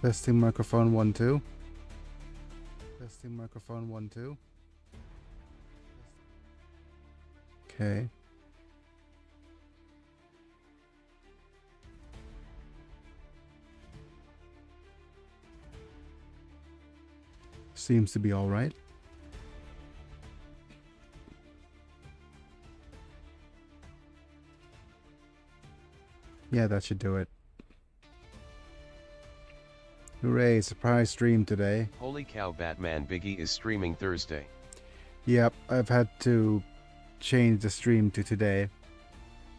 Testing microphone 1 2. Testing microphone 1 2. Okay. Seems to be all right. Yeah, that should do it. Hooray, surprise stream today. Holy cow, Batman Biggie is streaming Thursday. Yep, I've had to change the stream to today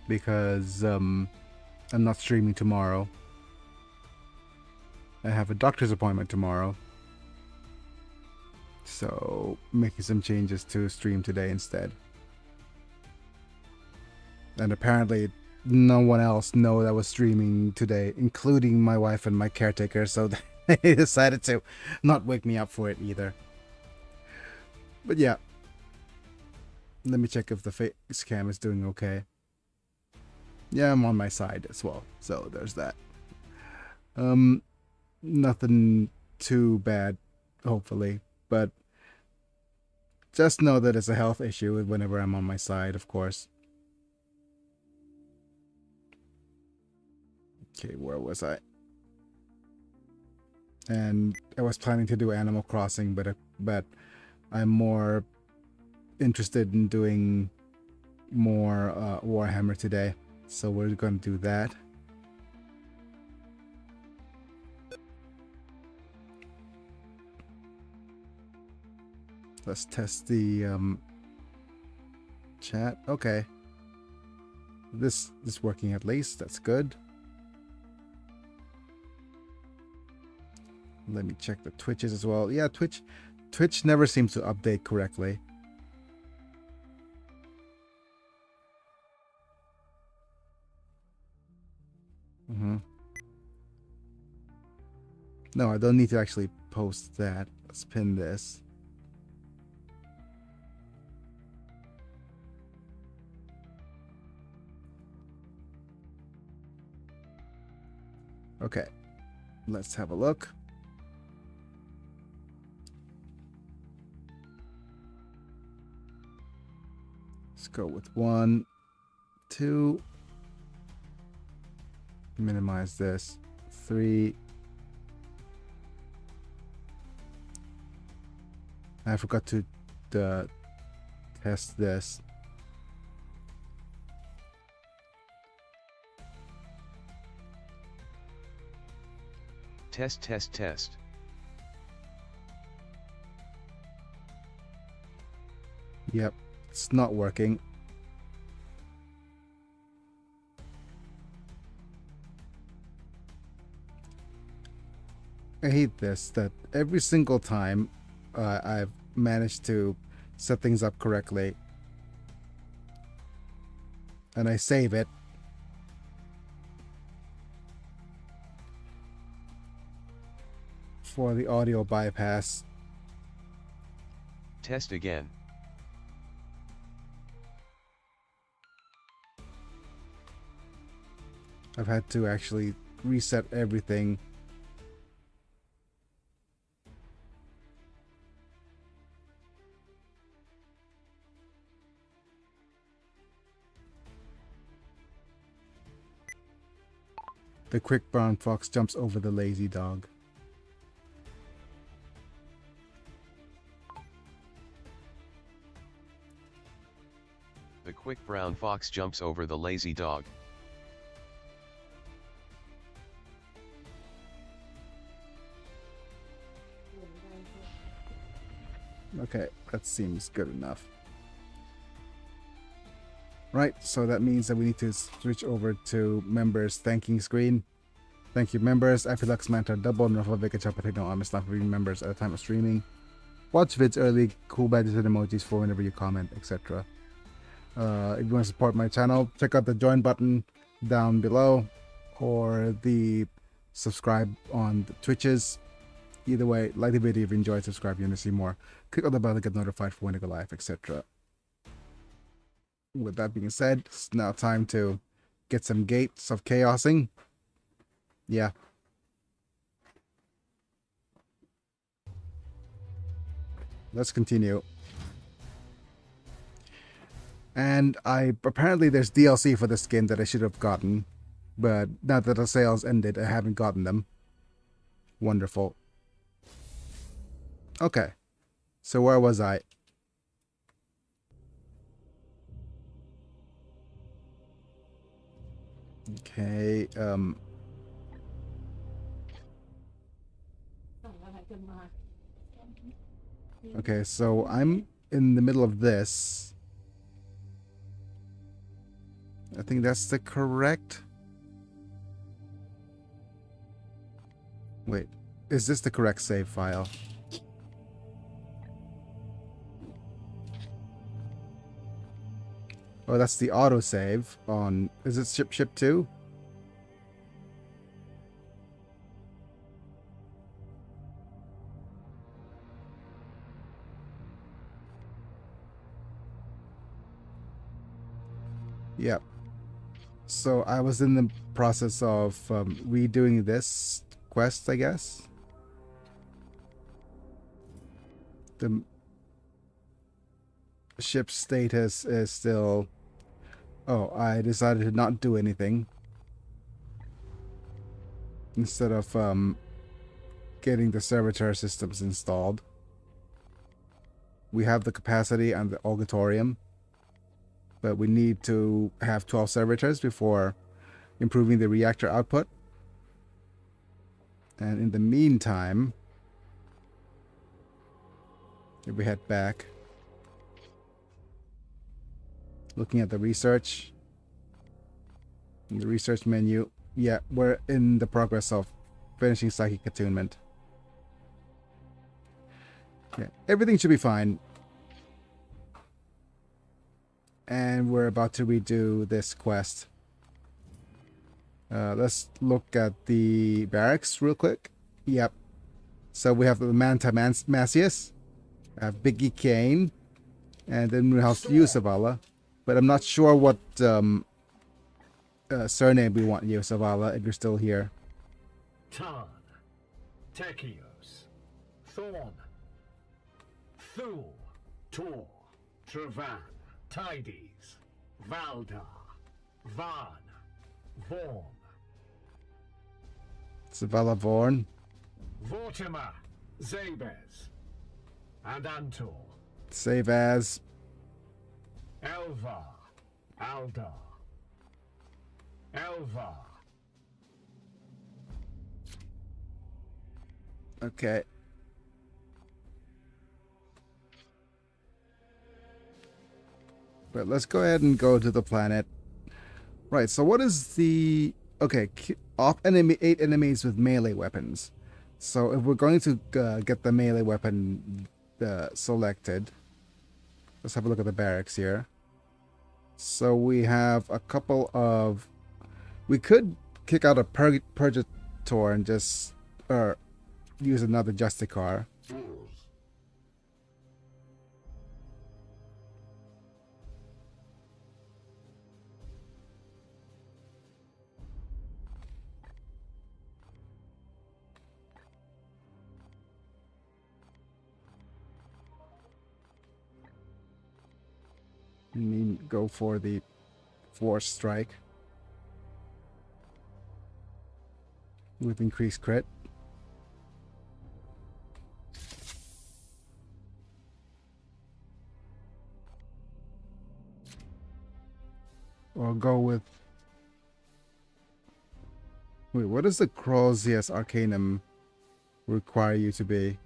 because I'm not streaming tomorrow. I have a doctor's appointment tomorrow. So, making some changes to stream today instead. And apparently no one else knew I was streaming today, including my wife and my caretaker, so they decided to not wake me up for it either. But yeah. Let me check if the face cam is doing okay. Yeah, I'm on my side as well, so there's that. Nothing too bad, hopefully, but just know that it's a health issue whenever I'm on my side, of course. Okay, where was I? And I was planning to do Animal Crossing, but I'm more interested in doing more Warhammer today, so we're going to do that. Let's test the chat. Okay, this is working at least. That's good. Let me check the Twitches as well. Yeah, Twitch never seems to update correctly. No, I don't need to actually post that. Let's pin this. Okay, let's have a look. Let's go with 1, 2. Minimize this. 3. I forgot to test this. Test. Yep, it's not working. I hate this, that every single time I've managed to set things up correctly and I save it, for the audio bypass. Test again. I've had to actually reset everything. The quick brown fox jumps over the lazy dog. The quick brown fox jumps over the lazy dog. Okay, that seems good enough. Right, so that means that we need to switch over to members thanking screen. Thank you, members. Aphelux Manta Double, Norfolk Chapatino, I'm Islam for being members at the time of streaming. Watch vids early, cool badges and emojis for whenever you comment, etc. If you want to support my channel, check out the join button down below or the subscribe on the Twitches. Either way, like the video if you enjoyed, subscribe if you want to see more. Click on the bell to get notified for when I go live, etc. With that being said, it's now time to get some gates of chaosing. Yeah. let's continue. And apparently there's DLC for this skin that I should have gotten, but now that the sales ended, I haven't gotten them. Wonderful. Okay, so where was I? Okay, okay, so I'm in the middle of this. I think that's the correct... Wait, is this the correct save file? Oh, that's the autosave on... Is it ship 2? Yep. So I was in the process of redoing this quest, I guess. The ship status is still... Oh, I decided to not do anything. Instead of getting the servitor systems installed. We have the capacity and the auditorium, but we need to have 12 servitors before improving the reactor output. And in the meantime, if we head back, looking at the research, in the research menu, yeah, we're in the progress of finishing psychic attunement. Yeah, everything should be fine. And we're about to redo this quest. Let's look at the barracks real quick. Yep. So we have the Manta Macius, Biggie Kane, and then we have you, Zavala. But I'm not sure what surname we want you, Zavala, if you're still here. Tarn, Techios, Thorn, Thule, Tor, Travan, Tides, Valdar, Van, Vorn, Zavala Vorn. Vortimer, Zabez, and Antor. Save as. Elvar, Aldar, Elvar. Okay. But let's go ahead and go to the planet. Right, so what is the... Okay, off 8 enemies with melee weapons. So if we're going to get the melee weapon selected, let's have a look at the barracks here. So we have a couple of... We could kick out a Purgator and just use another Justicar. I mean, go for the Force Strike with increased crit. Or go with... Wait, what does the Crozius Arcanum require you to be?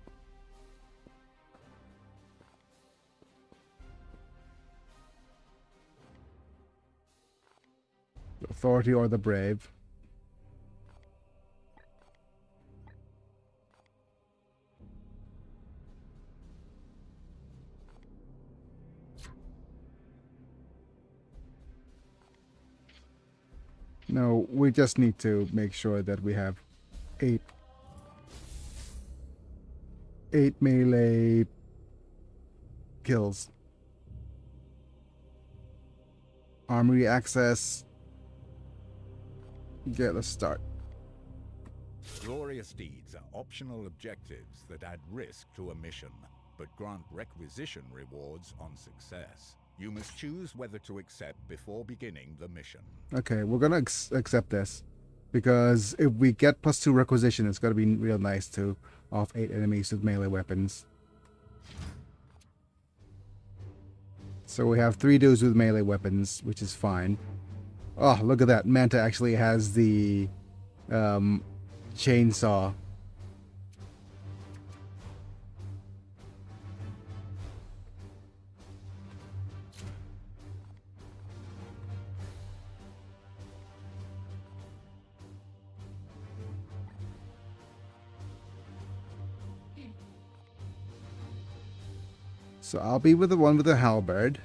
The Authority or the Brave? No, we just need to make sure that we have 8 melee kills. Armory access. Yeah, let's start. Glorious deeds are optional objectives that add risk to a mission. but grant requisition rewards on success. You must choose whether to accept before beginning the mission. Okay, we're gonna accept this. Because if we get +2 requisition, it's gonna be real nice to off 8 enemies with melee weapons. So we have 3 dudes with melee weapons, which is fine. Oh, look at that. Manta actually has the chainsaw. So I'll be with the one with the halberd.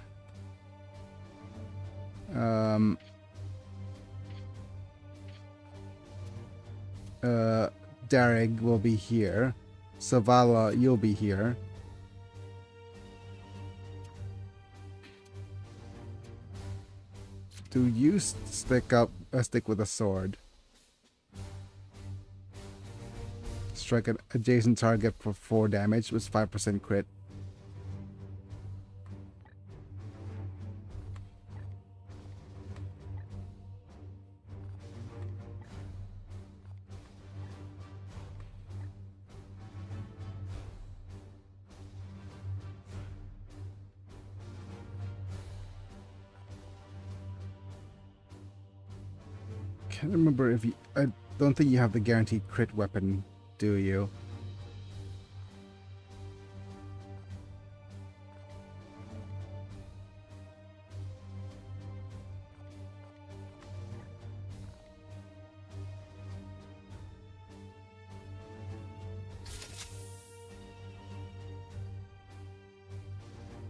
Darrig will be here. Savala, you'll be here. Do you stick with a sword? Strike an adjacent target for 4 damage with 5% crit. Can't remember if you... I don't think you have the guaranteed crit weapon, do you?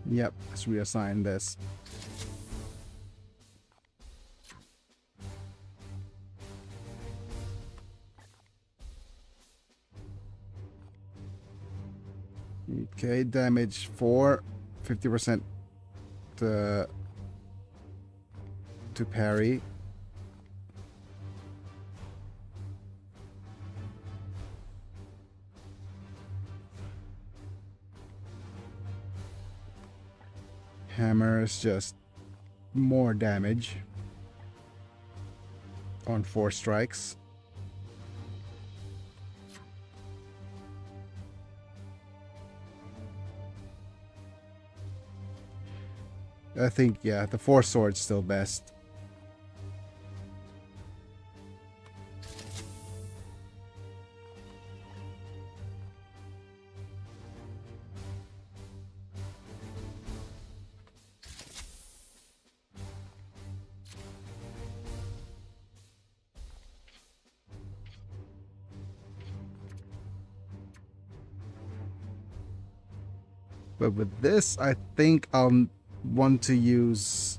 Yep, let's reassign this. Okay, damage 4, 50% to parry. Hammer is just more damage on 4 strikes. I think, yeah, the 4 sword's still best. But with this, I think I'll want to use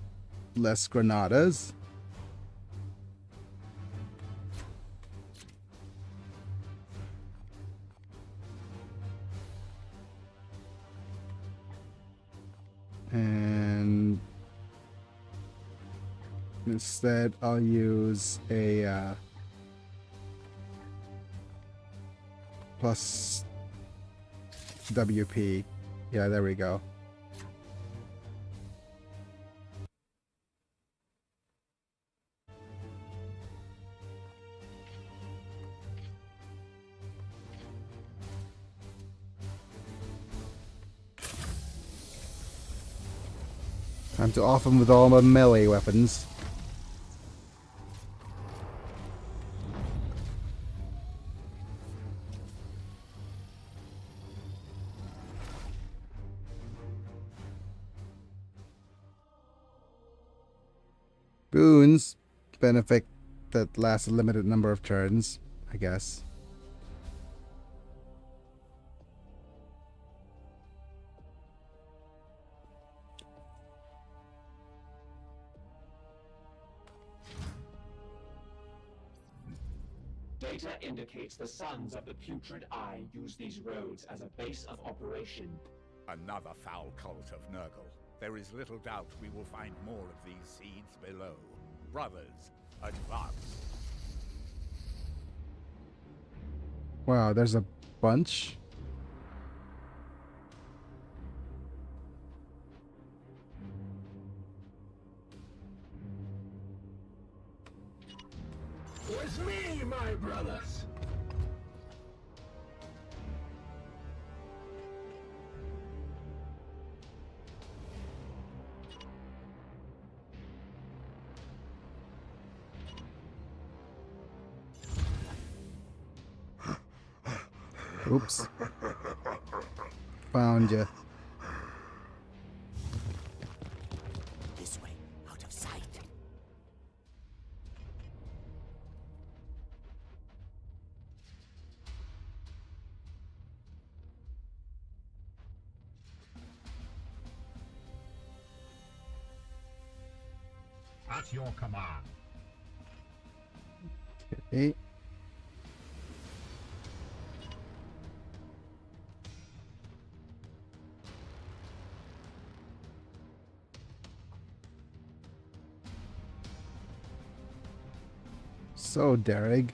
less granadas. And instead, I'll use a plus WP. Yeah, there we go. Time to off him with all my melee weapons. Boons benefit that last a limited number of turns, I guess. Data indicates the Sons of the Putrid Eye use these roads as a base of operation. Another foul cult of Nurgle. There is little doubt we will find more of these seeds below. Brothers, advance. Wow, there's a bunch. Oops. Found you. This way, out of sight. At your command. Okay. So, Derek.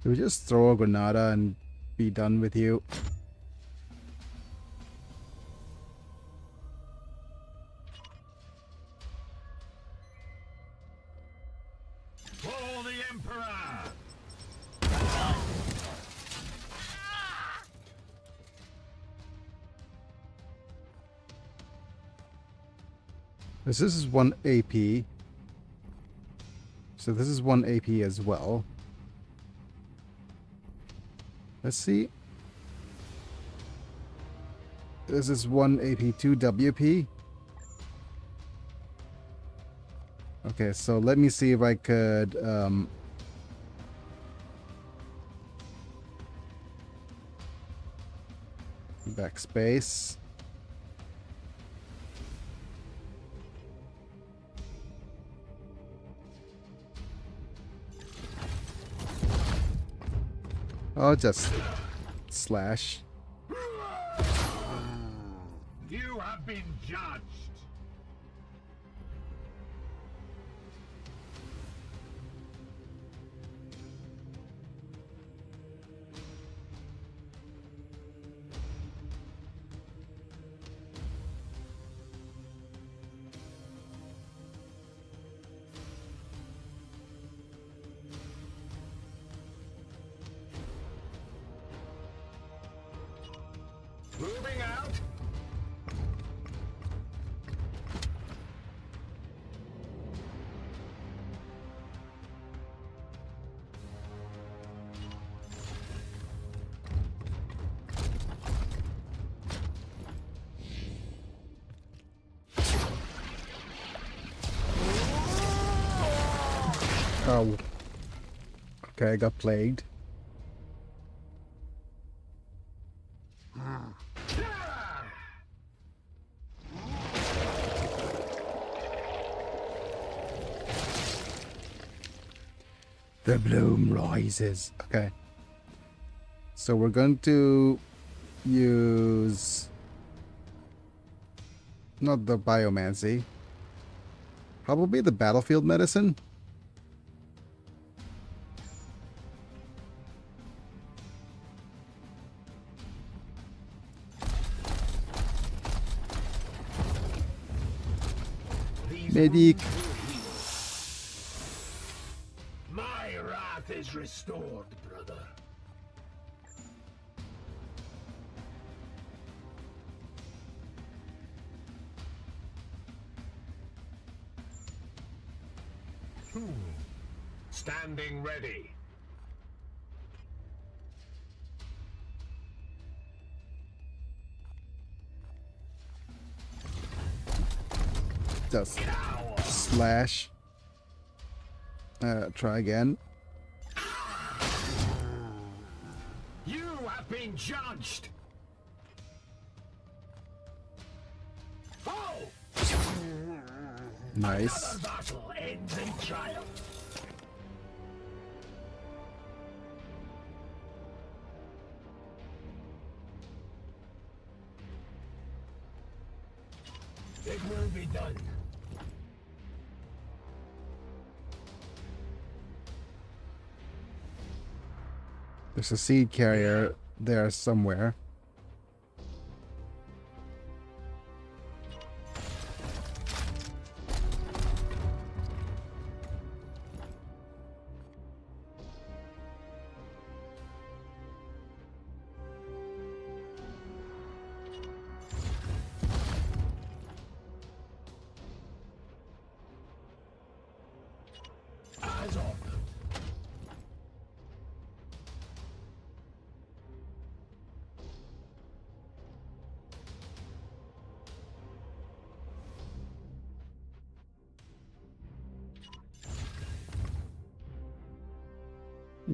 Do we just throw a granada and be done with you? For the Emperor! This is 1 AP. So this is 1 AP as well. Let's see. This is 1 AP 2 WP. Okay, so let me see if I could backspace. I'll just slash. You have been judged. Moving out. Oh. Okay, I got plagued. The bloom rises. Okay. So we're going to use not the biomancy. Probably the battlefield medicine. Medic. My wrath is restored, brother. Standing ready. Just slash. Try again. You have been judged. Oh! Nice. The battle ends in triumph. It will be done. There's a seed carrier there somewhere. Eyes up.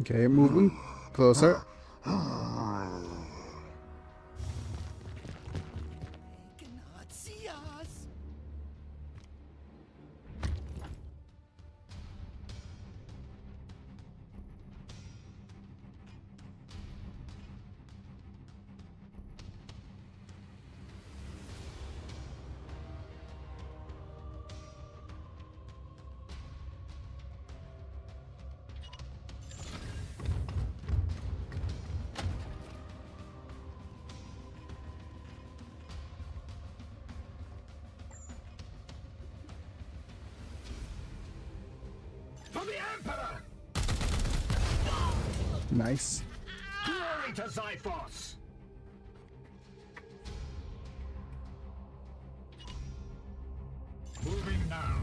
Okay, moving closer. They cannot see us. For the Emperor! Nice. Glory to Zyphos! Moving now.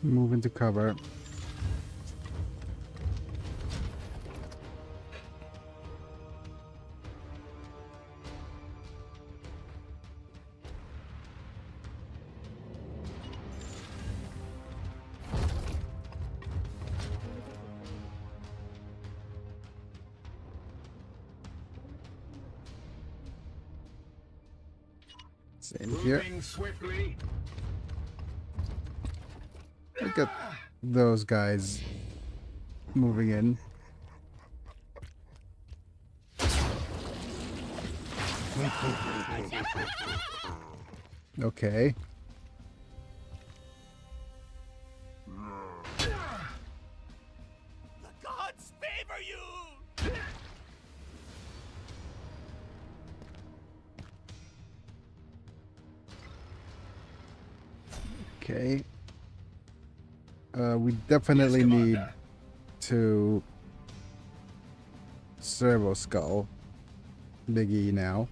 Move into cover. Same here. Moving swiftly. Look at those guys moving in. Okay. The gods favor you. Okay. We definitely Yes, need Commander. to servo skull Biggie now.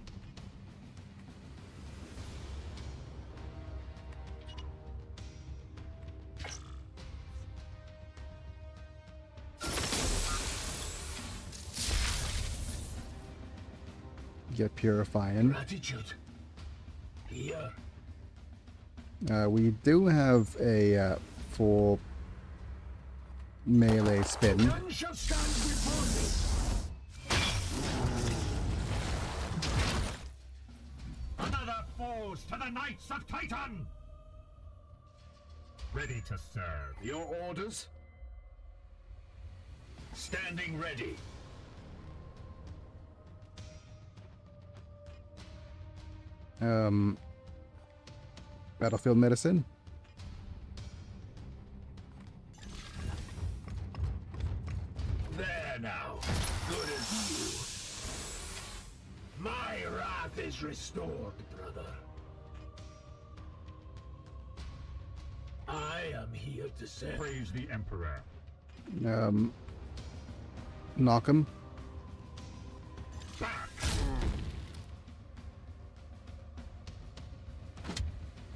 Get purifying. Gratitude. Here. We do have a full melee spin. None shall stand before me. Another falls to the Knights of Titan. Ready to serve. Your orders? Standing ready. Battlefield medicine. There now. Good as new. My wrath is restored, brother. I am here to serve. Praise the Emperor. Knock him. Back.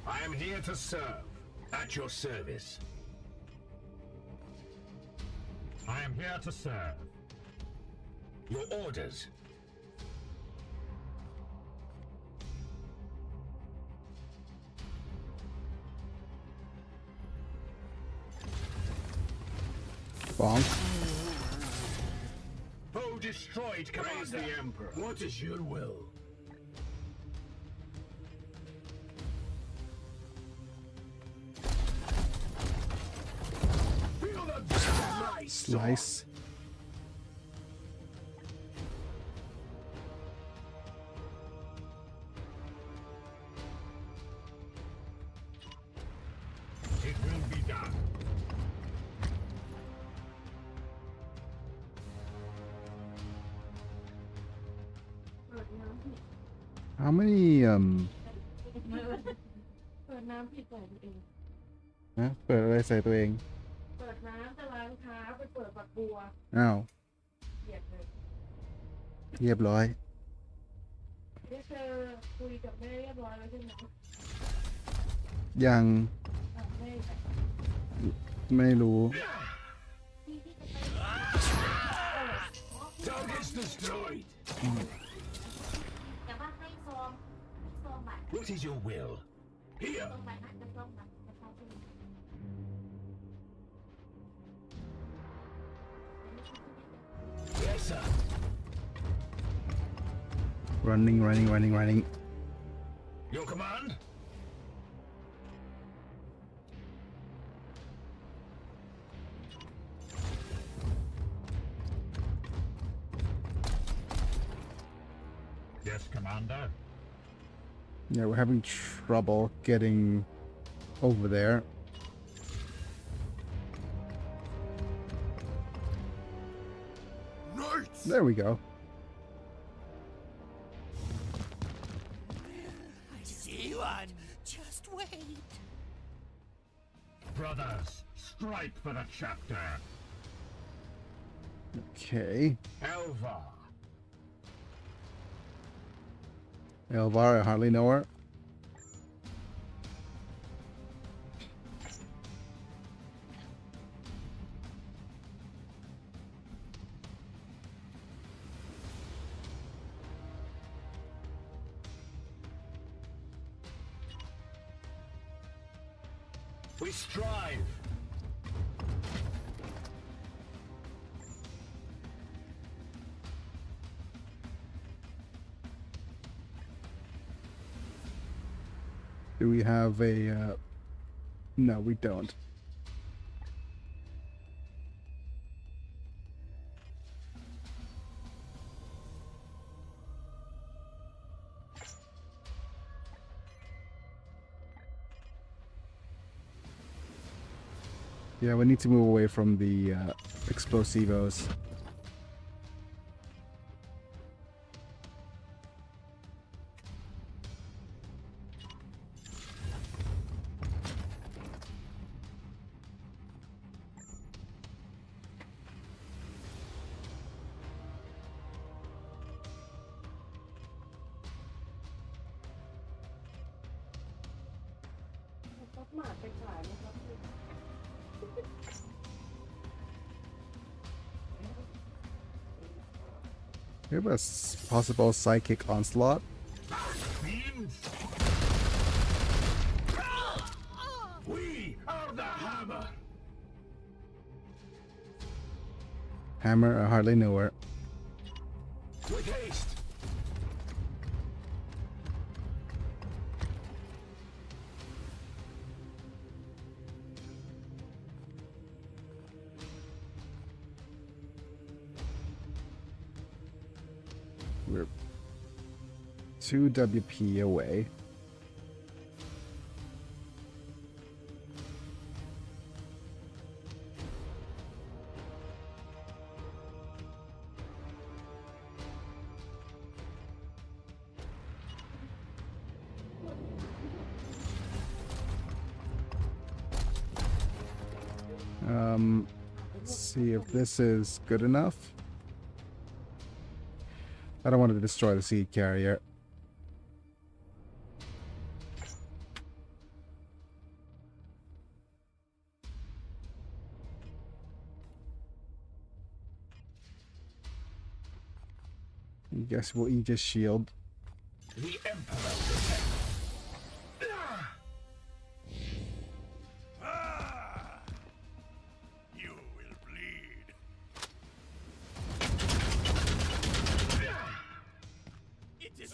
I am here to serve. At your service. I am here to serve. Your orders. Bonk. Foe destroyed, Commander. Praise the Emperor. What is your will? Feel the Slice. It will be done. How many เปิดน้ำผิดใส่ตัวเอง นะเปิดอะไรใส่ตัวเอง เปิดน้ำจะล้างเท้าไปเปิดฝักบัว อ้าว เหยียดเลย เรียบร้อย นี่เธอคุยกับแม่เรียบร้อยแล้วใช่ไหม ยัง แม่แบบ ไม่รู้ Target's destroyed. แต่ว่าให้ซองบัตร What is your will? Here. ซองบัตรนะจะซองบัตรจะเข้าที่ Yes, sir. running Your command? Yes, Commander. Yeah, we're having trouble getting over there. Knights! There we go. I see one. Just wait. Brothers, strike for the chapter. Okay. Elvar. Elvar, I hardly know her. We strive. Do we have a... No, we don't. Yeah, we need to move away from the explosivos. Có mà phải phải nó có gì. We have a possible psychic onslaught. Fiends. We are the hammer. Hammer, I hardly know her. With haste. We're 2 WP away. Let's see if this is good enough. I don't want to destroy the seed carrier. I guess we'll eat his shield. The Emperor protects. Ah! You will bleed. It is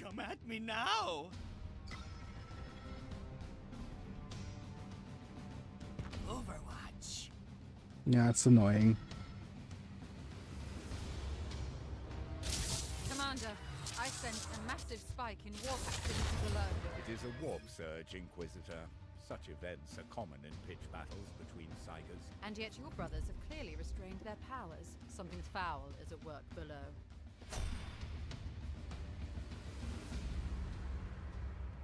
Come at me now. Yeah, it's annoying. Commander, I sense a massive spike in warp activity below. It is a warp surge, Inquisitor. Such events are common in pitch battles between Psychers. And yet your brothers have clearly restrained their powers. Something foul is at work below.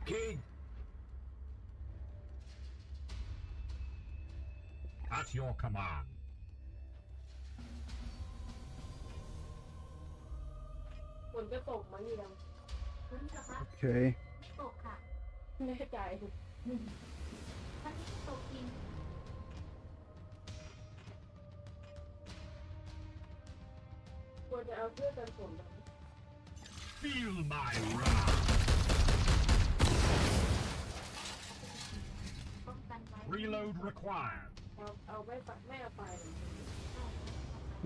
King! At your command. ฝนจะตกมั้งยัง คุณจะคะ Okay. ตกค่ะ แน่ใจ ถ้าที่ตกจริง ควรจะเอาเสื้อกันฝนมา Feel my wrath! ป้องกันไว้ Reload required. เอาไม่ปัดไม่เอาไป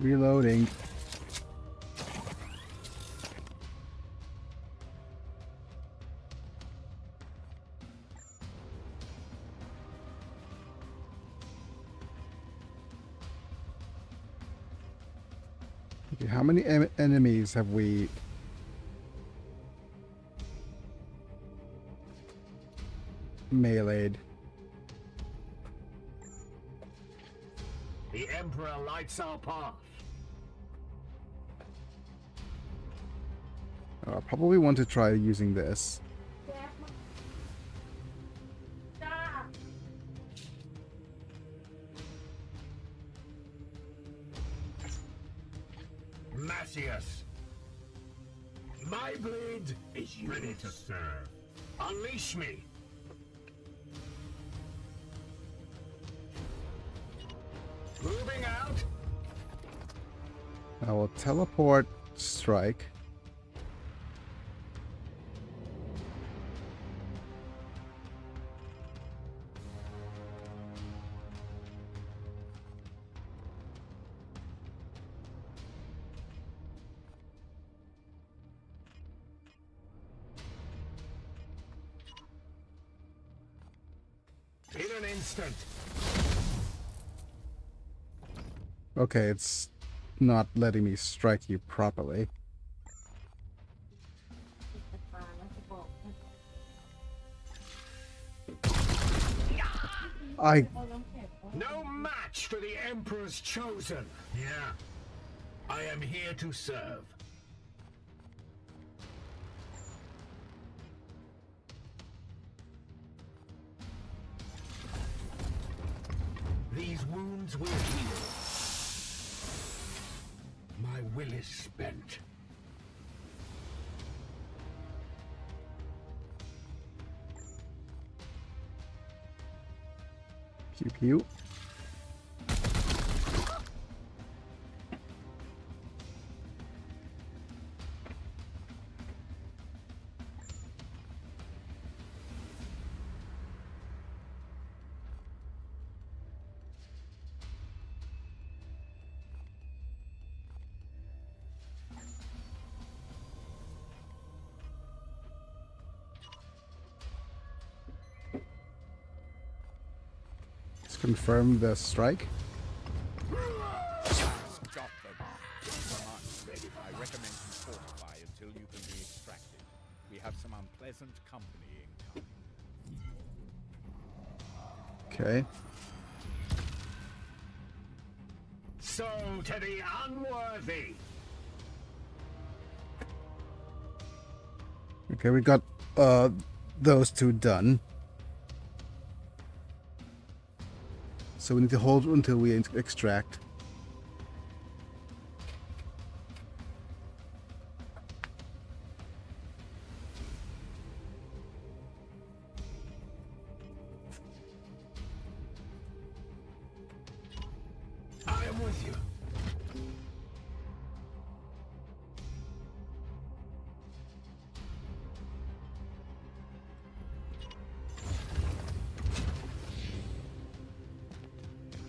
Reloading. Okay, how many enemies have we meleeed? The Emperor lights our path. I probably want to try using this. แจ๊บมาจ้า Matthias. My blade is ready to serve. Unleash me. Moving out. I will teleport strike. In an instant. Okay, it's not letting me strike you properly. จะปานะจะบอก I เอาน้ำแข็ง No match for the Emperor's chosen. Yeah. I am here to serve. These wounds will heal. My will is spent. pew pew. Let's confirm the strike. Stop them. I recommend you fortify until you can be extracted. We have some unpleasant company incoming. Okay. So to the unworthy. Okay, we got those two done. So we need to hold until we extract. I am with you.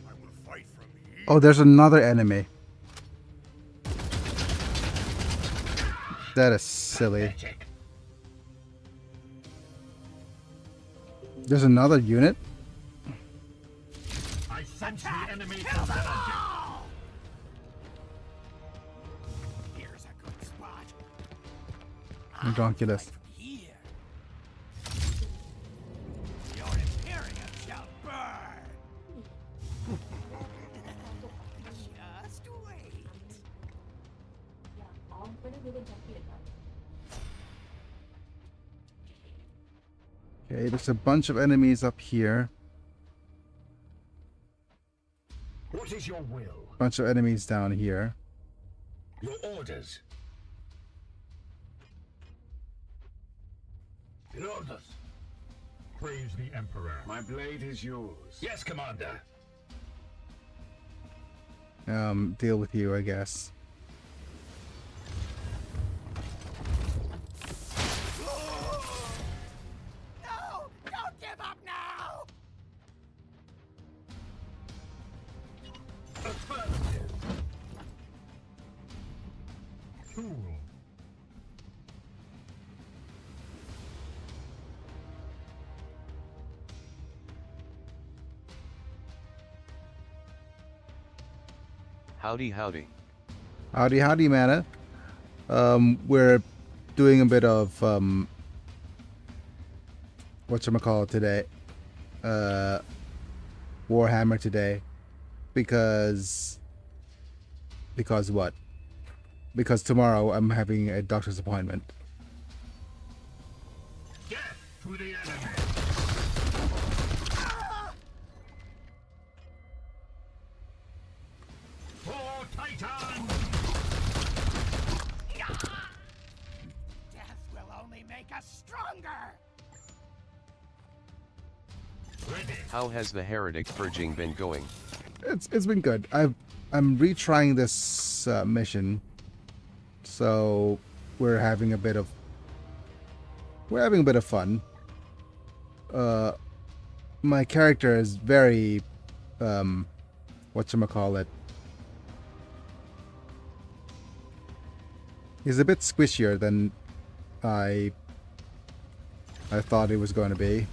I will fight from here. Oh, there's another enemy. That is silly. Pathetic. There's another unit? I Sense the enemy converging. Here's a good spot. Redonkulus. Here. Your Imperium shall burn. Just wait. อ๋อไม่ได้ดูเป็นแจ็คเก็ตนะ Okay, there's a bunch of enemies up here. What is your will? Bunch of enemies down here. Your orders? Your orders. Praise the Emperor. My blade is yours. Yes, Commander. Deal with you, I guess. No! Don't give up now! Affirmative. Tool. Howdy, howdy. Howdy, howdy, Mana. We're doing a bit of whatchamacallit today. Warhammer today. Because what? Because tomorrow I'm having a doctor's appointment. Death to the enemy. For Titan. Death will only make us stronger! Ready. How has the heretic purging been going? It's been good. I'm retrying this mission, so we're having a bit of fun. My character is very whatchamacallit. He's a bit squishier than I thought he was going to be.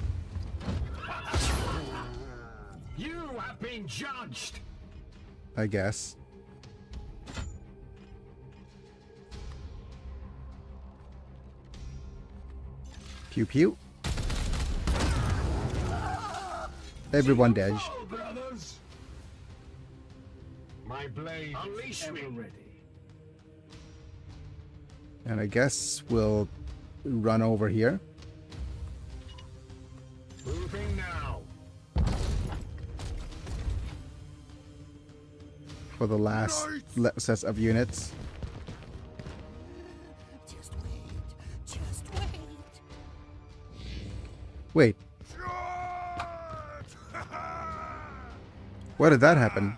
You have been judged. I guess. Pew pew. Everyone dead. Oh, brothers. My blade is ever ready. And I guess we'll run over here. Moving now. For the last set of units. Just wait. Just wait. Wait, why did that happen?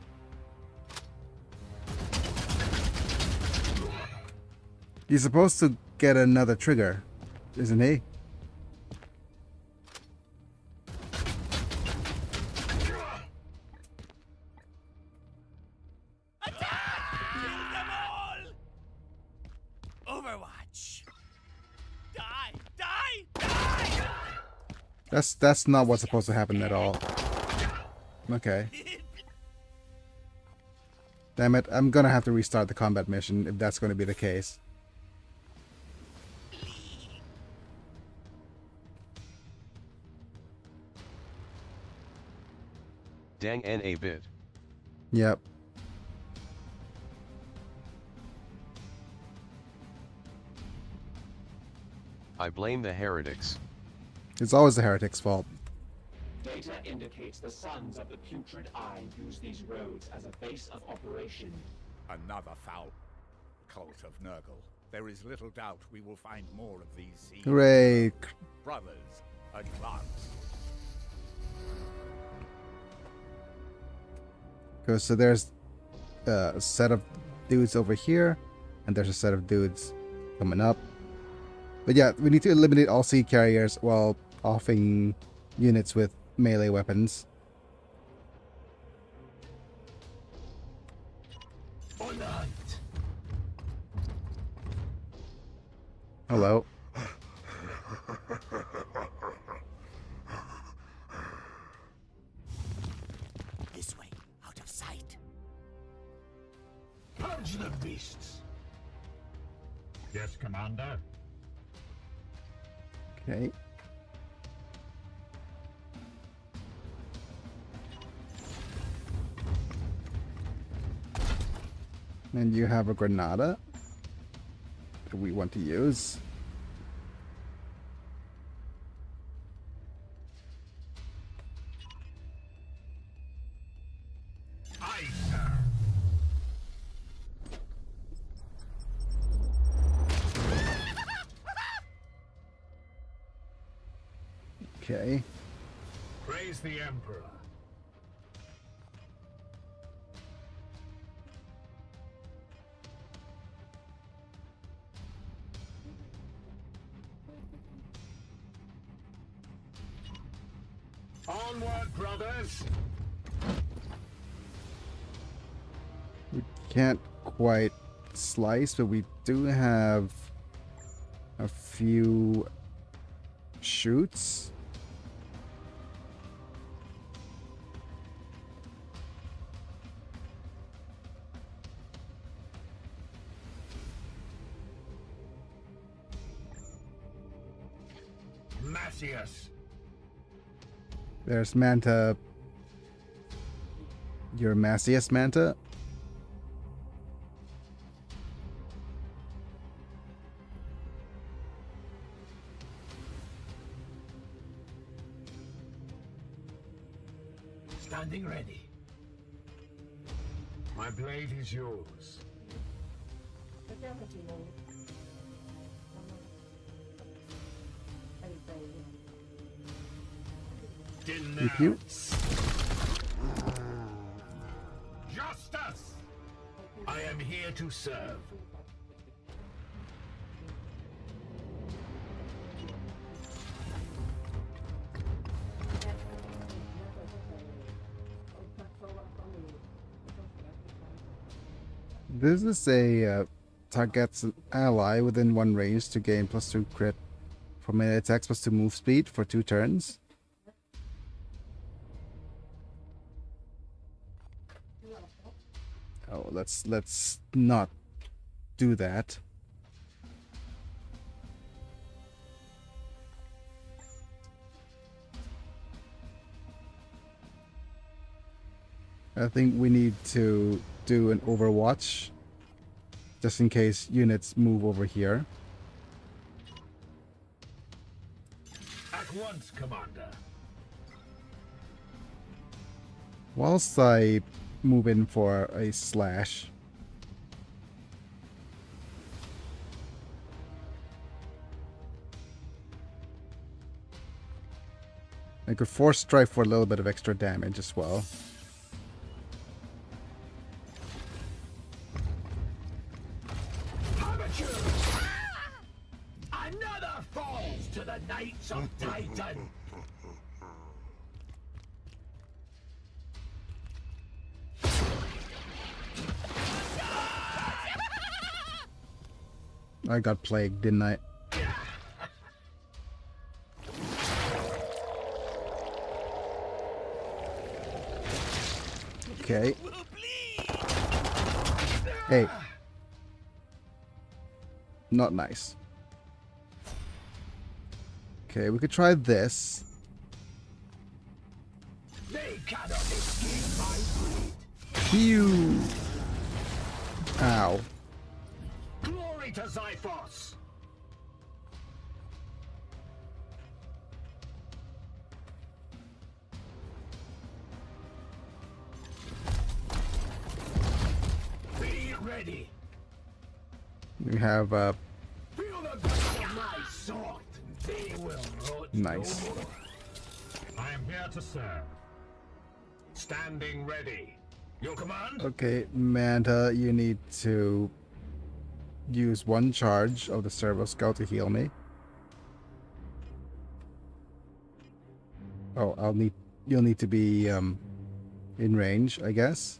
He's supposed to get another trigger, isn't he? Overwatch. Die! Die! Die! That's not what's supposed to happen at all. Okay. Damn it, I'm gonna have to restart the combat mission if that's gonna be the case. Dang NA bit. Yep. I blame the heretics. It's always the heretic's fault. Data indicates the Sons of the Putrid Eye use these roads as a base of operation. Another foul cult of Nurgle. There is little doubt we will find more of these seeds. Hooray. Brothers, advance. Okay, so there's a set of dudes over here, and there's a set of dudes coming up. But yeah, we need to eliminate all sea carriers while offing units with melee weapons. On the hunt. Hello. This way. Purge the beasts. Yes, Commander. Okay. And you have a Granada that we want to use. Aye, sir. Okay. Praise the Emperor. Onward, brothers! We can't quite slice, but we do have a few shoots. Macius! There's Manta. Your Macius Manta. Standing ready. My blade is yours. Thank you. Justice! I am here to serve. This is a targets an ally within one range to gain +2 crit for melee attacks, +2 move speed for 2 turns. Oh, let's not do that. I think we need to do an overwatch just in case units move over here. At once, Commander. Whilst I move in for a slash. I could force strike for a little bit of extra damage as well. Another falls to the Knights of Titan. I got plagued, didn't I? Okay. Hey. Not nice. Okay, we could try this. They cannot escape my blade. Pew! Ow. Glory to Xiphos! Be ready. We have Feel the guts of my sword. They will rot Nice. no more. I am here to serve. Standing ready. Your command? okay, Manta, you need to use 1 charge of the Servo Scout to heal me. Oh, you'll need to be in range, I guess.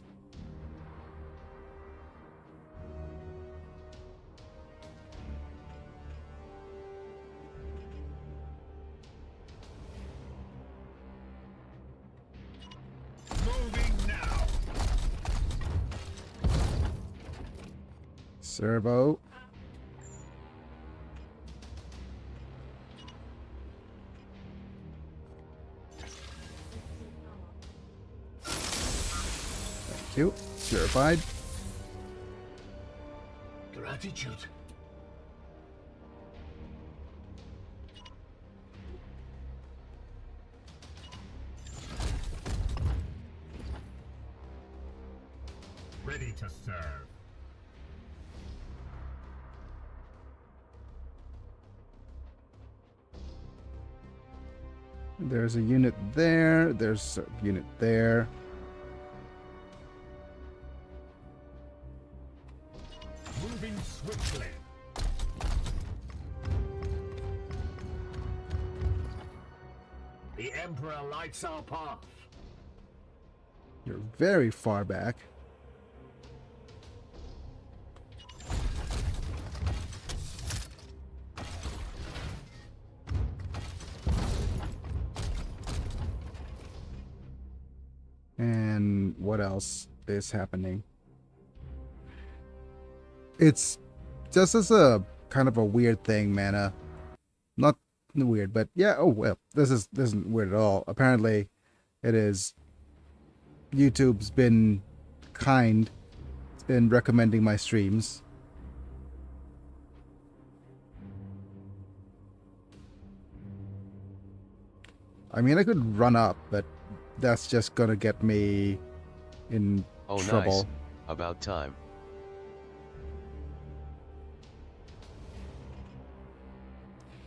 Moving now. Servo. Thank you. Purified. Gratitude. Ready to serve. There's a unit there. There's a unit there. Moving swiftly. The Emperor lights our path. You're very far back. And what else is happening? It's just as a kind of a weird thing, mana. Not weird, but yeah, oh well, this isn't weird at all. Apparently it is. YouTube's been kind in recommending my streams. I mean, I could run up, but that's just gonna get me in Oh, trouble. nice. About time.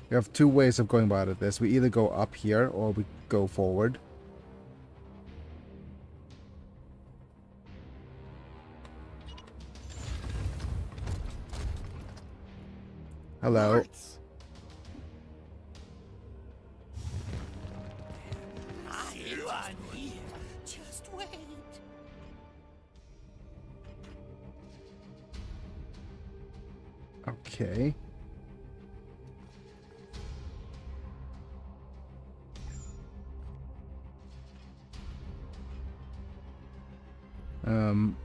We have two ways of going about this. We either go up here or we go forward. Hello. Just wait. Okay. Um.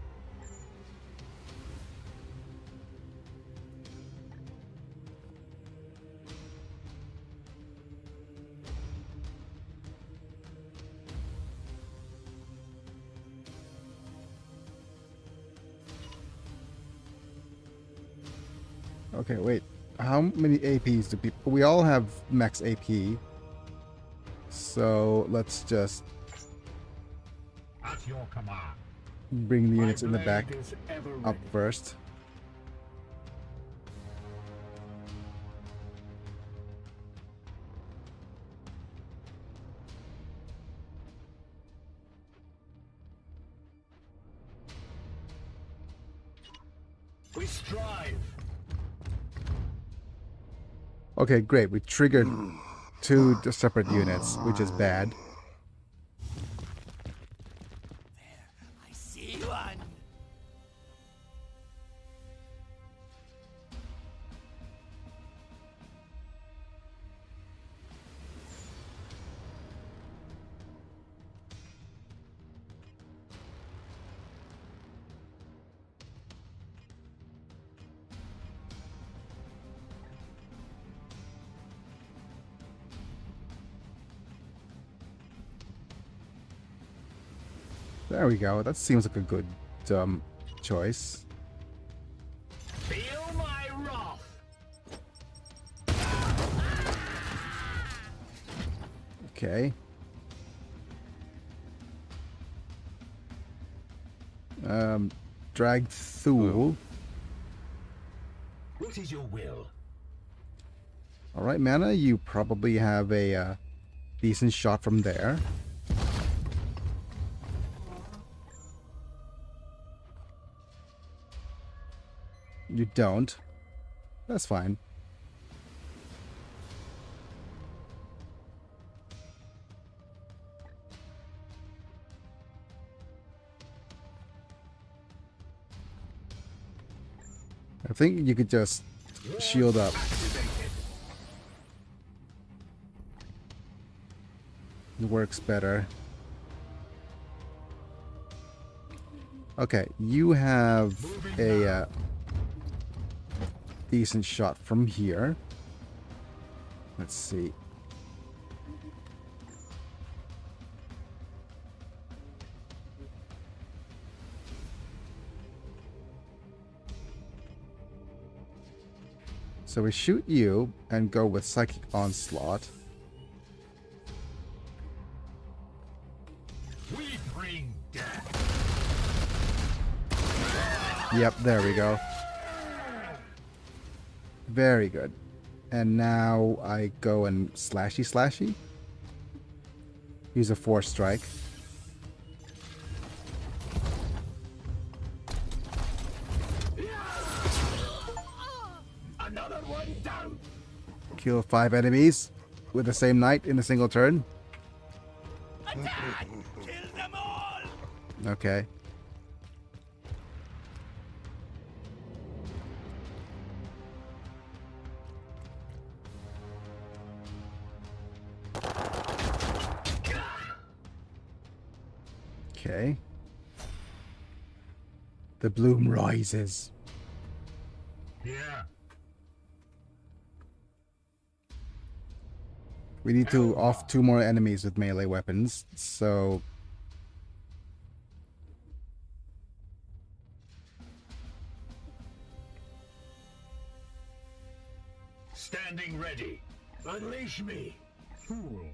Okay, wait. How many APs do people... We all have max AP. So let's just At your command. bring the units in the My back blade is ever up ready. first. We strive. Okay, great. We triggered two separate units, which is bad. I see one. There we go. That seems like a good choice. Feel my wrath. Okay. Dragged Thule. What is your will? Alright, Mana, you probably have a decent shot from there. You don't. That's fine. I think you could just shield up. It works better. Okay, you have a decent shot from here. Let's see. So we shoot you and go with Psychic Onslaught. We bring death. Yep, there we go. Very good. And now I go and slashy. Use a Force Strike. Another one down. Kill 5 enemies with the same knight in a single turn. Attack! Kill them all! Okay. Okay. The bloom rises. Here. We need to off 2 more enemies with melee weapons, so Standing ready. Unleash me. Fool.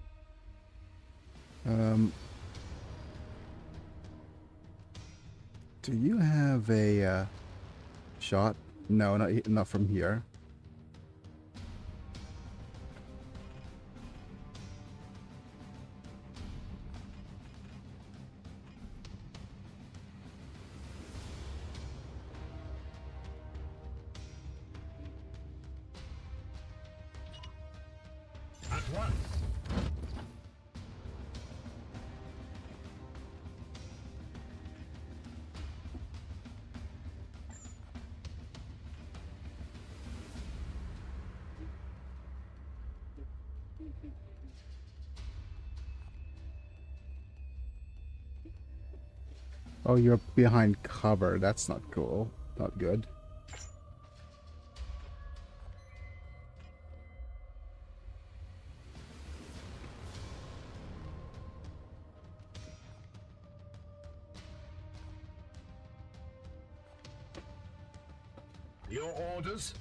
do you have a shot? No, not from here. At once. Oh, you're behind cover. That's not cool. Not good. Your orders?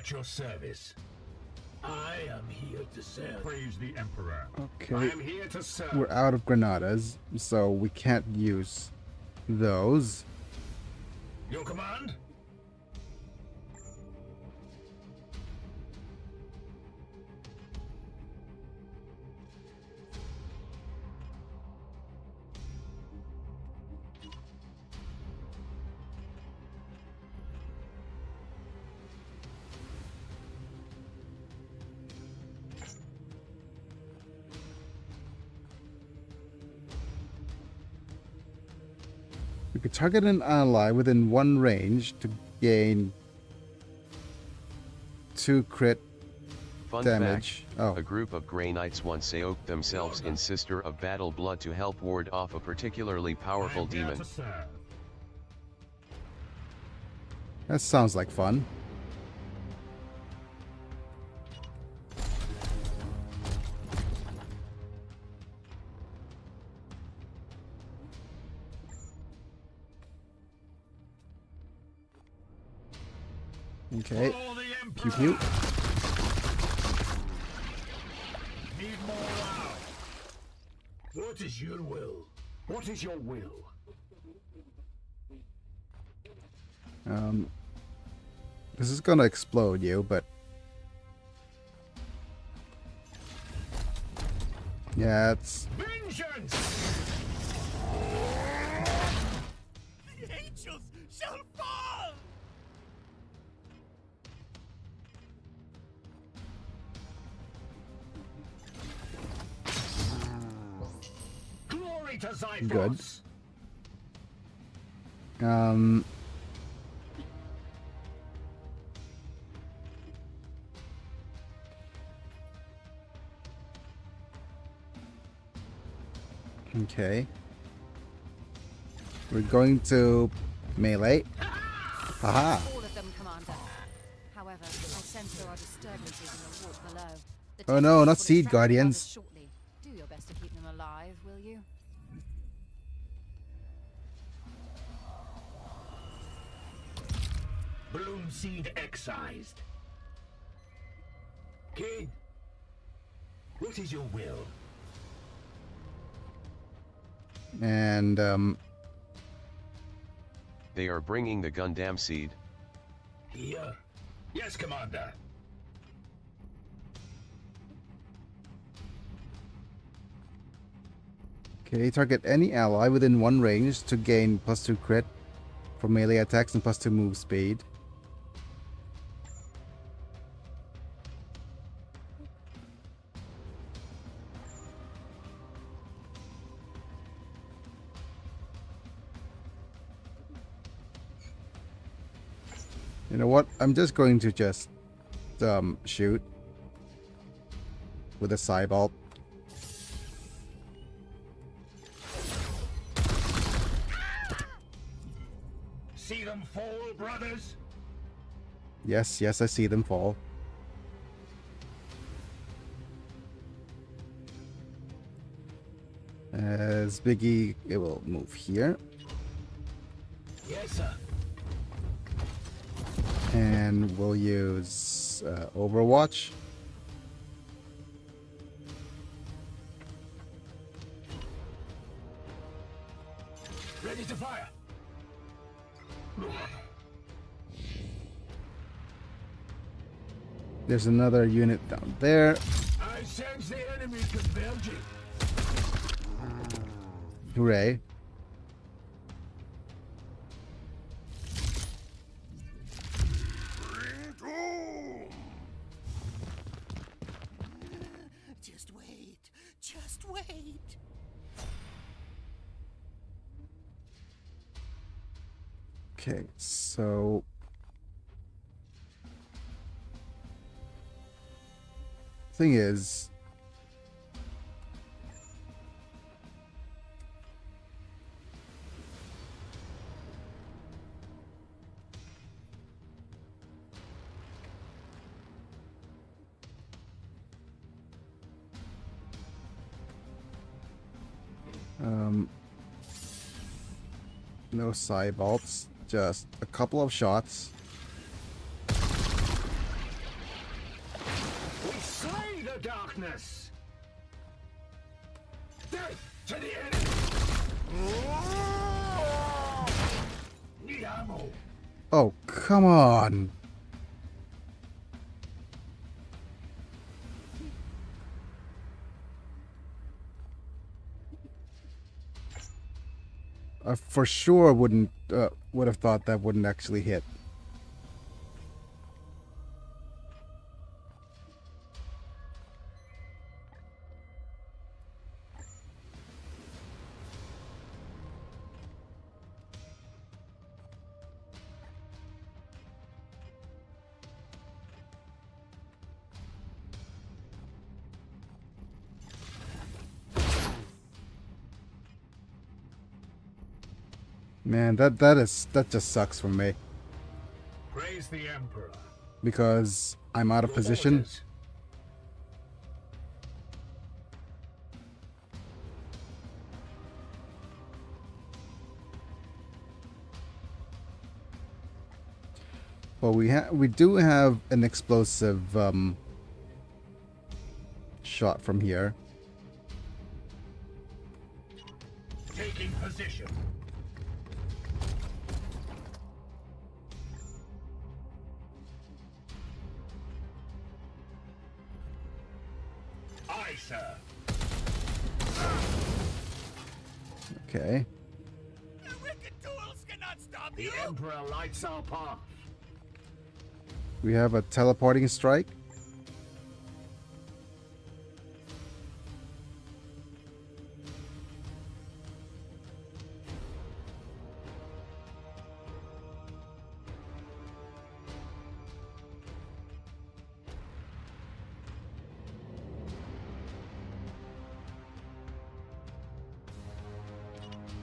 At your service. I am here to serve. Praise the Emperor. I Okay. am here to serve. We're out of granadas, so we can't use those. Your command? We could target an ally within 1 range to gain 2 crit Fun damage. fact, Oh, a group of Grey Knights once soaked themselves in Sister of Battle blood to help ward off a particularly powerful I am here demon. to serve. that sounds like fun. Okay. Follow the Pew Emperor. pew. Need more round. What is your will? What is your will? This is gonna explode you, but yeah, it's Vengeance! The angels shall fall! Glory to Zyphos. Good. Okay. We're going to melee. Haha. All of them, Commander. However, I sense there are disturbances in the walk below. The Oh no, Tempest not will Seed distract the others Guardians. Shortly. Do your best to keep them alive, will you? Bloom seed excised. Kid, what is your will? And They are bringing the Gundam seed. Here. Yes, Commander. okay, target any ally within 1 range to gain +2 crit for melee attacks and +2 move speed. You know what? I'm just going to just shoot with a Cybolt. See them fall, brothers? Yes, yes, I see them fall. As Biggie, it will move here. Yes, sir. And we'll use Overwatch. Ready to fire. There's another unit down there. I sense the enemy converging. Hooray. Just wait. Just wait. Okay, so thing is, no Cybolts, just a couple of shots. We slay the darkness. Death to the enemy. Need ammo. Oh, come on. I for sure would have thought that wouldn't actually hit. Man, that just sucks for me Praise the Emperor. because I'm out of position. Orders. Well, we do have an explosive shot from here. Taking position. Aye, sir. Okay. The wicked tools cannot stop The Emperor lights our path. We have a teleporting strike.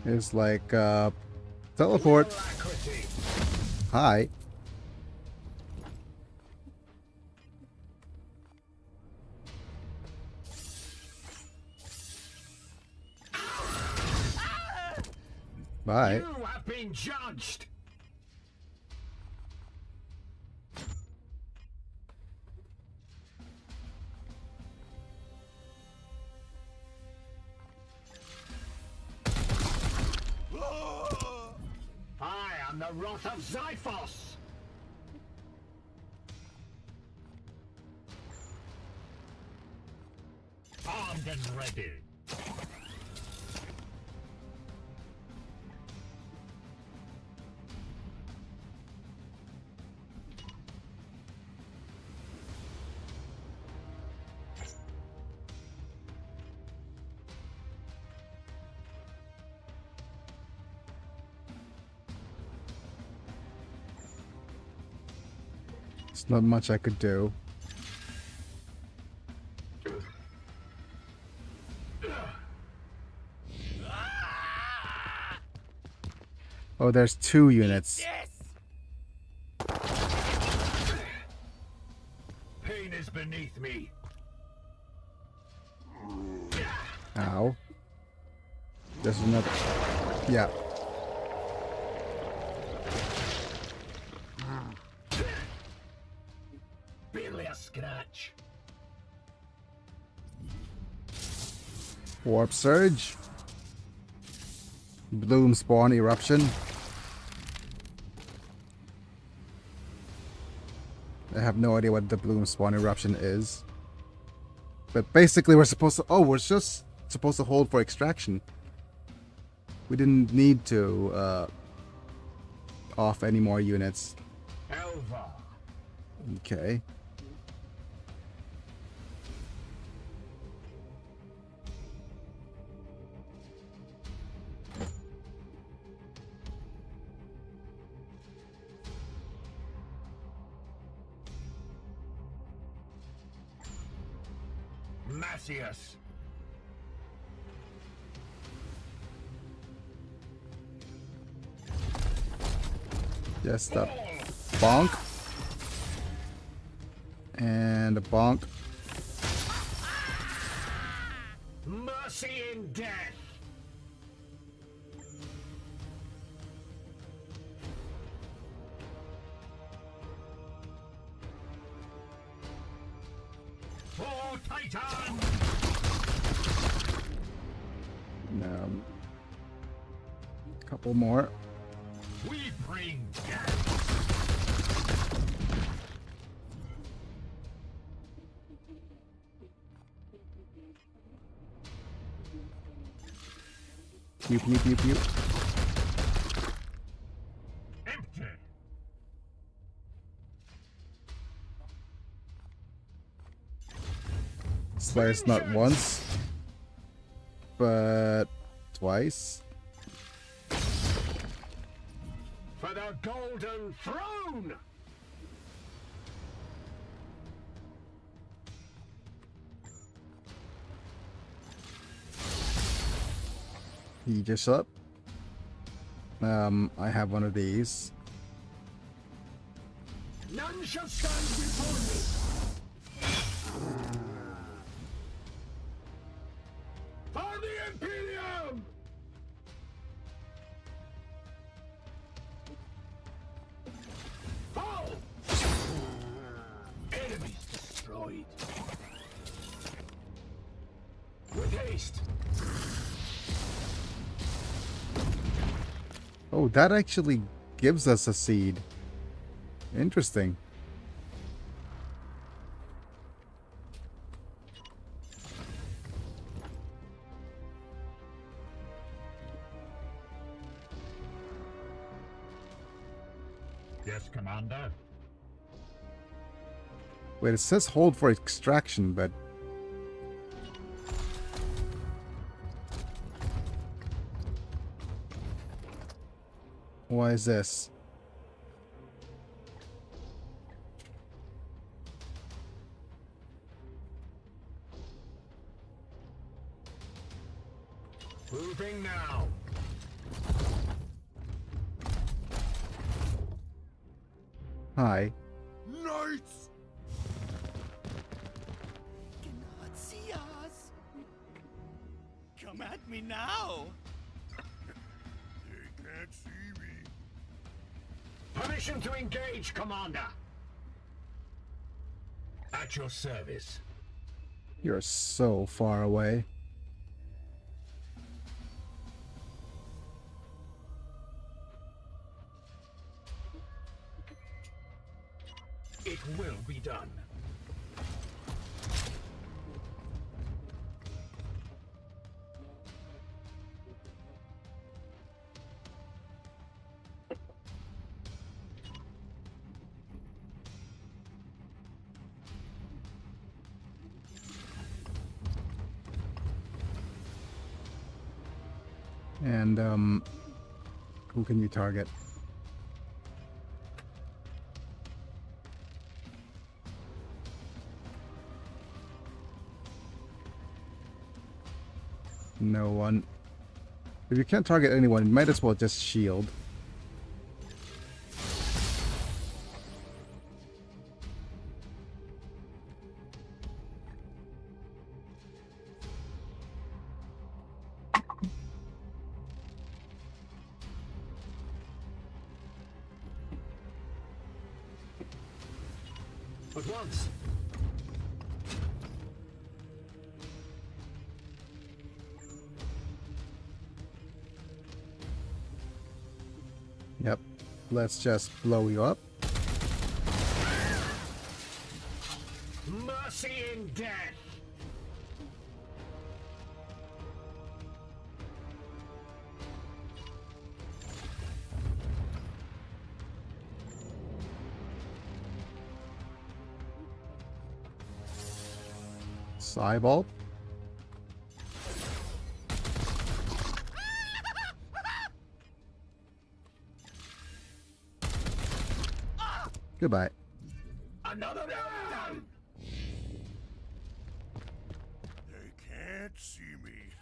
It's like teleport. Alacrity. Hi. Bye. You have been judged. I am the wrath of Xiphos. Armed and ready. There's not much I could do. Oh, there's 2 units. Pain is beneath me. Ow. This is not. Yeah. Barely a scratch. Warp Surge. Bloom Spawn Eruption. I have no idea what the Bloom Spawn Eruption is. But basically we're supposed to... Oh, we're just supposed to hold for extraction. We didn't need to off any more units. Elva. Okay. Macius. Just a bonk. And a bonk. Mercy in death. For Titan. Couple more. We bring death. Pew pew pew pew. Empty. Slice not once, but twice. For the Golden Throne. He just up. I have one of these. None shall stand before me. For the Imperium. Fall. Enemies destroyed. With haste. Oh, that actually gives us a seed. Interesting. Yes, Commander. Wait, it says hold for extraction, but... Why is this? Moving now. Hi. Knights! Cannot see us. Come at me now. They can't see me. Permission to engage, Commander. At your service. You're so far away. It will be done. And who can you target? No one. If you can't target anyone, you might as well just shield. At once. Yep. Let's just blow you up. Mercy in death. Cyball. Goodbye. Another round. They can't see me.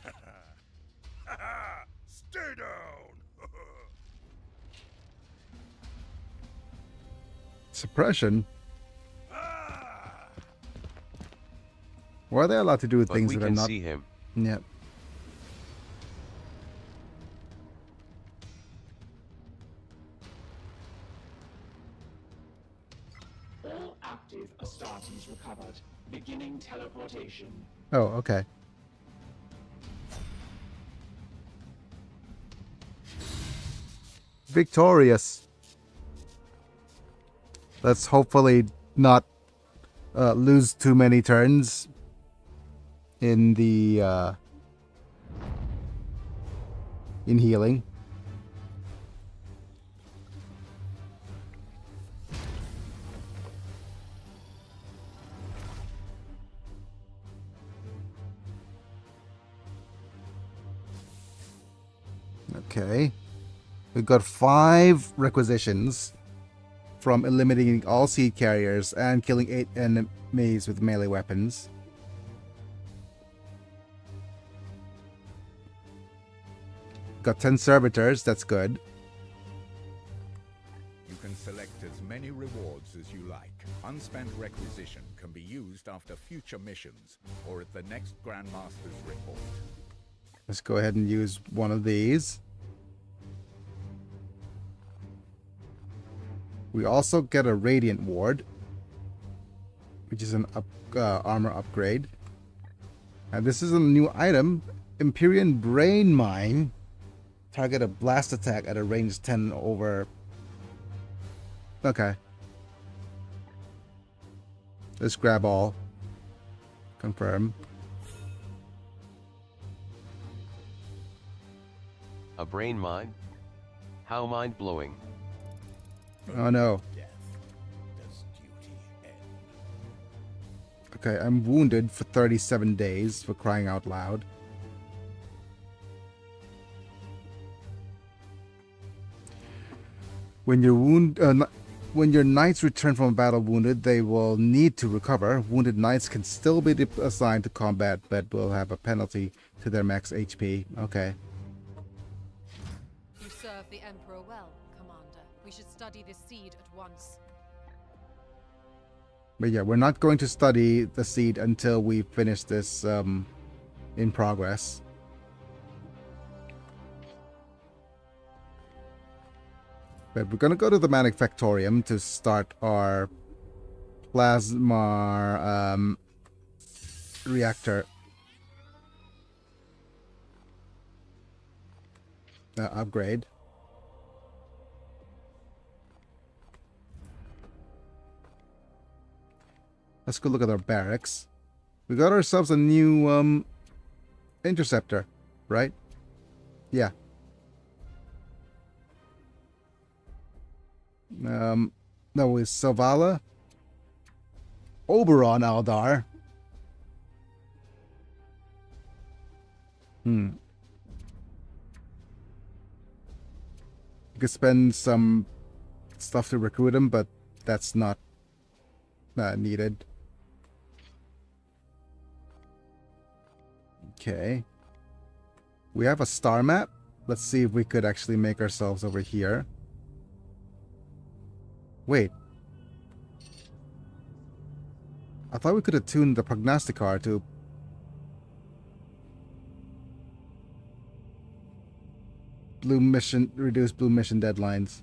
Stay down. Suppression? Why are they allowed to do But things we that are can not... see him. Yep. All active Astartes recovered. Beginning teleportation. Oh, okay. Victorious. Let's hopefully not lose too many turns in the in healing. Okay. We've got 5 requisitions from eliminating all seed carriers and killing 8 enemies with melee weapons. Got 10 servitors, that's good. You can select as many rewards as you like. Unspent requisition can be used after future missions or at the next Grandmaster's report. Let's go ahead and use one of these. We also get a Radiant Ward, which is an armor upgrade. And this is a new item, Empyrean Brain Mine. Target a blast attack at a range 10 over... Okay. Let's grab all. Confirm. A brain mine? How mind-blowing. Oh no. Death. Does duty end? Okay, I'm wounded for 37 days, for crying out loud. When when your knights return from a battle wounded, they will need to recover. Wounded knights can still be assigned to combat, but will have a penalty to their max HP. Okay. serve the Emperor well, Commander. We should study this seed at once. But yeah, we're not going to study the seed until we finish this in progress. But we're going to go to the Manufactorium to start our plasma reactor upgrade. Let's go look at our barracks. We got ourselves a new interceptor, right? Yeah. No, it's Selvala. Oberon Aldar. You could spend some stuff to recruit him, but that's not needed. Okay. We have a star map. Let's see if we could actually make ourselves over here. Wait. I thought we could have tuned the prognosticar to reduce blue mission deadlines.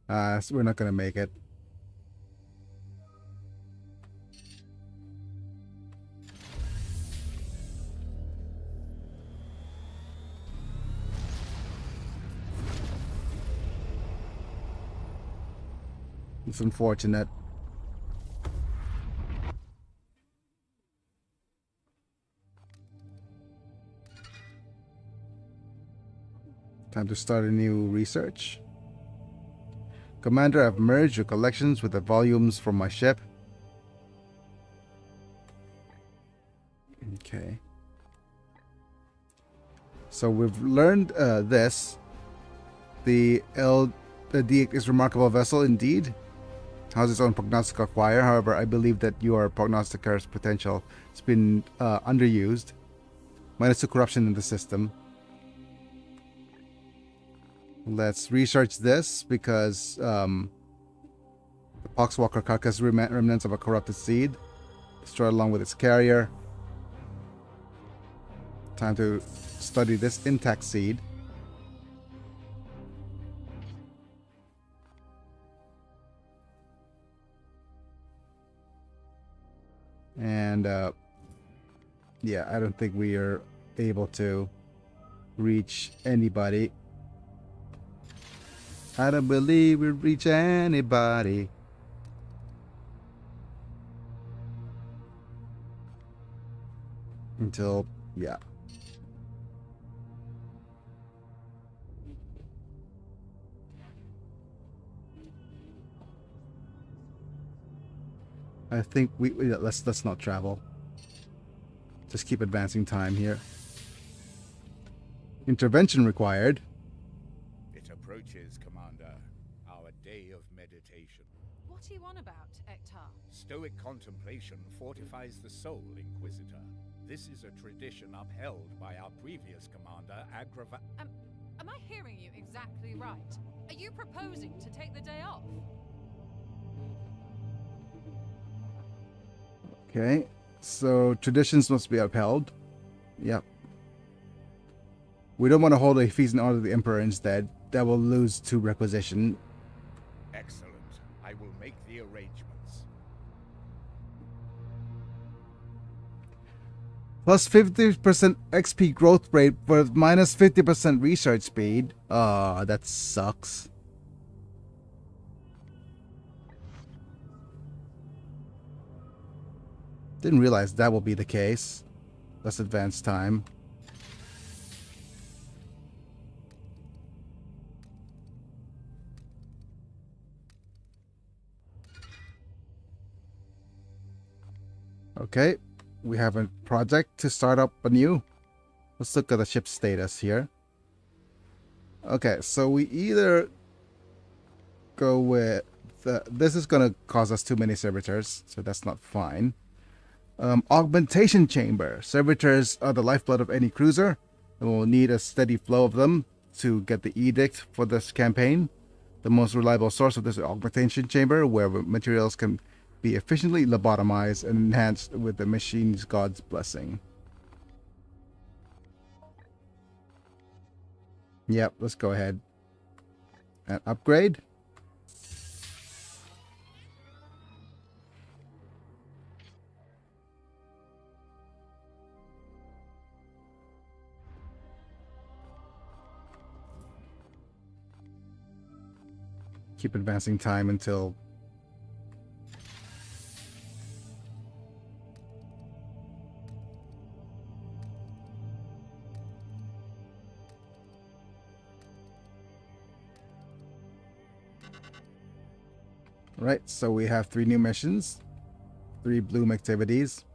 So we're not gonna make it. It's unfortunate. Time to start a new research. Commander, I've merged your collections with the volumes from my ship. Okay. So we've learned this. The D is remarkable vessel indeed. Has its own prognostic choir. However, I believe that your prognosticar's potential has been underused. Minus the corruption in the system. Let's research this because the Poxwalker carcass remnants of a corrupted seed. Destroyed along with its carrier. Time to study this intact seed. And yeah, I don't think we are able to reach anybody. I don't believe we'll reach anybody. Until, yeah. I think let's not travel. Just keep advancing time here. Intervention required. It approaches, Commander. Our day of meditation. What are you on about, Ektar? Stoic contemplation fortifies the soul, Inquisitor. This is a tradition upheld by our previous commander, Am I hearing you exactly right? Are you proposing to take the day off? Okay, so traditions must be upheld. Yep. We don't want to hold a feast in honor of the Emperor instead. That will lose to requisition. Excellent. I will make the arrangements. Plus 50% XP growth rate, but minus 50% research speed. Ah, that sucks. Didn't realize that will be the case. Let's advance time. Okay, we have a project to start up anew. Let's look at the ship status here. Okay, so we either go with this is gonna cause us too many servitors, so that's not fine. Augmentation chamber. Servitors are the lifeblood of any cruiser. And we'll need a steady flow of them to get the edict for this campaign. The most reliable source of this augmentation chamber, where materials can be efficiently lobotomized and enhanced with the machine's god's blessing. Yep, let's go ahead and upgrade. Keep advancing time until right, so we have 3 new missions, 3 bloom activities.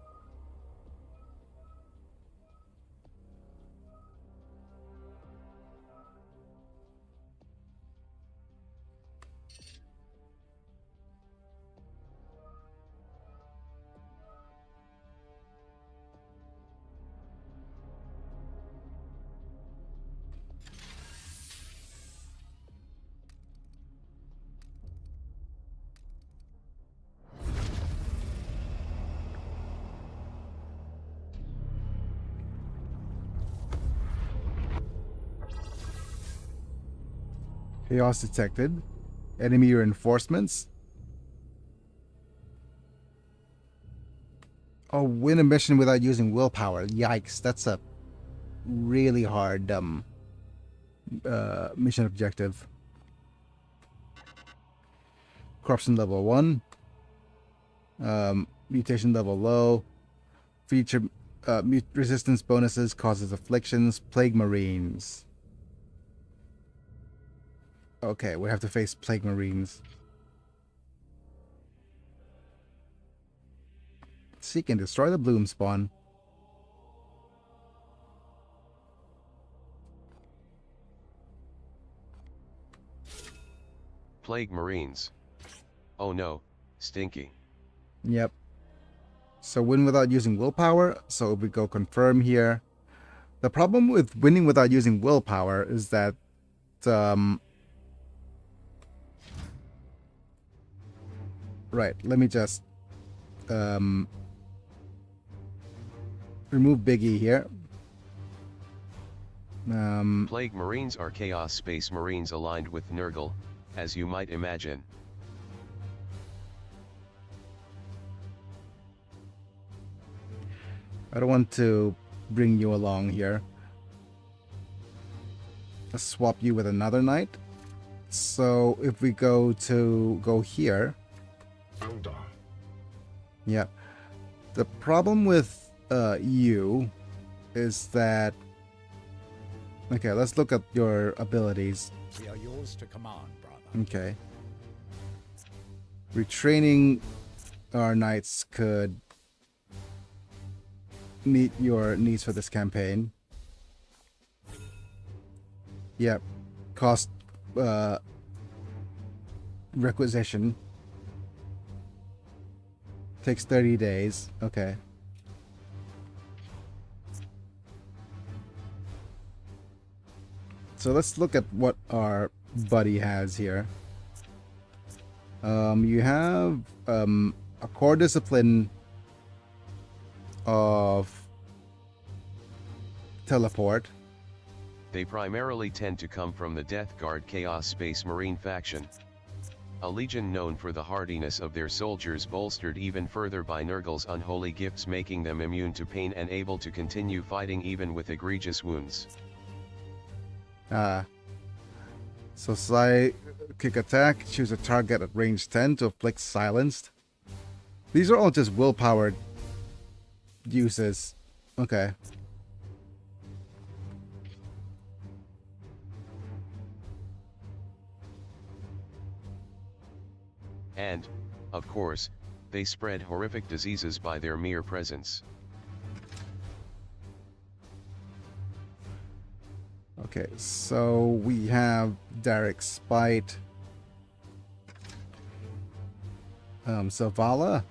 Chaos detected. Enemy reinforcements. Oh, win a mission without using willpower. Yikes, that's a really hard mission objective. Corruption level 1. Mutation level low. Feature resistance bonuses, causes afflictions, plague marines. Okay, we have to face plague marines. Seek and destroy the bloom spawn. Plague Marines. Oh no, stinky. Yep. So win without using willpower. So if we go confirm here. The problem with winning without using willpower is that right, let me just remove Biggie here. Plague Marines are Chaos Space Marines aligned with Nurgle, as you might imagine. I don't want to bring you along here. Let's swap you with another knight. So if we go here. Yeah. The problem with you is that... Okay, let's look at your abilities. We are yours to command, brother. Okay. Retraining our knights could meet your needs for this campaign. Yep. Cost requisition. Takes 30 days. Okay. So let's look at what our buddy has here. You have a core discipline of teleport. They primarily tend to come from the Death Guard Chaos Space Marine faction. A legion known for the hardiness of their soldiers, bolstered even further by Nurgle's unholy gifts, making them immune to pain and able to continue fighting even with egregious wounds. So Psychic attack, choose a target at range 10 to afflict silenced. These are all just willpower uses. Okay. And, of course, they spread horrific diseases by their mere presence. Okay, so we have Derek's Spite. Zavala.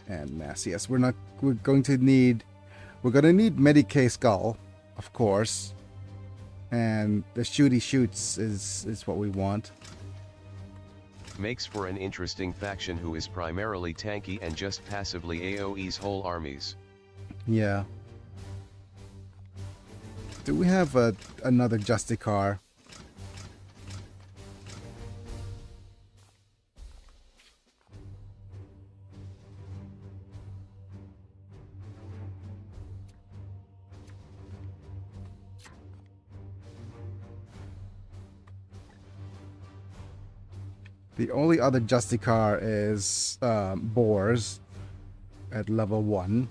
And Mass. Yes, we're not we're gonna need Medicae Skull, of course, and the shooty shoots is what we want. Makes for an interesting faction who is primarily tanky and just passively AoEs whole armies. Yeah. Do we have another Justicar? The only other Justicar is Boars at level 1.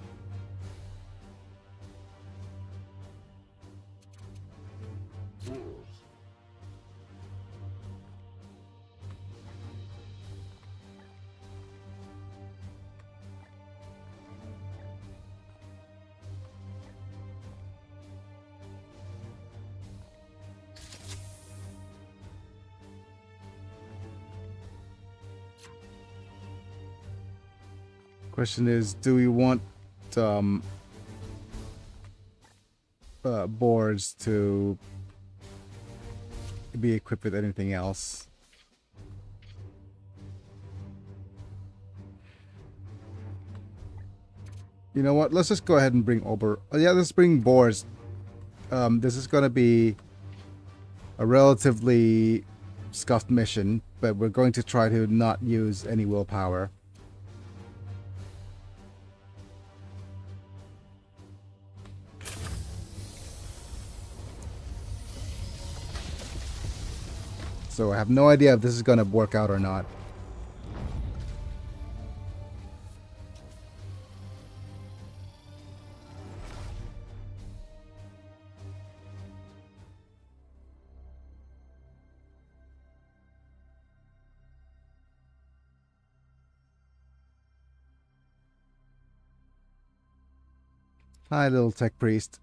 Question is, do we want boards to be equipped with anything else? You know what? Let's just go ahead and bring over. Oh, yeah, let's bring boards. This is going to be a relatively scuffed mission, but we're going to try to not use any willpower. So I have no idea if this is going to work out or not. Hi, little tech priest.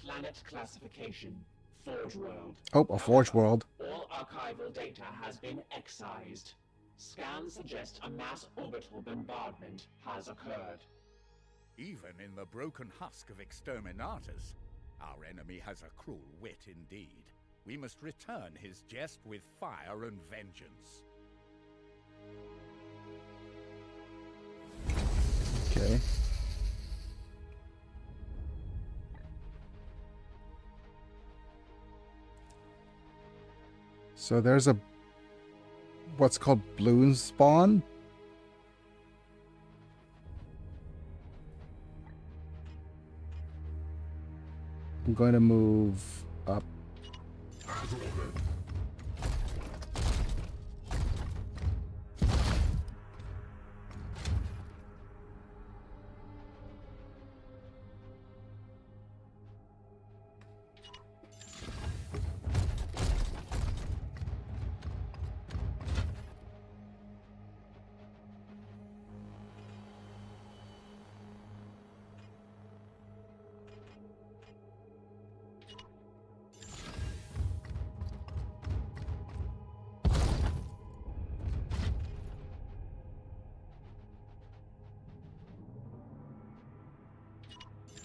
Planet classification. Forge world. Oh, a Forge world. All archival data has been excised. Scans suggest a mass orbital bombardment has occurred. Even in the broken husk of Exterminatus, our enemy has a cruel wit indeed. We must return his jest with fire and vengeance. Okay. So there's a what's called balloon spawn. I'm going to move up.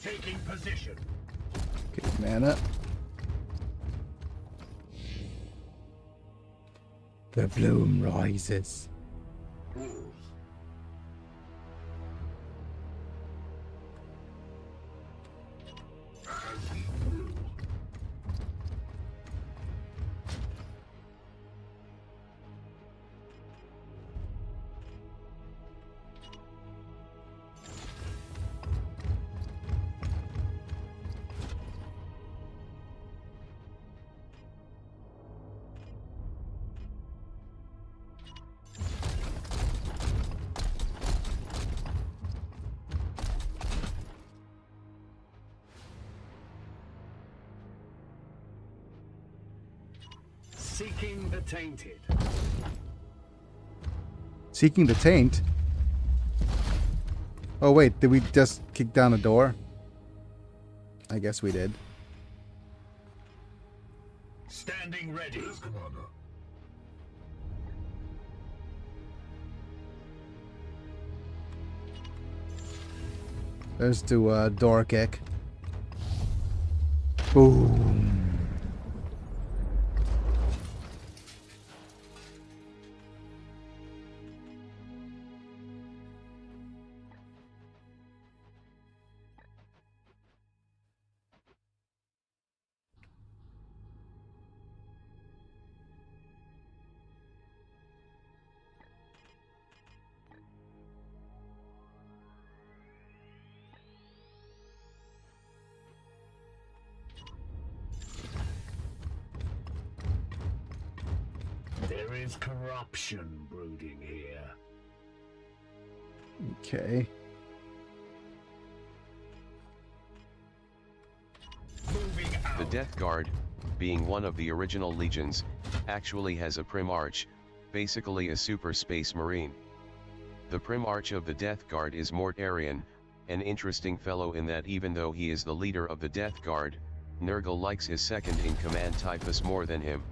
Taking position. Okay, mana. The bloom rises. Seeking the tainted. Seeking the taint? Oh wait, did we just kick down a door? I guess we did. Standing ready. Yes, Commander. Let's do a door kick. Boom. There is corruption brooding here. Okay. Moving out. The Death Guard, being one of the original legions, actually has a Primarch, basically a super space marine. The Primarch of the Death Guard is Mort Arian, an interesting fellow in that even though he is the leader of the Death Guard, Nurgle likes his second-in-command Typhus more than him.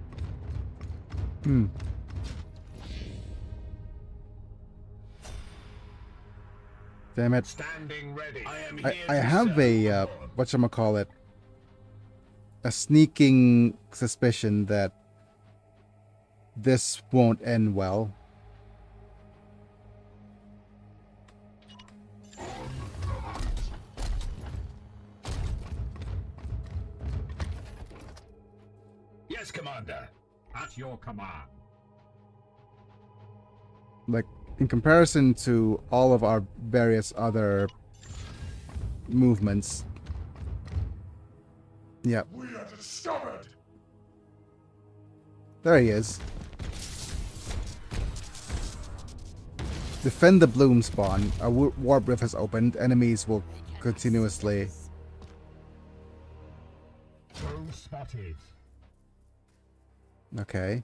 Damn it. Standing ready. I am I, here I to have serve, a, my lord. whatchamacallit, a sneaking suspicion that this won't end well. Yes, Commander. At your command. Like, in comparison to all of our various other movements. Yeah, We are discovered. there he is. Defend the bloom spawn. A warp rift has opened. Enemies will continuously... Foe spotted. Okay.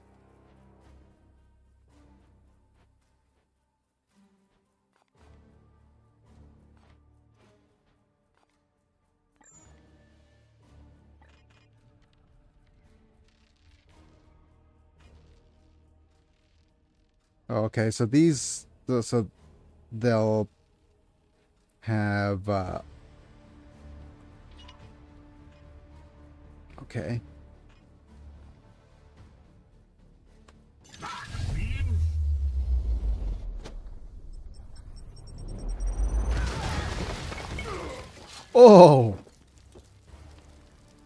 Okay, so these... So they'll have... Okay. Beam. Oh!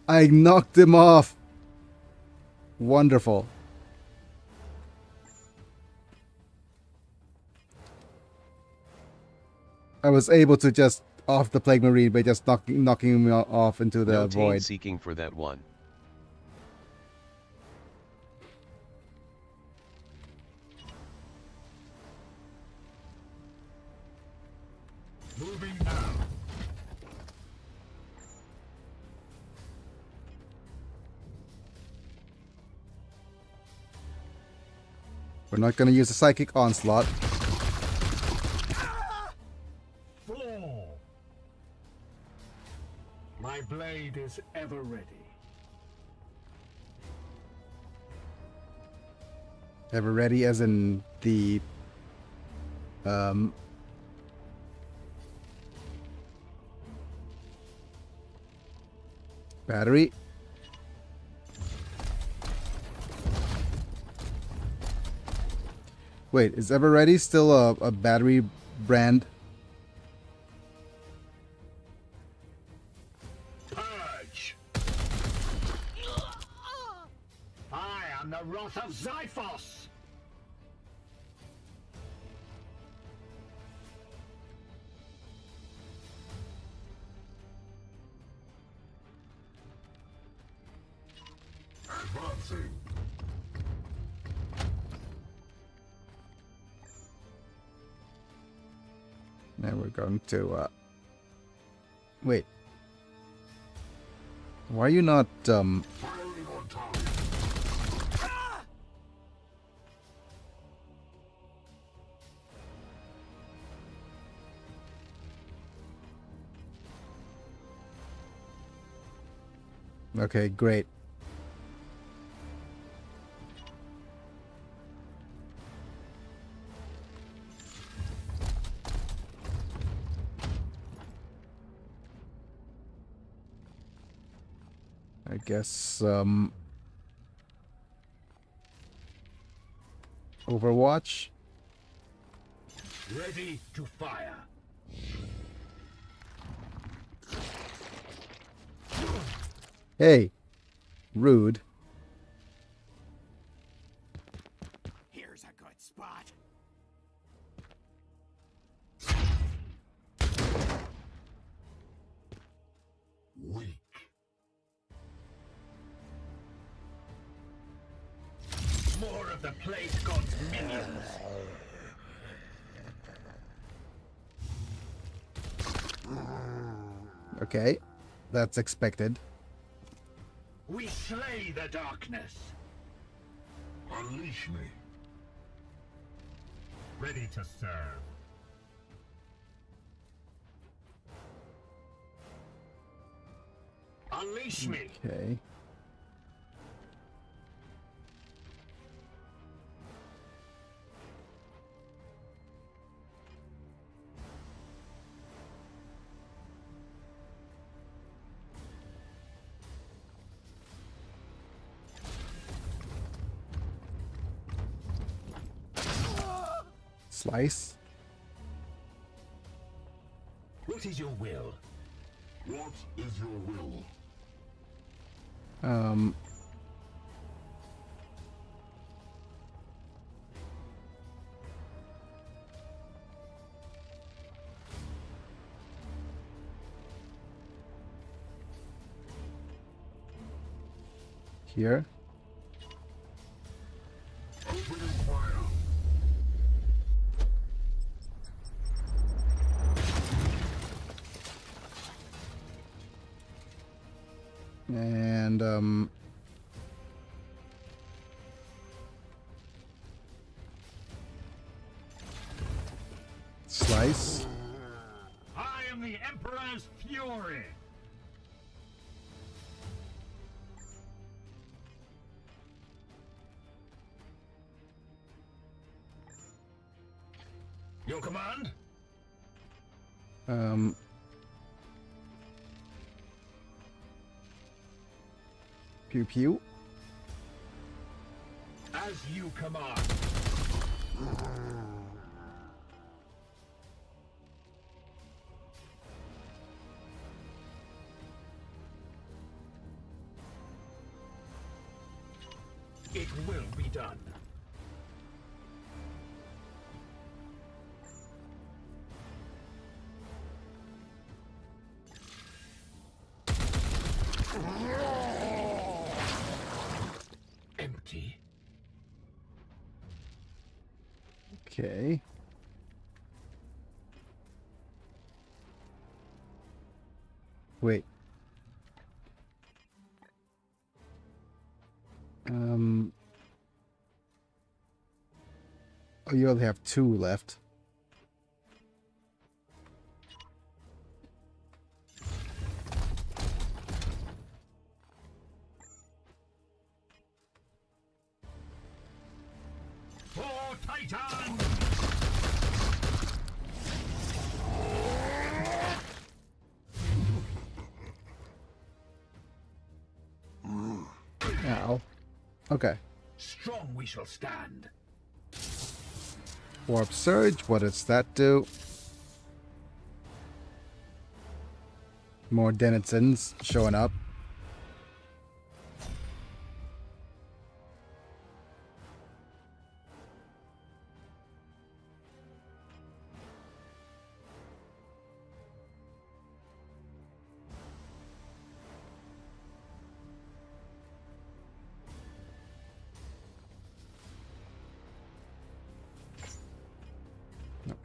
I knocked him off. Wonderful. I was able to just off the Plague Marine by just knocking him off into the No void. seeking for that one. Moving now. We're not going to use the Psychic Onslaught. Fall. My blade is ever ready. Ever ready as in the... Battery. Wait, is Ever Ready still a battery brand? Purge. I am the wrath of Xiphos. Advancing. Now we're going to, wait. Why are you not, Firing on target. Okay, great. I guess Overwatch. Ready to fire. Hey, rude. Here's a good spot. Weak. More of the Plague God's minions. Okay, that's expected. We slay the darkness. Unleash me. Ready to serve. Unleash me. Okay. Slice. What is your will? What is your will? Here. Opening fire. And slice. I am the Emperor's fury. Your command? Pew pew. As you command. It will be done. Empty. Okay. Wait. Oh, you only have 2 left. For Titan! Ow. Okay. Strong we shall stand. Warp Surge, what does that do? More denizens showing up.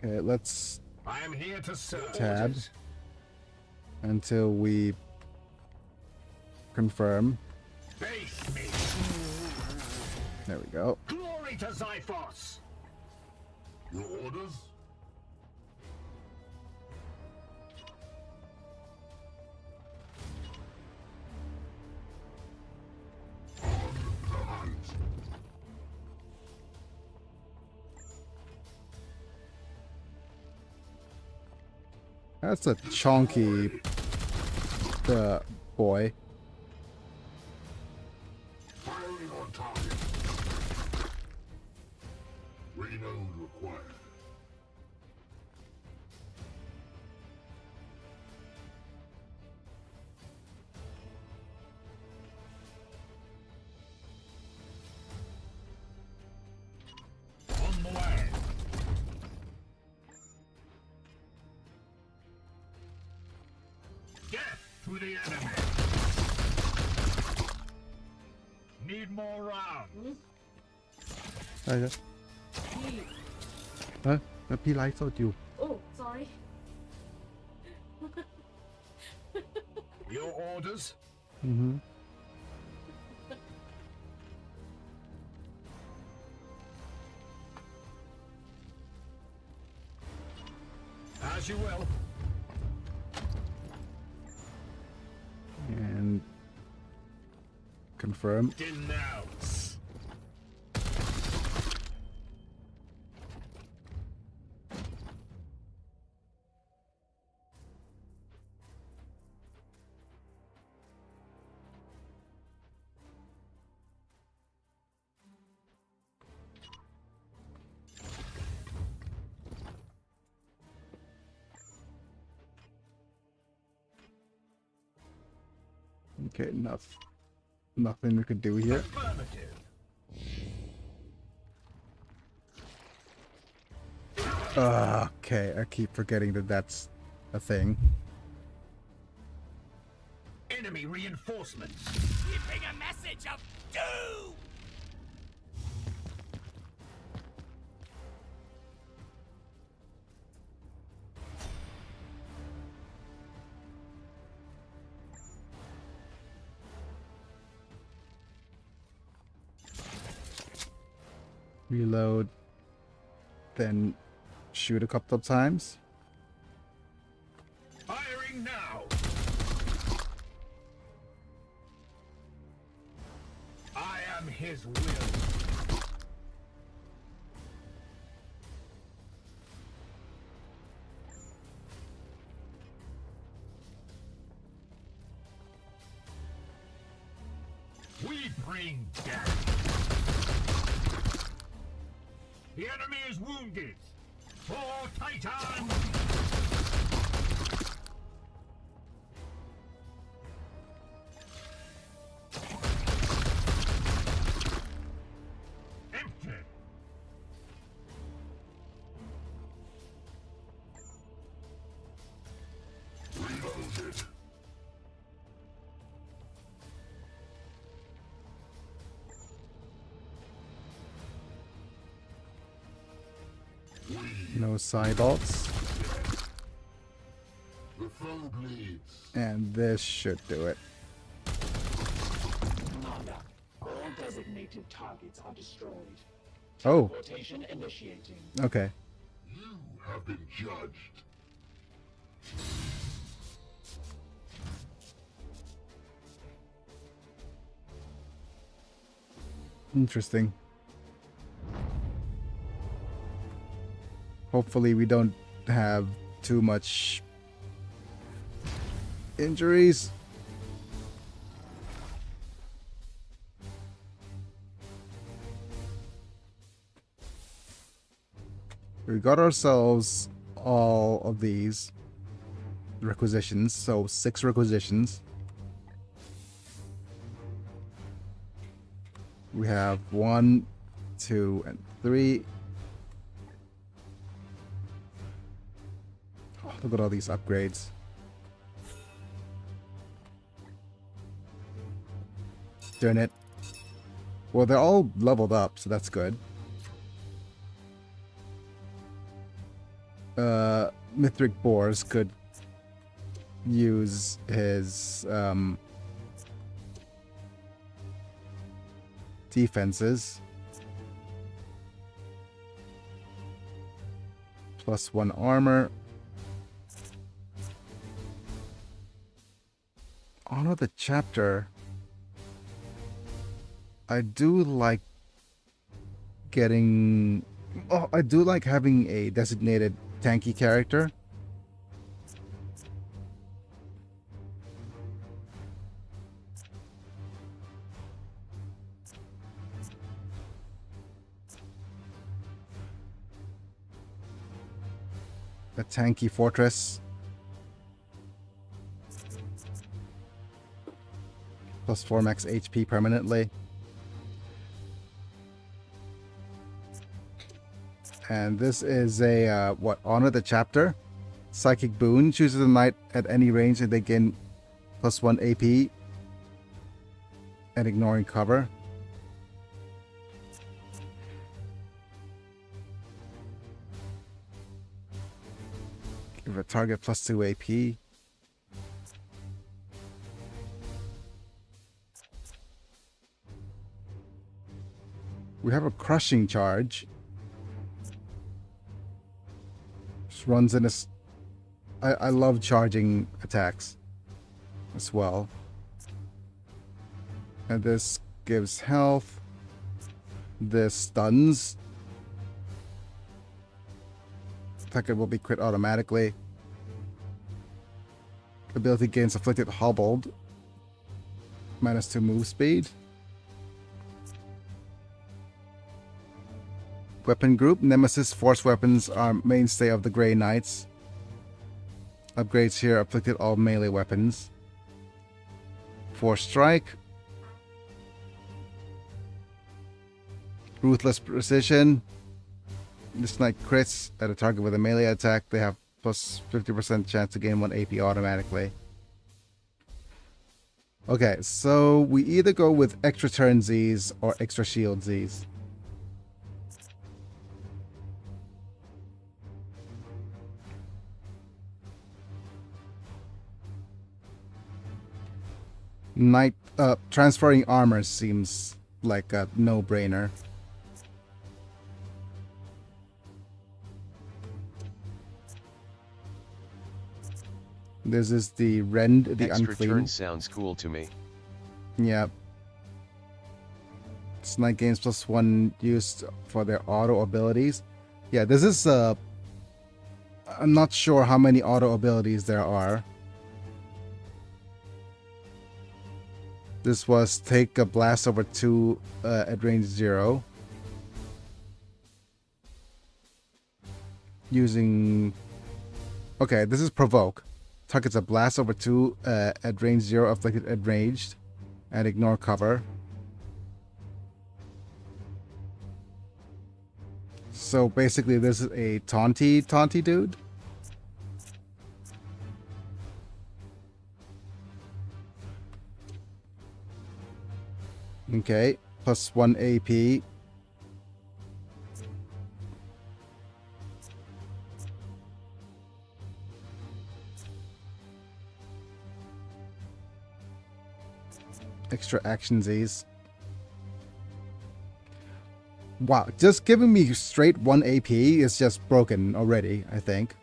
Okay, let's I am here to serve. tab until we confirm. Face me. There we go. Glory to Xiphos. Your orders? That's a chonky boy. acquired. On the way. Death to the enemy. Need more rounds. ได้แล้ว พี่ แล้วพี่ไลฟ์สดอยู่ โอ้ sorry Your orders? อือฮึ As you will. and confirm Denounce. okay, nothing we could do here. Affirmative. Okay, I keep forgetting that that's a thing. Enemy reinforcements. Keeping a message of doom! Reload, then shoot a couple of times. Firing now. I am his will. We bring death. The enemy is wounded. For Titan! Empty. Reloaded. No side ults. The foe bleeds. And this should do it. Commander, all designated targets are destroyed. Oh, Rotation initiating. okay. You have been judged. Interesting. Hopefully we don't have too much injuries. We got ourselves all of these requisitions, so 6 requisitions. We have 1, 2, and 3. Oh, look at all these upgrades. Doing it. Well, they're all leveled up, so that's good. Mithric Boars could use his defenses. +1 armor. Honor the chapter. I do like getting... Oh, I do like having a designated tanky character. a tanky fortress. Plus 4 max HP permanently. And this is a, Honor the Chapter. Psychic Boon. Chooses a knight at any range and they gain plus 1 AP. And ignoring cover. Give a target plus 2 AP. We have a crushing charge. Just runs in a... I love charging attacks as well. And this gives health. This stuns. Attacker will be crit automatically. Ability gains afflicted hobbled. -2 move speed. Weapon group. Nemesis force weapons are mainstay of the Grey Knights. Upgrades here afflicted all melee weapons. Force strike. Ruthless precision. This knight crits at a target with a melee attack. They have plus 50% chance to gain 1 AP automatically. Okay, so we either go with extra turn Zs or extra shield Zs. Knight transferring armor seems like a no-brainer. This is the Rend the Extra Unclean. turn sounds cool to me. Yeah. This knight gains plus 1 used for their auto abilities. Yeah, this is I'm not sure how many auto abilities there are. This was take a blast over 2 at range 0. Using... Okay, this is provoke. Targets a blast over 2 at range 0 afflicted enraged and ignore cover. So basically this is a taunty dude. Okay, plus 1 AP. Extra action Z's. Wow, just giving me straight 1 AP is just broken already, I think.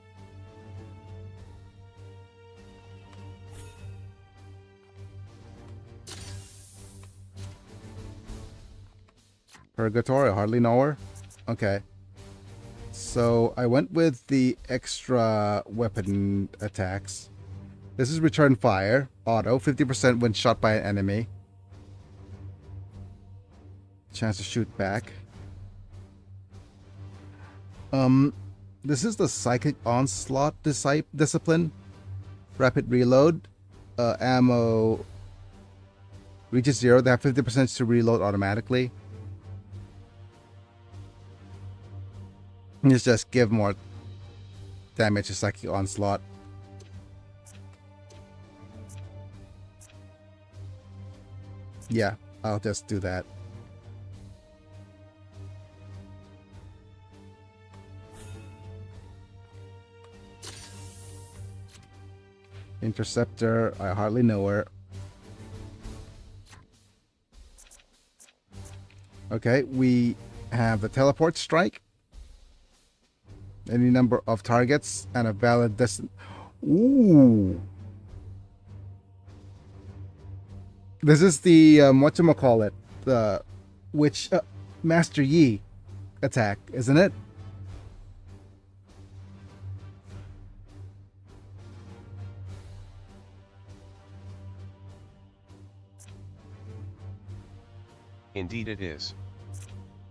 Purgatory, I hardly know her. Okay. So I went with the extra weapon attacks. This is return fire, auto, 50% when shot by an enemy. Chance to shoot back. This is the Psychic Onslaught discipline. Rapid reload. Ammo reaches 0. They have 50% to reload automatically. Let's just give more damage to Psychic Onslaught. Yeah, I'll just do that. Interceptor, I hardly know her. Okay, we have the teleport strike. Any number of targets and a valid distance. Ooh. This is the whatchamacallit, the witch Master Yi attack, isn't it? Indeed it is.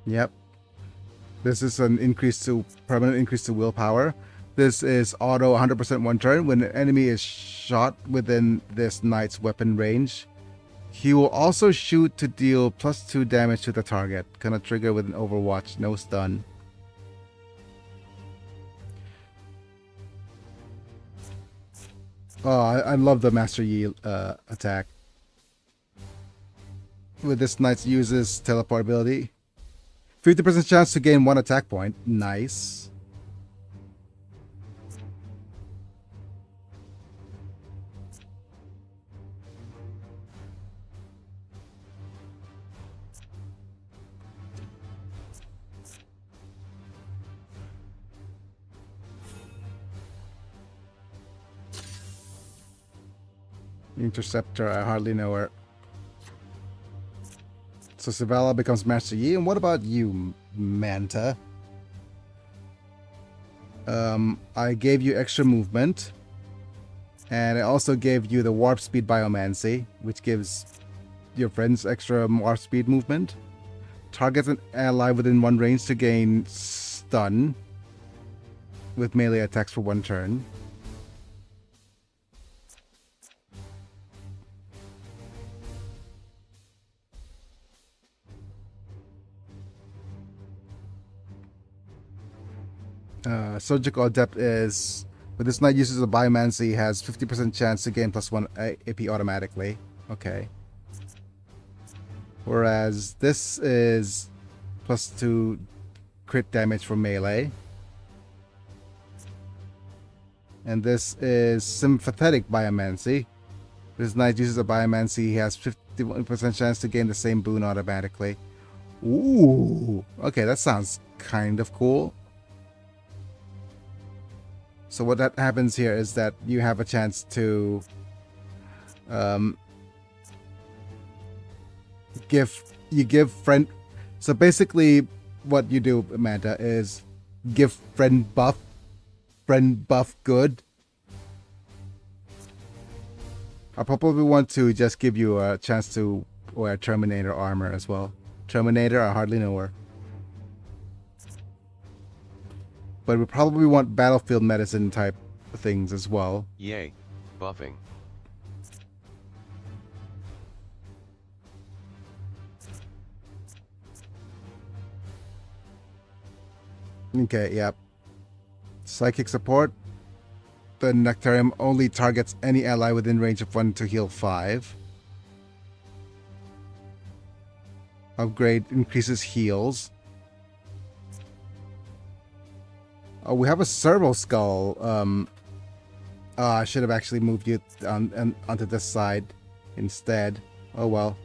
Yep. This is an increase to permanent increase to willpower. This is auto 100% one turn. When an enemy is shot within this knight's weapon range, he will also shoot to deal +2 damage to the target. Gonna trigger with an Overwatch, no stun. Oh, I love the Master Yi attack. With this knight uses teleport ability. 50% chance to gain 1 attack point. Nice. Interceptor, I hardly know her. So Savella becomes Master Yi. And what about you, Manta? I gave you extra movement. And I also gave you the Warp Speed Biomancy, which gives your friends extra Warp Speed movement. Targets an ally within 1 range to gain stun with melee attacks for 1 turn. Surgical Adept is, but this knight uses a Biomancy, has 50% chance to gain +1 AP automatically. Okay. Whereas this is +2 crit damage for melee. And this is Sympathetic Biomancy. This knight uses a Biomancy, he has 51% chance to gain the same boon automatically. Ooh! Okay, that sounds kind of cool. So what that happens here is that you have a chance to give friend. So basically, what you do, Amanda, is give friend buff good. I probably want to just give you a chance to wear Terminator armor as well. Terminator, I hardly know her. But we probably want battlefield medicine type things as well. Yay, buffing. Okay, yep. Psychic support. The Nectarium only targets any ally within range of 1 to heal 5. Upgrade increases heals. Oh, we have a Servo Skull. I should have actually moved you onto this side instead. Oh well.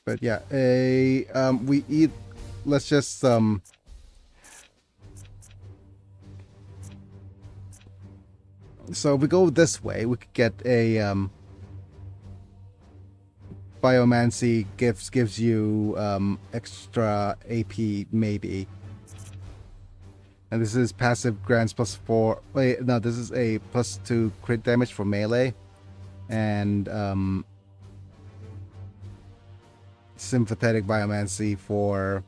But yeah, we eat. Let's just so if we go this way, we could get a Biomancy gives you extra AP maybe. And this is passive grants +4. Wait, no, this is a +2 crit damage for melee. And Sympathetic Biomancy for...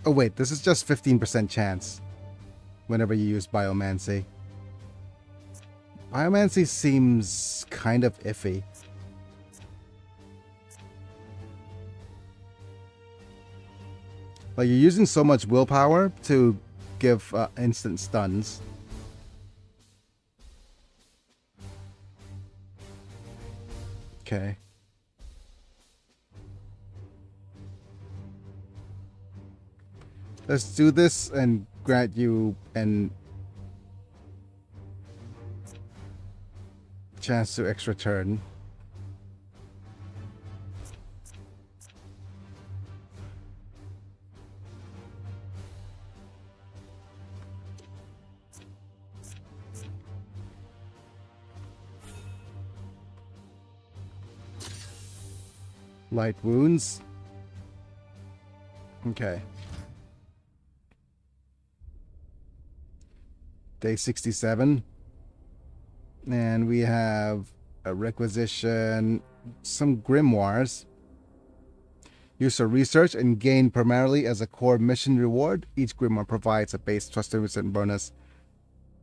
Oh wait, this is just 15% chance whenever you use Biomancy. Biomancy seems kind of iffy. Like, you're using so much willpower to give instant stuns. Okay. Let's do this and grant you an chance to extra turn. Light wounds. Okay. Day 67. And we have a requisition some grimoires. Use for research and gain primarily as a core mission reward. Each grimoire provides a base 20% bonus.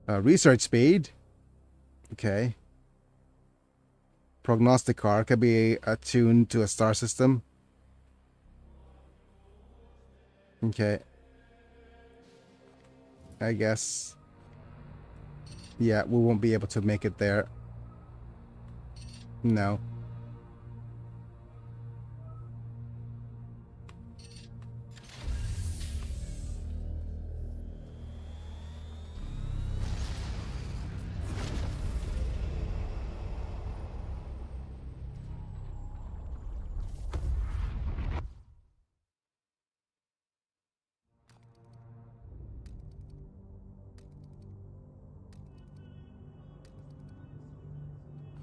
Research speed. Okay. Prognosticar can be attuned to a star system. Okay. I guess. Yeah, we won't be able to make it there. No.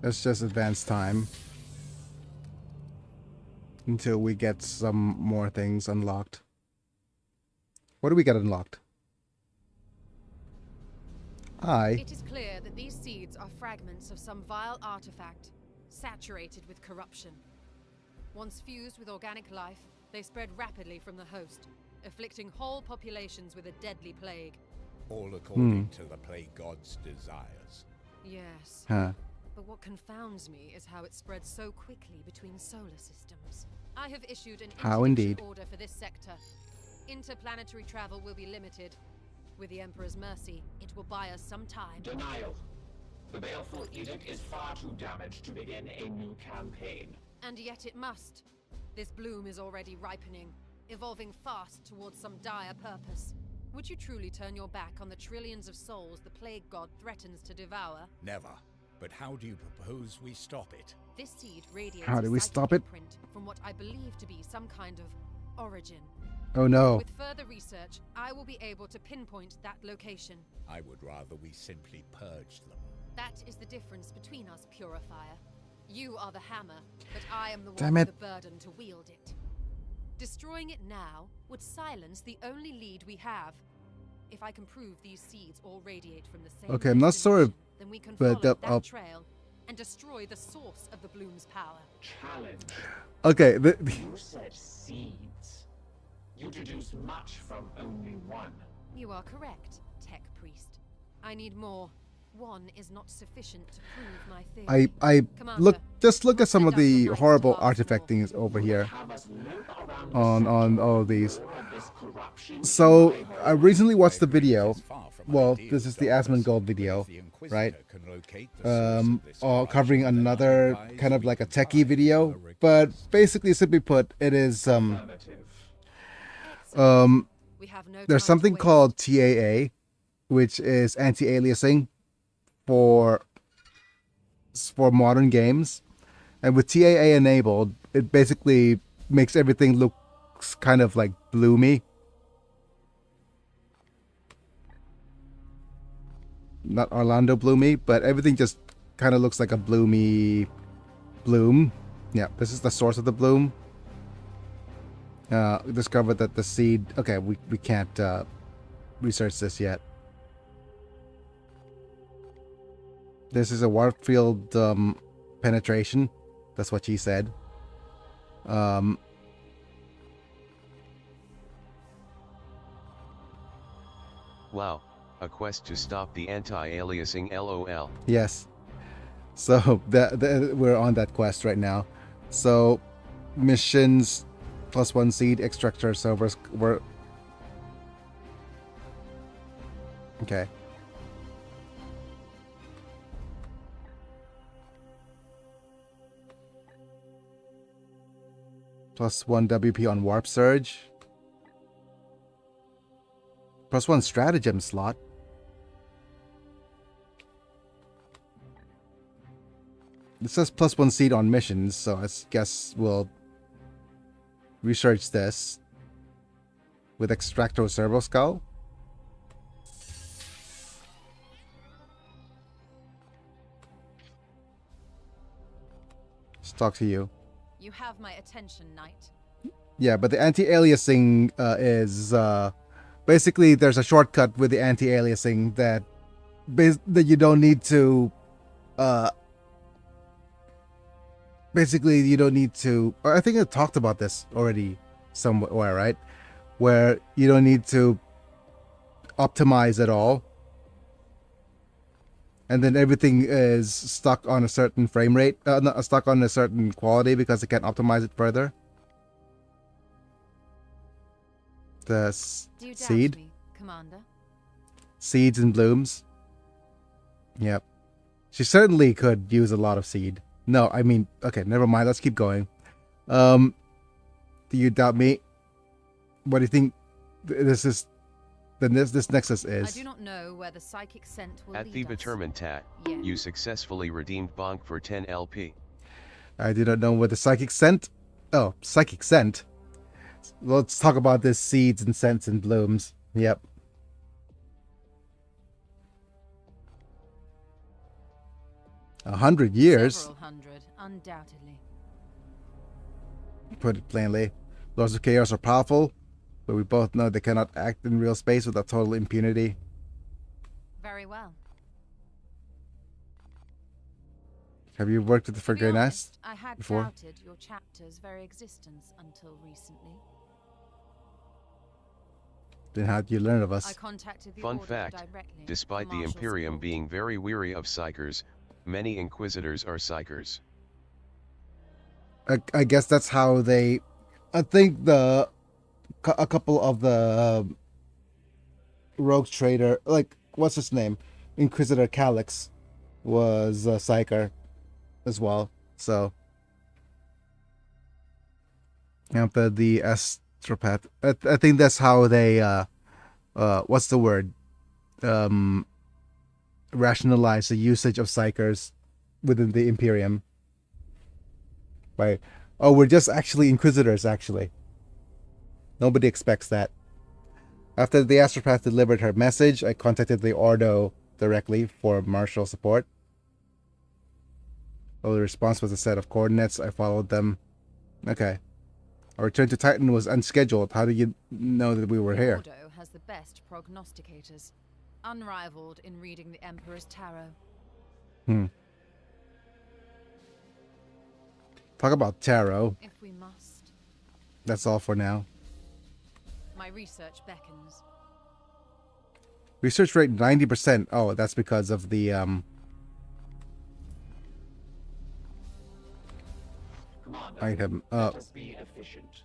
Let's just advance time until we get some more things unlocked. What do we get unlocked? It is clear that these seeds are fragments of some vile artifact, saturated with corruption. Once fused with organic life, they spread rapidly from the host, afflicting whole populations with a deadly plague. All according to the plague god's desires. Yes. Huh. But what confounds me is how it spreads so quickly between solar systems. I have issued an How interdiction indeed. order for this sector. Interplanetary travel will be limited. With the Emperor's mercy, it will buy us some time. Denial. The baleful edict is far too damaged to begin a new campaign. And yet it must. This bloom is already ripening, evolving fast towards some dire purpose. Would you truly turn your back on the trillions of souls the plague god threatens to devour? Never. But how do you propose we stop it? This seed radiates How a do we psychic stop it? imprint from what I believe to be some kind of origin. Oh no. With further research, I will be able to pinpoint that location. I would rather we simply purge them. That is the difference between us, Purifier. You are the hammer, but I am the Damn one it. with the burden to wield it. Destroying it now would silence the only lead we have. If I can prove these seeds all radiate from the same Okay, I'm not sure, destination, then we can but, follow that I'll- trail and destroy the source of the bloom's power. Challenge. Okay, You said seeds. You deduce much from only one. You are correct, Tech Priest. I need more. One is not sufficient to prove my theory. I Commander, just look at some of send out your the knights horrible to ask artifact more. things over here Have us limp around on all of these. more of this corruption. So I recently watched the video. It's far from Well, ideal, this is the Douglas, Asmongold but video, if the Inquisitor right? can locate the source of this Covering corruption, then I another advise kind of we like a comply techie video, with the but request. basically, simply put, it is Affirmative. We have no there's time to something waste. called TAA, which is anti-aliasing for modern games, and with TAA enabled, it basically makes everything look kind of like bloomy. Not Orlando bloomy, but everything just kind of looks like a bloomy bloom. Yeah, this is the source of the bloom. Discovered that the seed... Okay, we can't research this yet. This is a warp field penetration. That's what she said. Wow, a quest to stop the anti-aliasing LOL. Yes. So we're on that quest right now. So missions +1 seed extractor servers were okay. +1 WP on warp surge. +1 stratagem slot. It says +1 seed on missions, so I guess we'll research this with Extracto Servo Skull. Let's talk to you. You have my attention, Knight. Yeah, but the anti-aliasing is basically there's a shortcut with the anti-aliasing that you don't need to basically you don't need to. Or I think I talked about this already somewhere, right? Where you don't need to optimize at all, and then everything is stuck on a certain frame rate, not stuck on a certain quality because they can't optimize it further. The Do you doubt seed, me, Commander? seeds and blooms. Yep, she certainly could use a lot of seed. No, I mean, okay, never mind. Let's keep going. Do you doubt me? What do you think? This is. Then this nexus I is. do not know where the psychic scent will At lead the us. determined tat, Yet. you successfully redeemed Bonk for 10 LP. I do not know what the psychic scent. Oh, psychic scent. Let's talk about this seeds and scents and blooms. Yep. 100 years. Several hundred, undoubtedly. Put it plainly, Lords of Chaos are powerful, but we both know they cannot act in real space without total impunity. Very well. Have you worked with the To be Grey honest, Knights I had before? doubted your chapter's very existence until recently. Then how did you learn of I us? contacted the Fun Order fact, directly. despite for the martial Imperium support. being very weary of Psychers, many Inquisitors are Psychers. I guess that's how they. I think a couple of the rogue trader, like what's his name, Inquisitor Calix, was a Psyker as well. So after the astropath, I think that's how they what's the word, rationalize the usage of Psychers within the Imperium. Right. Oh, we're just actually Inquisitors, actually. Nobody expects that. After the astropath delivered her message, I contacted the Ordo directly for martial support. Oh, the response was a set of coordinates. I followed them. Okay. Our return to Titan was unscheduled. How do you know that we were The here? Ordo has the best prognosticators, unrivaled in reading the Emperor's tarot. Talk about tarot. If we must. That's all for now. My research beckons. Research rate 90%. Oh, that's because of the Commander, item. let us be efficient.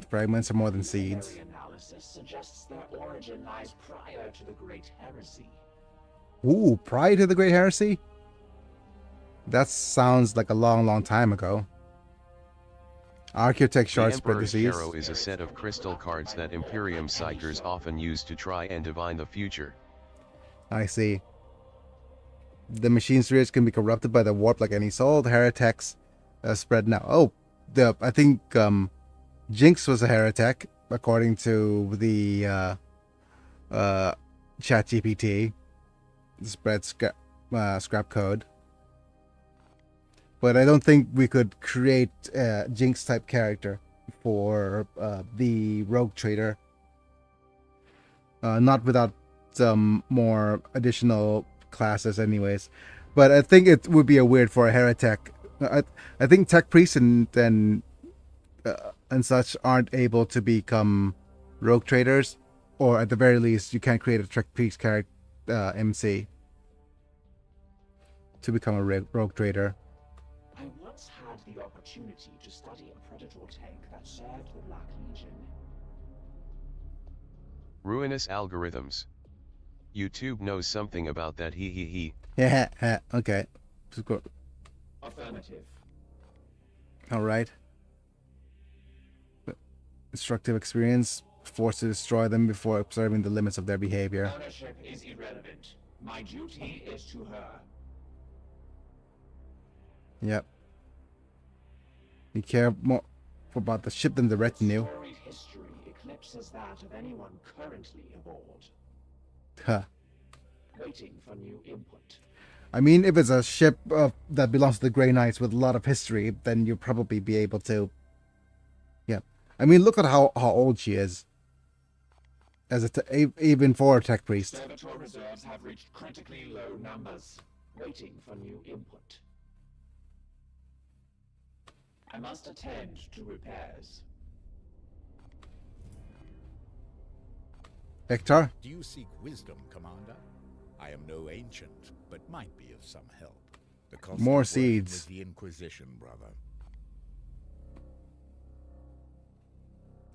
Fragments are more than seeds. Theory analysis suggests their origin lies prior to the Great Heresy. Ooh, prior to the Great Heresy? That sounds like a long, long time ago. Architect The shard spread Emperor's disease. Tarot is a set of crystal cards that Imperium Psychers often use to try and divine the future. I see. The machine spirits can be corrupted by the warp like any soul. The heretics spread now. Oh, I think Jinx was a heretic according to the ChatGPT. Spread scrap code. But I don't think we could create a Jinx type character for the rogue trader. Not without some more additional classes anyways. But I think it would be a weird for a heretic. I think tech priests and such aren't able to become rogue traders. Or at the very least, you can't create a tech priest character MC to become a rogue trader. I once had the opportunity to study a Predator tank that served the Black Legion. Ruinous algorithms. YouTube knows something about that, he. Yeah, okay. Affirmative. Alright. Destructive experience. Forced to destroy them before observing the limits of their behavior. Ownership is irrelevant. My duty is to her. Yep. You care more about the ship than the retinue. Storied history eclipses that of anyone currently aboard. Huh. Waiting for new input. I mean, if it's a ship that belongs to the Grey Knights with a lot of history, then you'll probably be able to... Yeah. I mean, look at how old she is. As even for a tech priest. Servitor reserves have reached critically low numbers. Waiting for new input. I must attend to repairs. Hector? Do you seek wisdom, Commander? I am no ancient, but might be of some help. The cost More of working seeds. with the Inquisition, brother.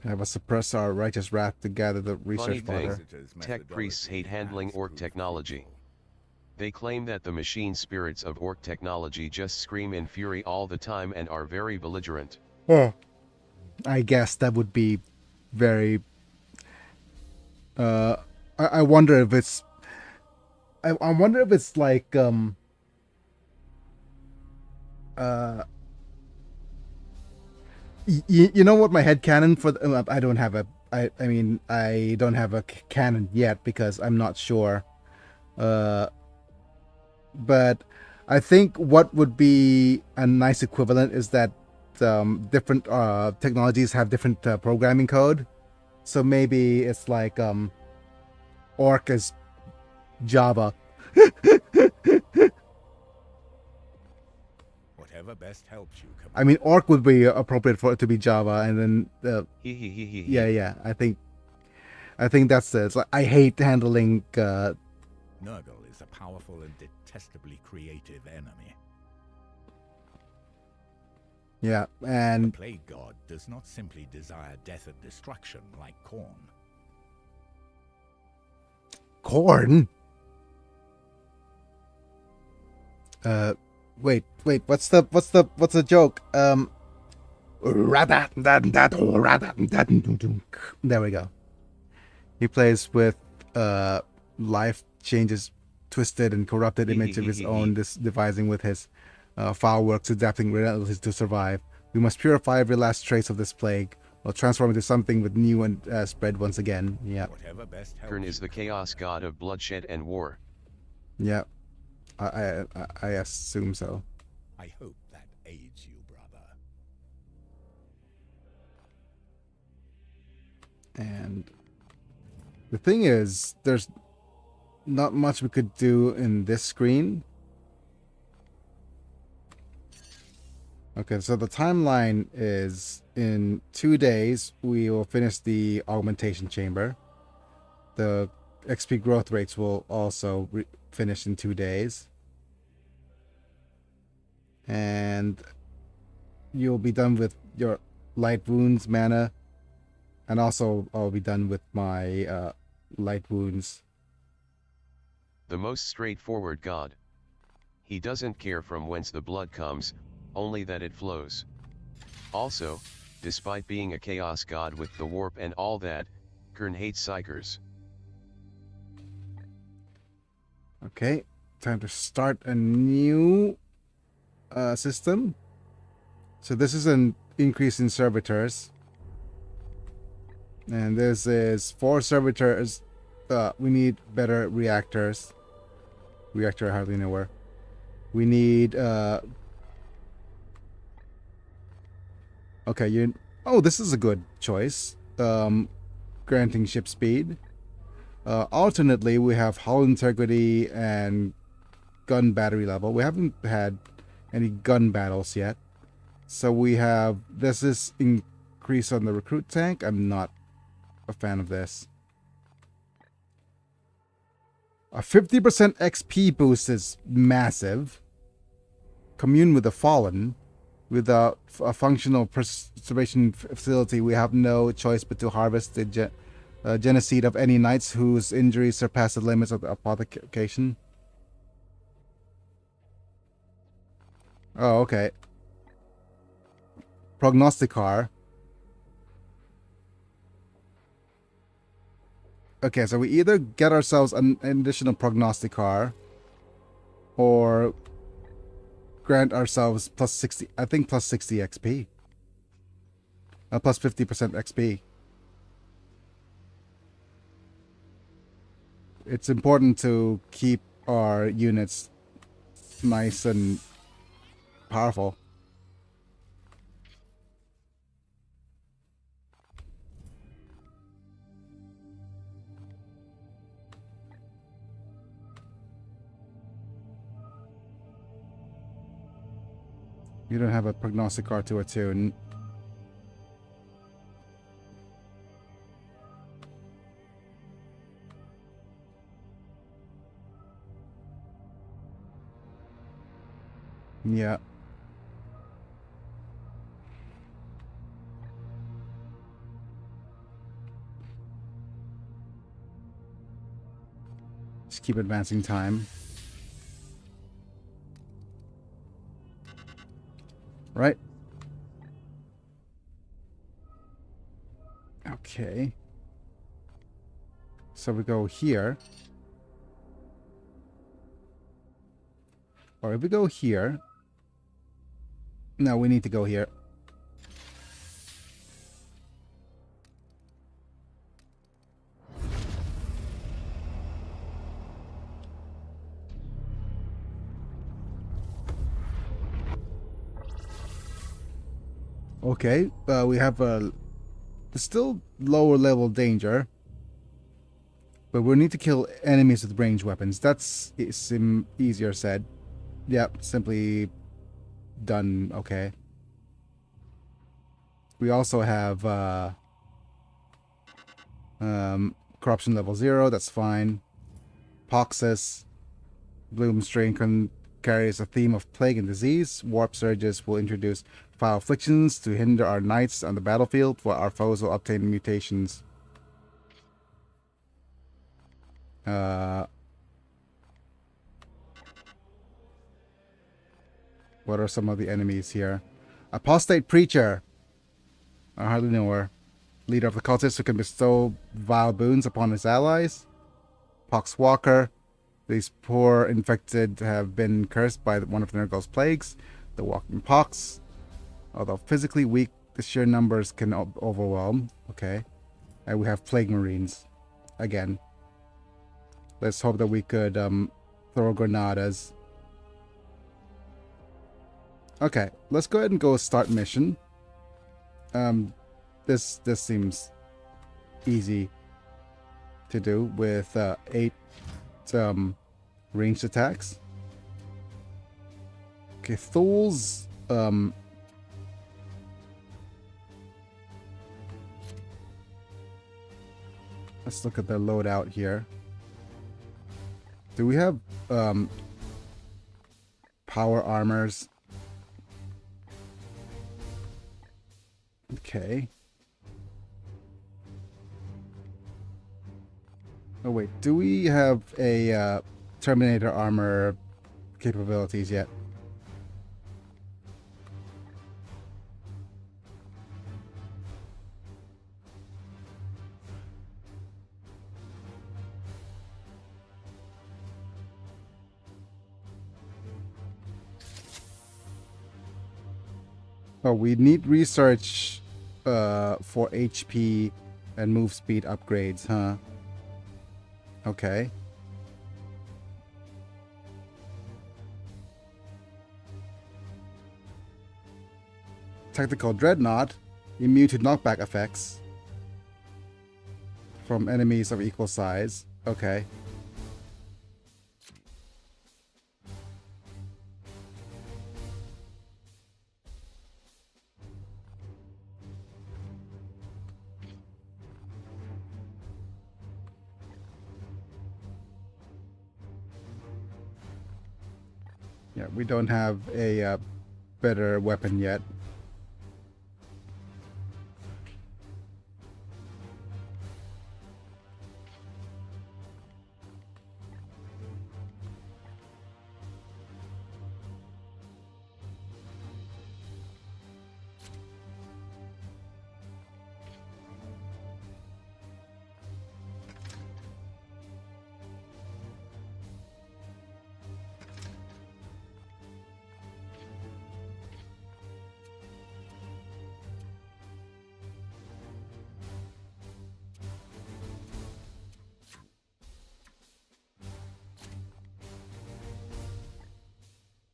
Have a suppressor righteous wrath to gather the Funny research thing, fodder. tech priests hate methodology handling has orc proved technology. useful. They claim that the machine spirits of orc technology just scream in fury all the time and are very belligerent. Oh. I guess that would be very... I wonder if it's... I wonder if it's like, you know what my headcanon for the, I don't have a I mean I don't have a canon yet because I'm not sure, but I think what would be a nice equivalent is that different technologies have different programming code, so maybe it's like orc is Java. Whatever best helps you, Commander. I mean, orc would be appropriate for it to be Java, and then Hee. yeah. I think that's it. It's like, I hate handling. Nurgle is a powerful and detestably creative enemy. Yeah, The and Plague God does not simply desire death and destruction like Khorne. corn. Wait. What's the joke? There we go. He plays with life changes, twisted and corrupted image of his own, this devising with his foul works, adapting relentlessly to survive. We must purify every last trace of this plague, or transform into something with new and spread once again. Yeah, Whatever best helps Kern is you, the chaos god of bloodshed and war. yeah. I assume so. I hope that aids you, brother. And the thing is, there's not much we could do in this screen. Okay, so the timeline is in 2 days, we will finish the augmentation chamber. The XP growth rates will also finish in 2 days. And you'll be done with your light wounds, mana. And also, I'll be done with my light wounds. The most straightforward god. He doesn't care from whence the blood comes, only that it flows. Also, despite being a chaos god with the warp and all that, Kern hates psychers. Okay, time to start a new system. So this is an increase in servitors. And this is 4 servitors. We need better reactors. Reactor, I hardly know where. We need okay, oh, this is a good choice. Granting ship speed. Alternately, we have hull integrity and gun battery level. We haven't had any gun battles yet. So we have, this is increase on the recruit tank. I'm not a fan of this. A 50% XP boost is massive. Commune with the fallen. Without a functional preservation facility, we have no choice but to harvest the genocide of any knights whose injuries surpass the limits of the apothecation. Oh, okay. Prognosticar. Okay, so we either get ourselves an additional Prognosticar or grant ourselves plus 60, I think plus 60 XP. Plus 50% XP. It's important to keep our units nice and powerful. You don't have a prognosticar to attune. Yeah. Just keep advancing time. Right? Okay. So we go here. Or if we go here... No, we need to go here. Okay, we have a still lower level danger, but we need to kill enemies with ranged weapons. That's easier said. Yep, simply done. Okay. We also have corruption level 0. That's fine. Poxus, Bloom Strain carries a theme of plague and disease. Warp surges will introduce foul afflictions to hinder our knights on the battlefield, while our foes will obtain mutations. What are some of the enemies here? Apostate Preacher. I hardly know her. Leader of the cultists who can bestow vile boons upon his allies. Poxwalker. These poor infected have been cursed by one of Nurgle's plagues, the walking pox. Although physically weak, the sheer numbers can overwhelm. Okay. And we have Plague Marines. Again. Let's hope that we could throw granadas. Okay, let's go ahead and go start mission. This seems easy to do with 8 ranged attacks. Okay, Thul's let's look at the loadout here. Do we have power armors? Okay. Oh wait, do we have a Terminator armor capabilities yet? Oh, we need research for HP and move speed upgrades, huh? Okay. Tactical Dreadnought, immune to knockback effects from enemies of equal size. Okay. Yeah, we don't have a better weapon yet.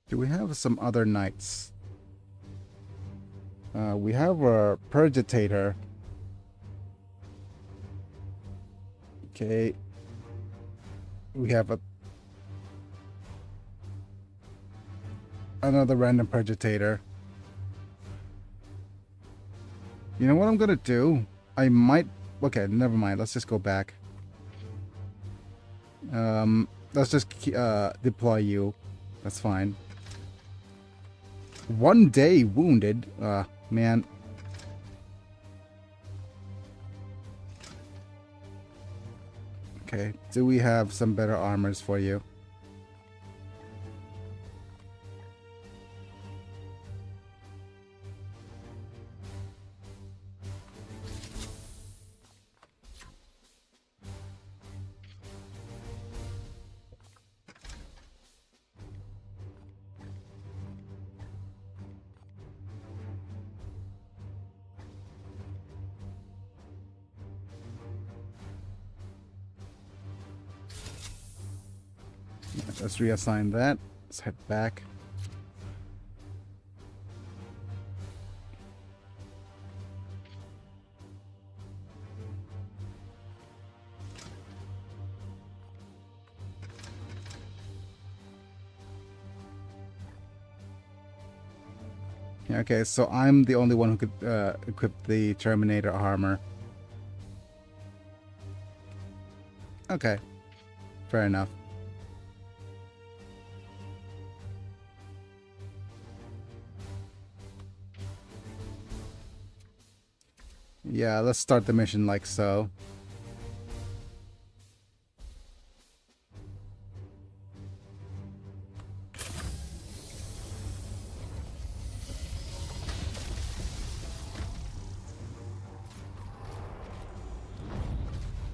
Do we have some other knights? We have our Purgitator. Okay. We have another random Purgitator. You know what I'm gonna do? I might... Okay, never mind. Let's just go back. Let's just deploy you. That's fine. 1 day wounded. Man. Okay, do we have some better armors for you? Let's reassign that. Let's head back. Okay, so I'm the only one who could equip the Terminator armor. Okay, fair enough. Yeah, let's start the mission like so.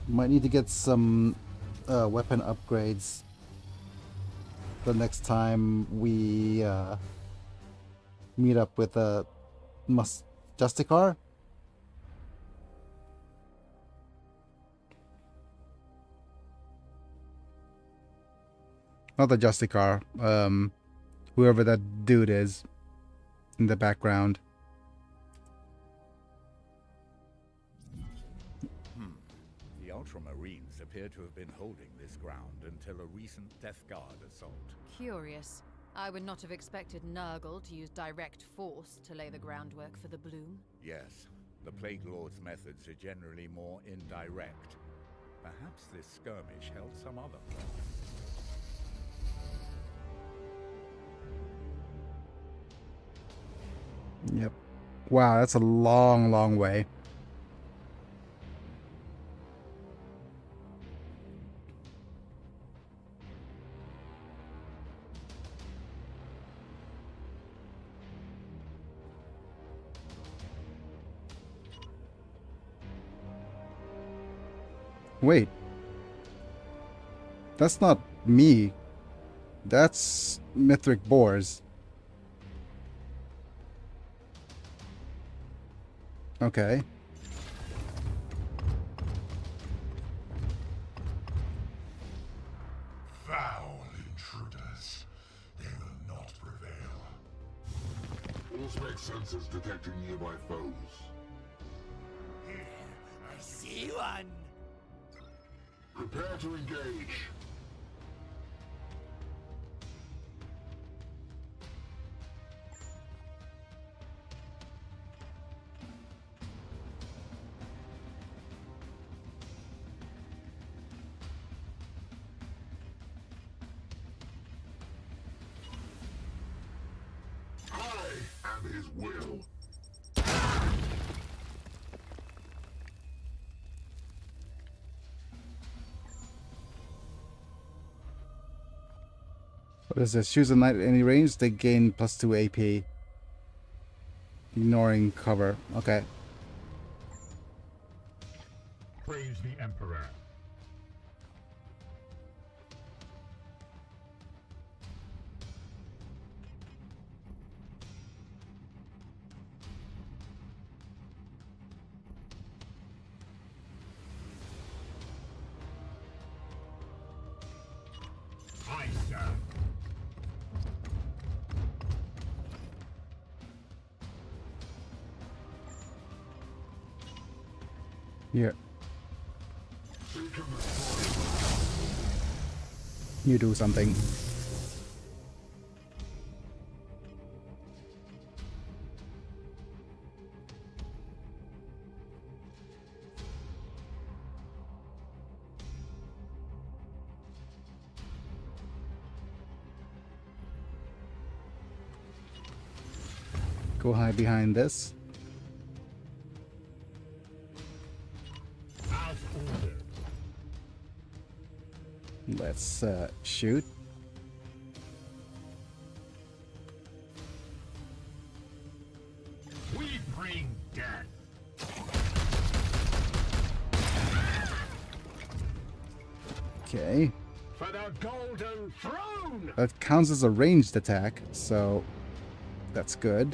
Might need to get some weapon upgrades the next time we meet up with a Justicar. Not the Justicar. Whoever that dude is in the background. The Ultramarines appear to have been holding this ground until a recent Death Guard assault. Curious. I would not have expected Nurgle to use direct force to lay the groundwork for the bloom. Yes, the Plague Lord's methods are generally more indirect. Perhaps this skirmish held some other purpose. Yep. Wow, that's a long, long way. Wait. That's not me. That's Mithric Boars. Okay. Foul intruders. They will not prevail. Ultimate sensors detecting nearby foes. I see one. Prepare to engage. I am his will. What is this? Choose a knight at any range. They gain +2 AP. Ignoring cover. Okay. Praise the Emperor. Aye, sir. Here. You do something. Go hide behind this. As ordered. Let's shoot. We bring death. Okay. For the Golden Throne! That counts as a ranged attack, so that's good.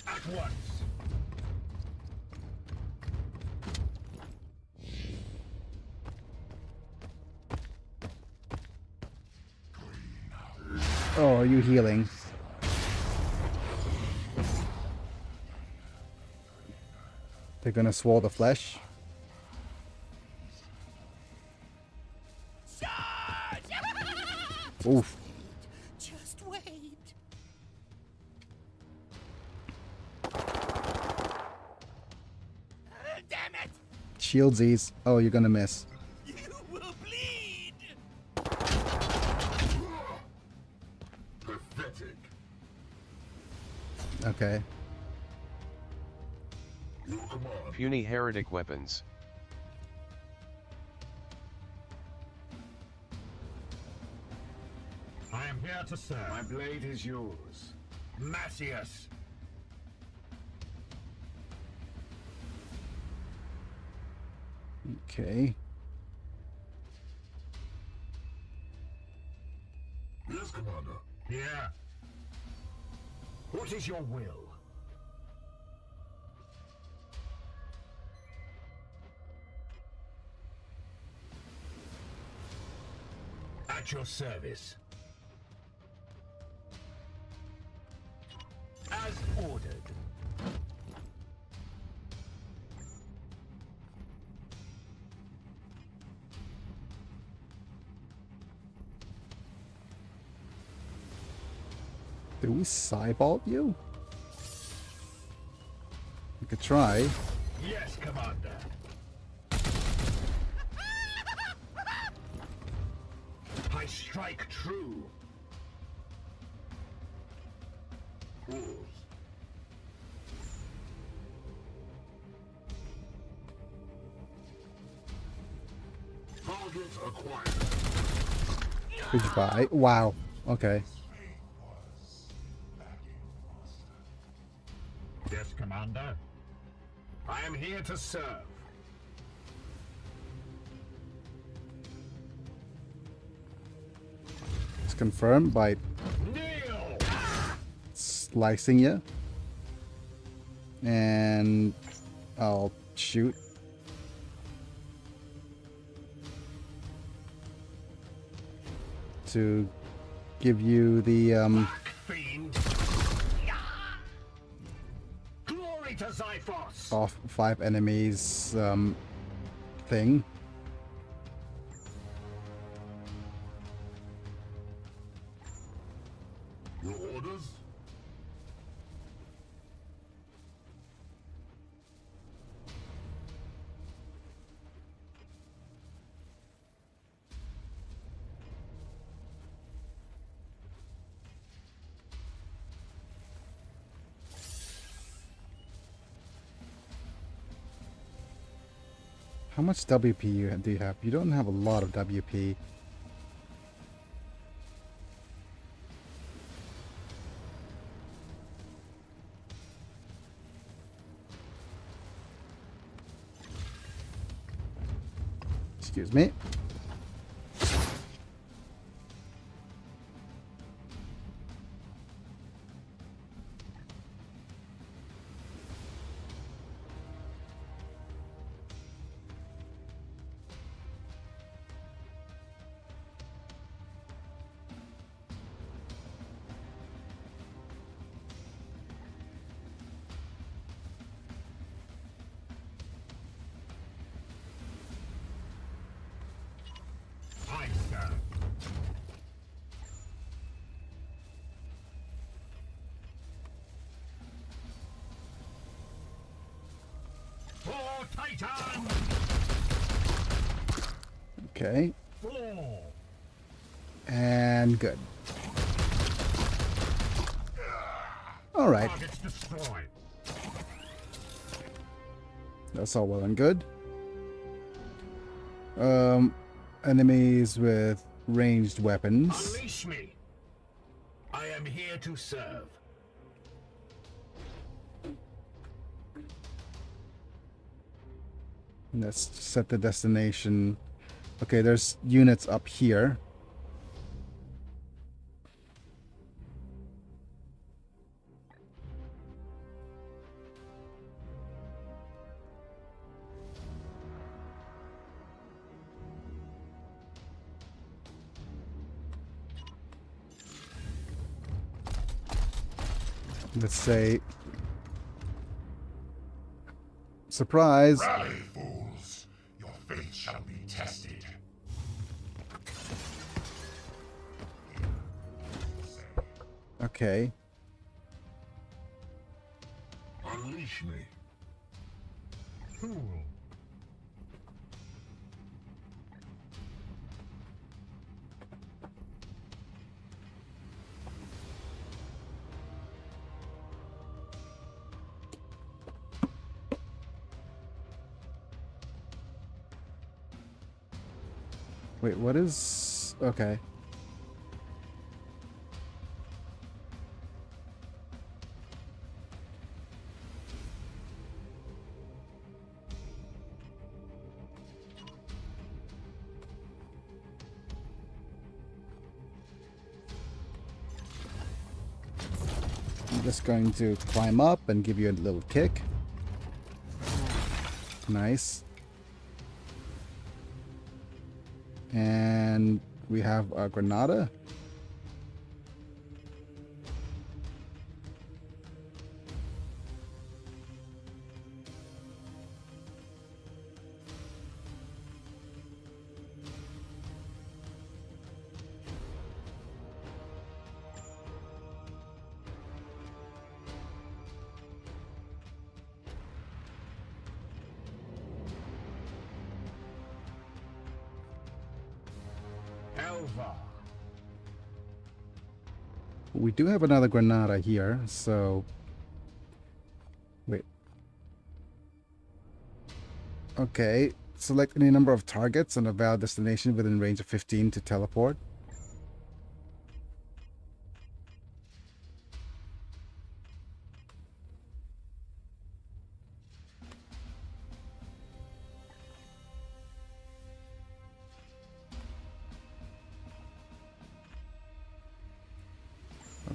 At once! Oh, are you healing? They're gonna swallow the flesh. Oof. Just wait. Damn it! Shieldsies. Oh, you're gonna miss. You will bleed. Pathetic. Okay. Your command. Puny heretic weapons. I am here to serve. My blade is yours. Macius! Okay. Yes, Commander. Here. What is your will? At your service. As ordered. Do we cybolt you? We could try. Yes, Commander. I strike true. Pause. Target acquired. Goodbye. Wow. Okay. Yes, Commander. I am here to serve. It's confirmed by Kneel! slicing you. And I'll shoot. To give you the Fiend! Glory to Zyphos! off 5 enemies thing. Your orders? How much WP do you have? You don't have a lot of WP. Excuse me. Titan! Okay. 4. And good. All right. Targets destroyed. That's all well and good. Enemies with ranged weapons. Unleash me. I am here to serve. Let's set the destination. Okay, there's units up here. Let's say, surprise. Rally, fools. Your fate shall be tested. Okay. Unleash me. Fool. Wait, what is... Okay. I'm just going to climb up and give you a little kick. Nice. And we have a Granada. We do have another Granada here, so... Wait. Okay, select any number of targets on a valid destination within range of 15 to teleport.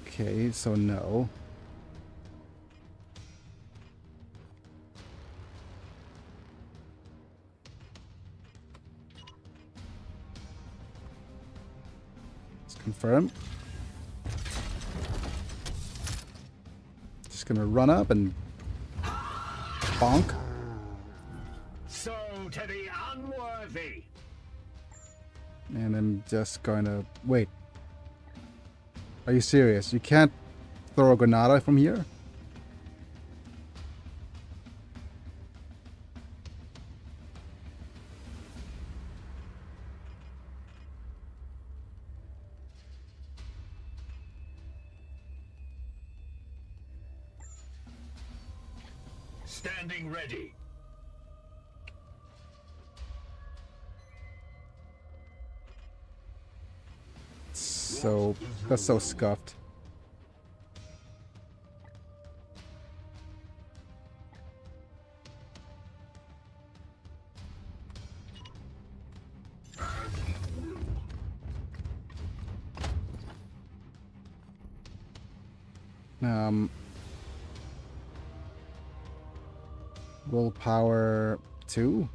Okay, so no. Let's confirm. Just gonna run up and bonk. So to the unworthy. And I'm just gonna wait. Are you serious? You can't throw a Granada from here? Standing ready. So that's so scuffed. Willpower 2.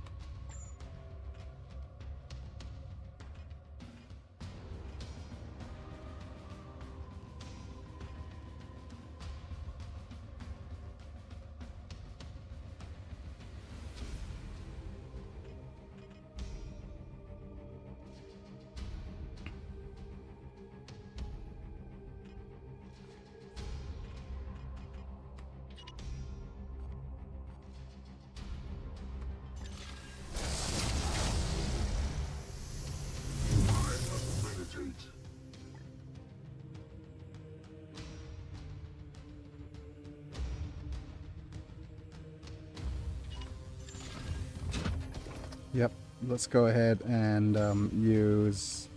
Yep. Let's go ahead and use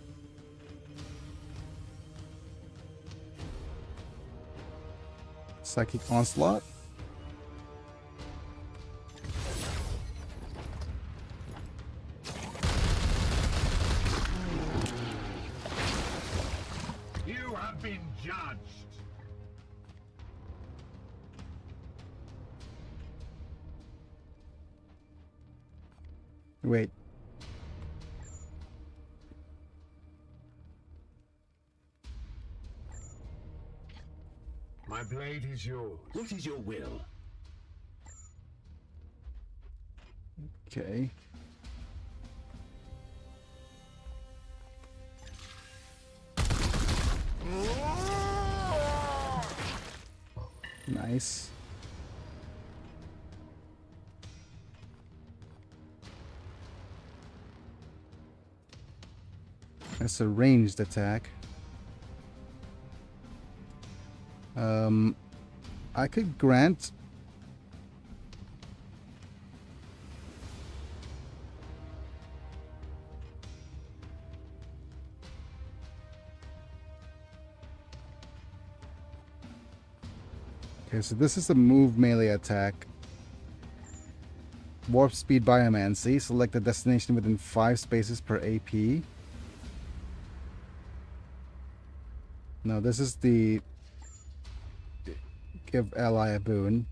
Psychic Onslaught. You have been judged. Wait. My blade is yours. What is your will? Okay. Nice. That's a ranged attack. I could grant. Okay, so this is a move melee attack. Warp speed biomancy. Select a destination within 5 spaces per AP. No, this is the give ally a boon.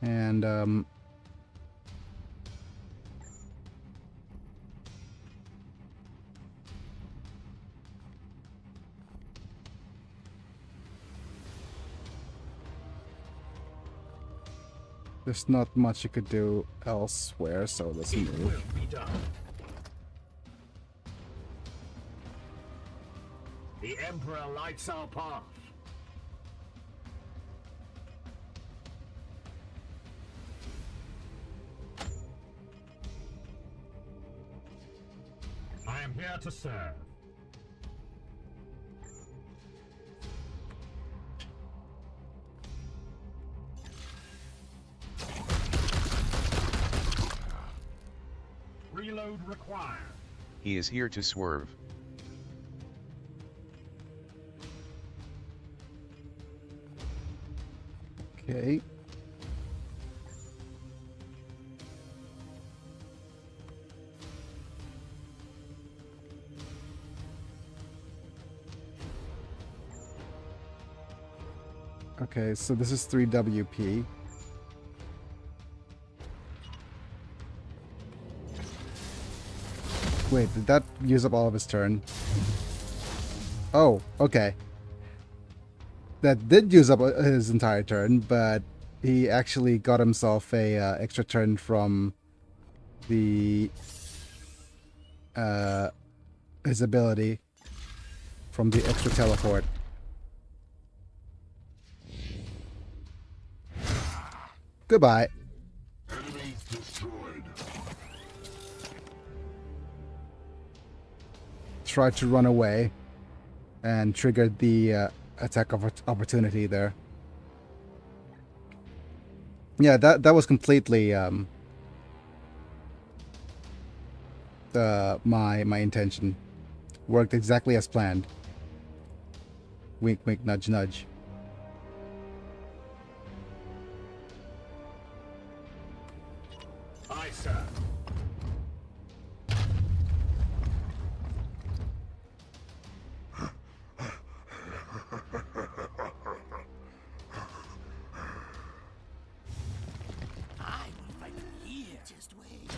And there's not much you could do elsewhere, so let's It move. will be done. The Emperor lights our path. I am here to serve. Reload required. He is here to swerve. Okay. Okay, so this is 3 WP. Wait, did that use up all of his turn? Oh, okay. That did use up his entire turn, but he actually got himself a extra turn from the his ability from the extra teleport. Goodbye. Enemy destroyed. Tried to run away and triggered the attack of opportunity there. Yeah, that was completely my intention. Worked exactly as planned. Wink, wink, nudge, nudge. Aye, sir. I will fight them here. Just wait.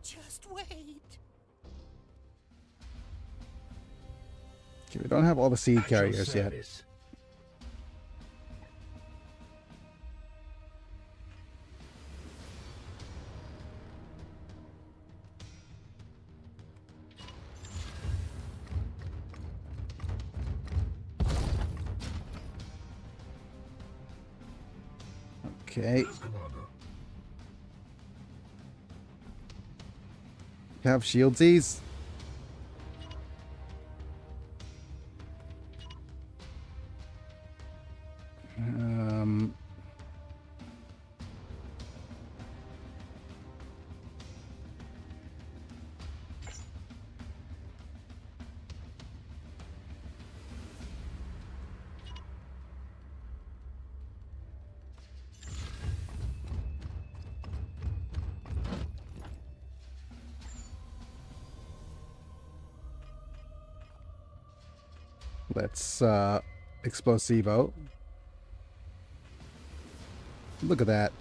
Just wait. Okay, we don't have all the seed At your carriers yet. service. Okay. Yes, Commander. Have shieldsies? Let's Explosivo. Look at that.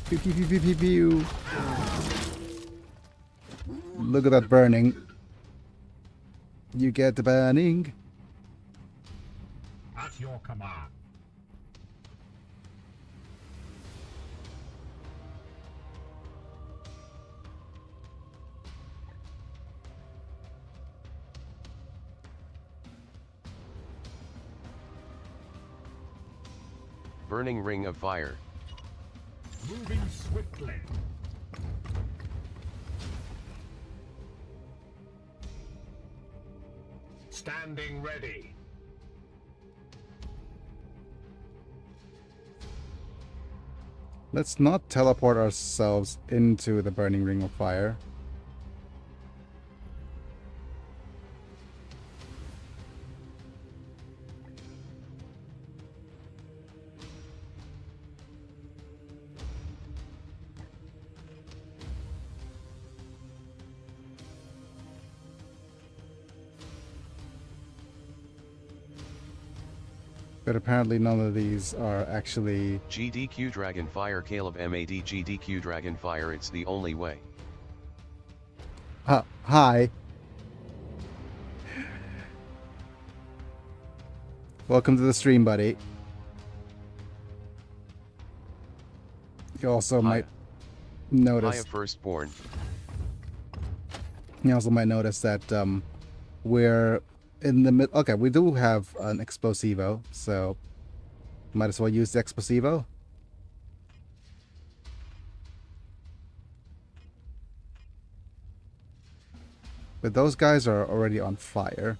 Pew, pew, pew, pew, pew, pew. Look at that burning. You get the burning. At your command. Burning ring of fire. Moving swiftly. Standing ready. Let's not teleport ourselves into the burning ring of fire. But apparently none of these are actually... GDQ Dragonfire Caleb MAD GDQ Dragonfire, it's the only way. Hi. Welcome to the stream, buddy. You also might notice... Hiya Firstborn. You also might notice that we're in the mid. Okay, we do have an Explosivo, so might as well use the Explosivo. But those guys are already on fire.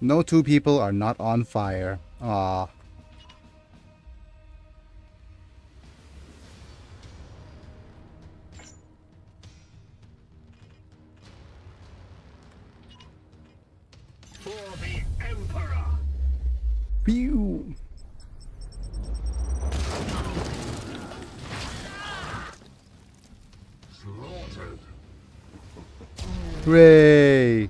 No two people are not on fire. Ah. For the Emperor. Pew. Slaughtered. Hooray!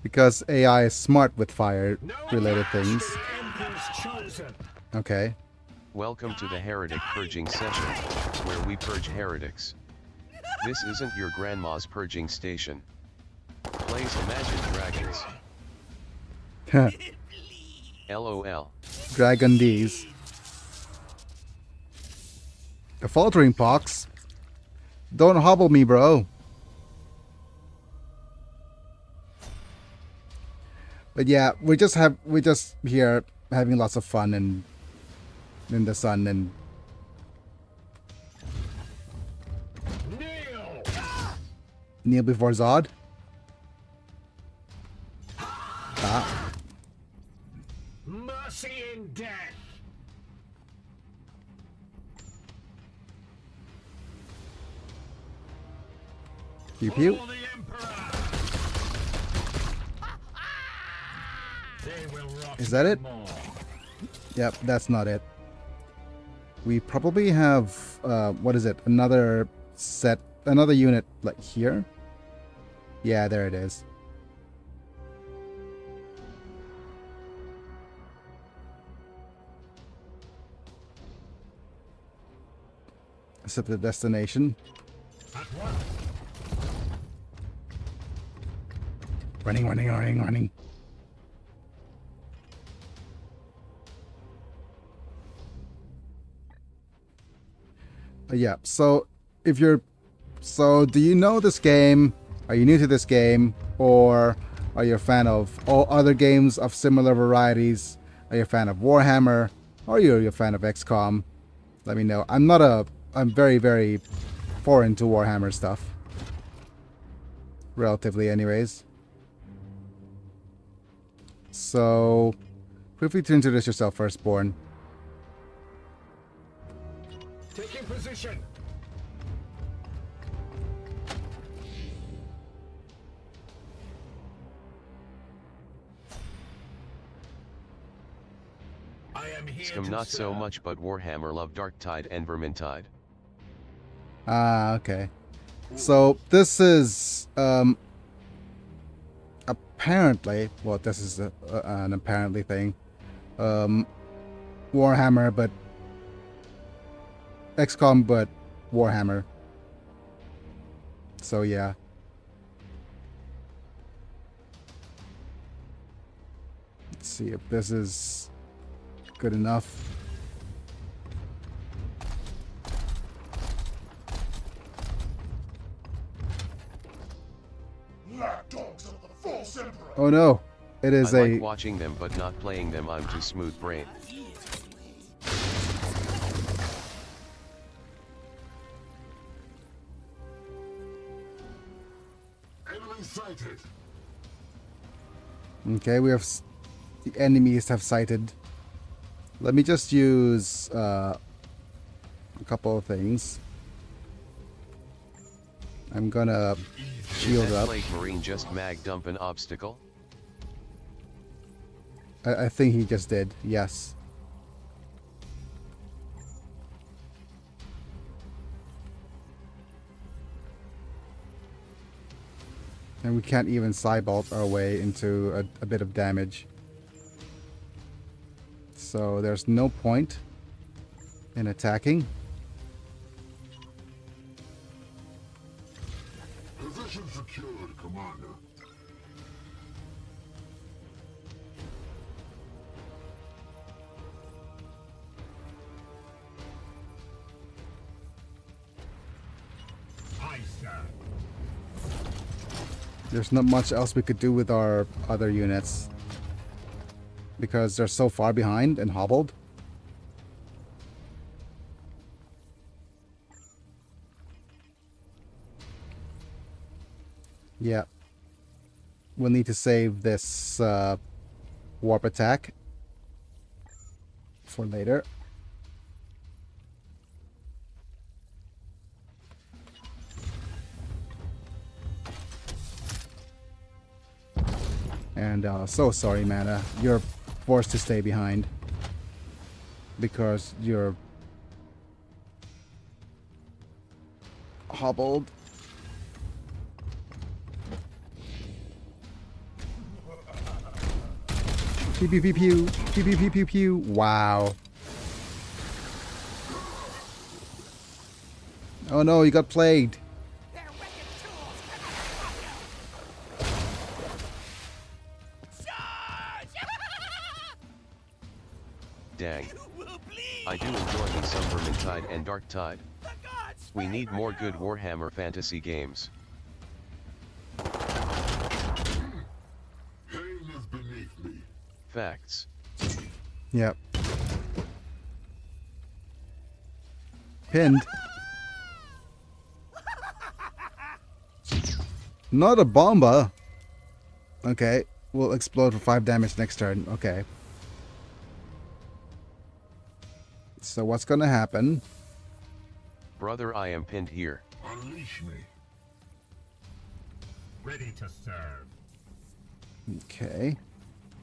Because AI is smart with fire-related things. Emperor's chosen. Okay. Welcome to the Heretic Purging Session, where we purge heretics. This isn't your grandma's purging station. Plays Imagine Dragons. LOL. Dragon D's. The faltering pox. Don't hobble me, bro. But yeah, we just here having lots of fun and in the sun and kneel before Zod. Ah. Mercy in death. Pew pew. For the Emperor. They will rot Is that it? more. Yep, that's not it. We probably have what is it? Another unit like here. Yeah, there it is. Except the destination. At once. Running, running, running, running. Yeah, so if you're... So, do you know this game? Are you new to this game? Or are you a fan of all other games of similar varieties? Are you a fan of Warhammer? Or are you a fan of XCOM? Let me know. I'm not a I'm very, very foreign to Warhammer stuff. Relatively, anyways. So, feel free to introduce yourself, Firstborn. Taking position. I am here XCOM to not so serve. much, but Warhammer love Darktide and Vermintide. Ah, okay. So this is apparently, well, this is an apparently thing. Warhammer, but XCOM, but Warhammer. So yeah. Let's see if this is good enough. Lapdogs of the false emperor. Oh no, it is I a like watching them but not playing them. I'm too smooth brain. Enemy sighted. okay. We have the enemies have sighted. Let me just use a couple of things. I'm gonna shield That up. Plague Marine just mag dump an obstacle? I think he just did. Yes. And we can't even cybolt our way into a bit of damage. So there's no point in attacking. Position secured, Commander. Aye, sir. There's not much else we could do with our other units because they're so far behind and hobbled. Yeah. We'll need to save this warp attack for later. And so sorry, Mana. You're forced to stay behind because you're hobbled. Pew pew pew pew pew pew pew pew pew. Wow. Oh no, you got plagued. Dang. I do enjoy me some Vermintide and Darktide. We need more good Warhammer fantasy games. Pain is beneath me. Facts. Yep. Pinned. Not a bomba. Okay. We'll explode for 5 damage next turn. Okay. So what's gonna happen? Brother, I am pinned here. Unleash me. Ready to serve. Okay.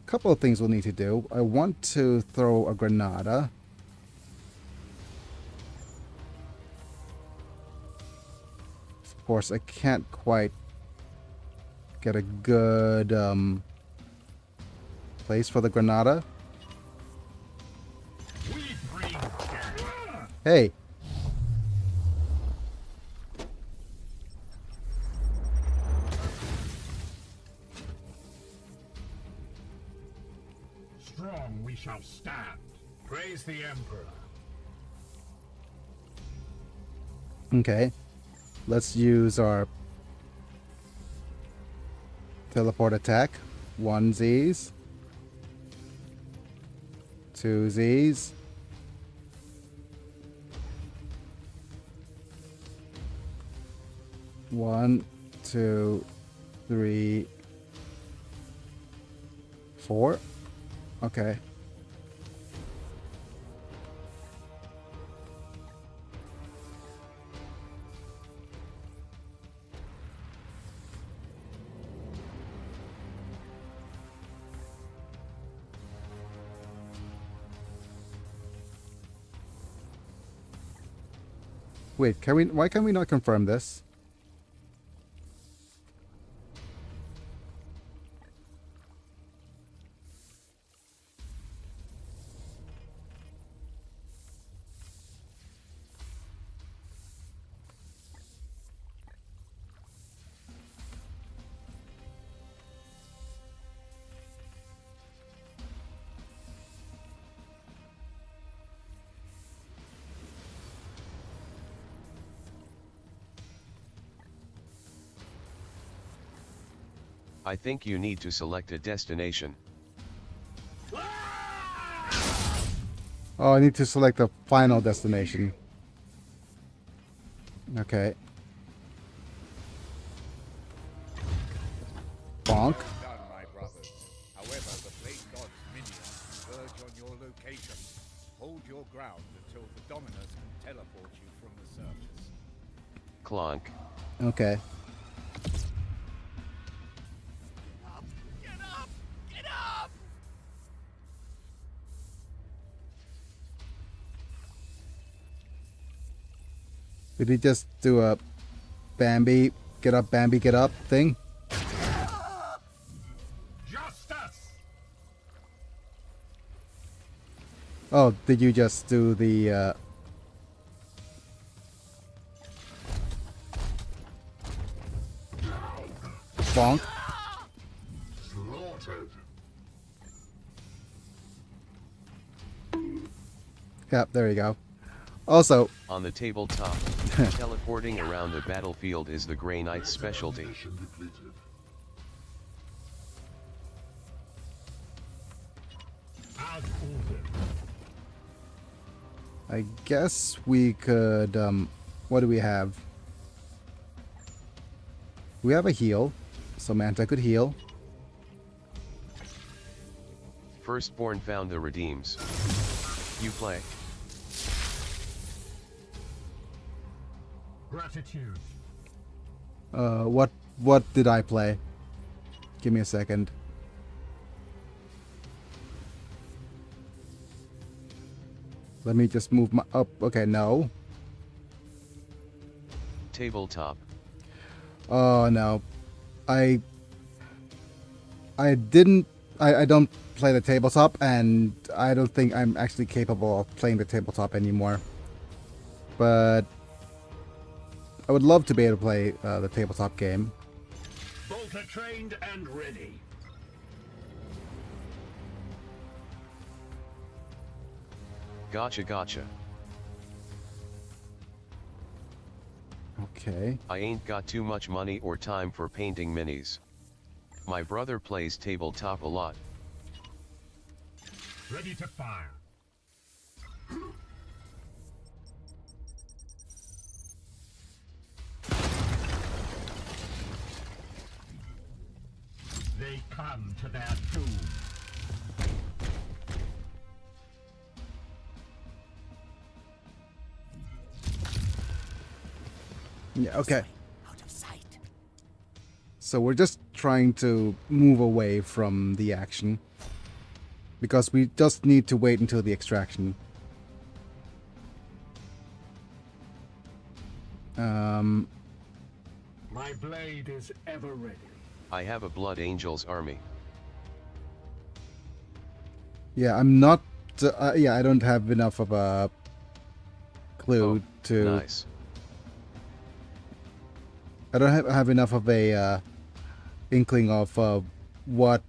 Couple of things we'll need to do. I want to throw a granada. Of course, I can't quite get a good place for the granada. We bring terror. Hey. Strong we shall stand. Praise the Emperor. Okay. Let's use our teleport attack. 1 Z's. 2 Z's. 1, 2, 3, 4. Okay. Wait, why can we not confirm this? I think you need to select a destination. Oh, I need to select the final destination. Okay. Bonk. Done, my brothers. However, the Blade God's minions converge on your location. Hold your ground until the Dominus can teleport you from the surface. Clonk. Okay. Get up! Get up! Did he just do a Bambi, get up thing? Justice! Oh, did you just do the, bonk? Slaughtered. Yep, there you go. Also, On the tabletop, teleporting around the battlefield is the Grey Knight's specialty. Mission depleted. As ordered. I guess we could, what do we have? We have a heal, so Manta could heal. Firstborn found the redeems. You play. Gratitude. What did I play? Give me a second. Let me just move my up. Okay, no. Tabletop. Oh no. I don't play the tabletop, and I don't think I'm actually capable of playing the tabletop anymore. But I would love to be able to play the tabletop game. Bolter trained and ready. Gotcha, gotcha. Okay. I ain't got too much money or time for painting minis. My brother plays tabletop a lot. Ready to fire. They come to their doom. Yeah, okay. Out of sight. So we're just trying to move away from the action, because we just need to wait until the extraction. My blade is ever ready. I have a Blood Angels army. Yeah, I'm not. Yeah, I don't have enough of a clue Oh, to. Nice. I don't have enough of a inkling of what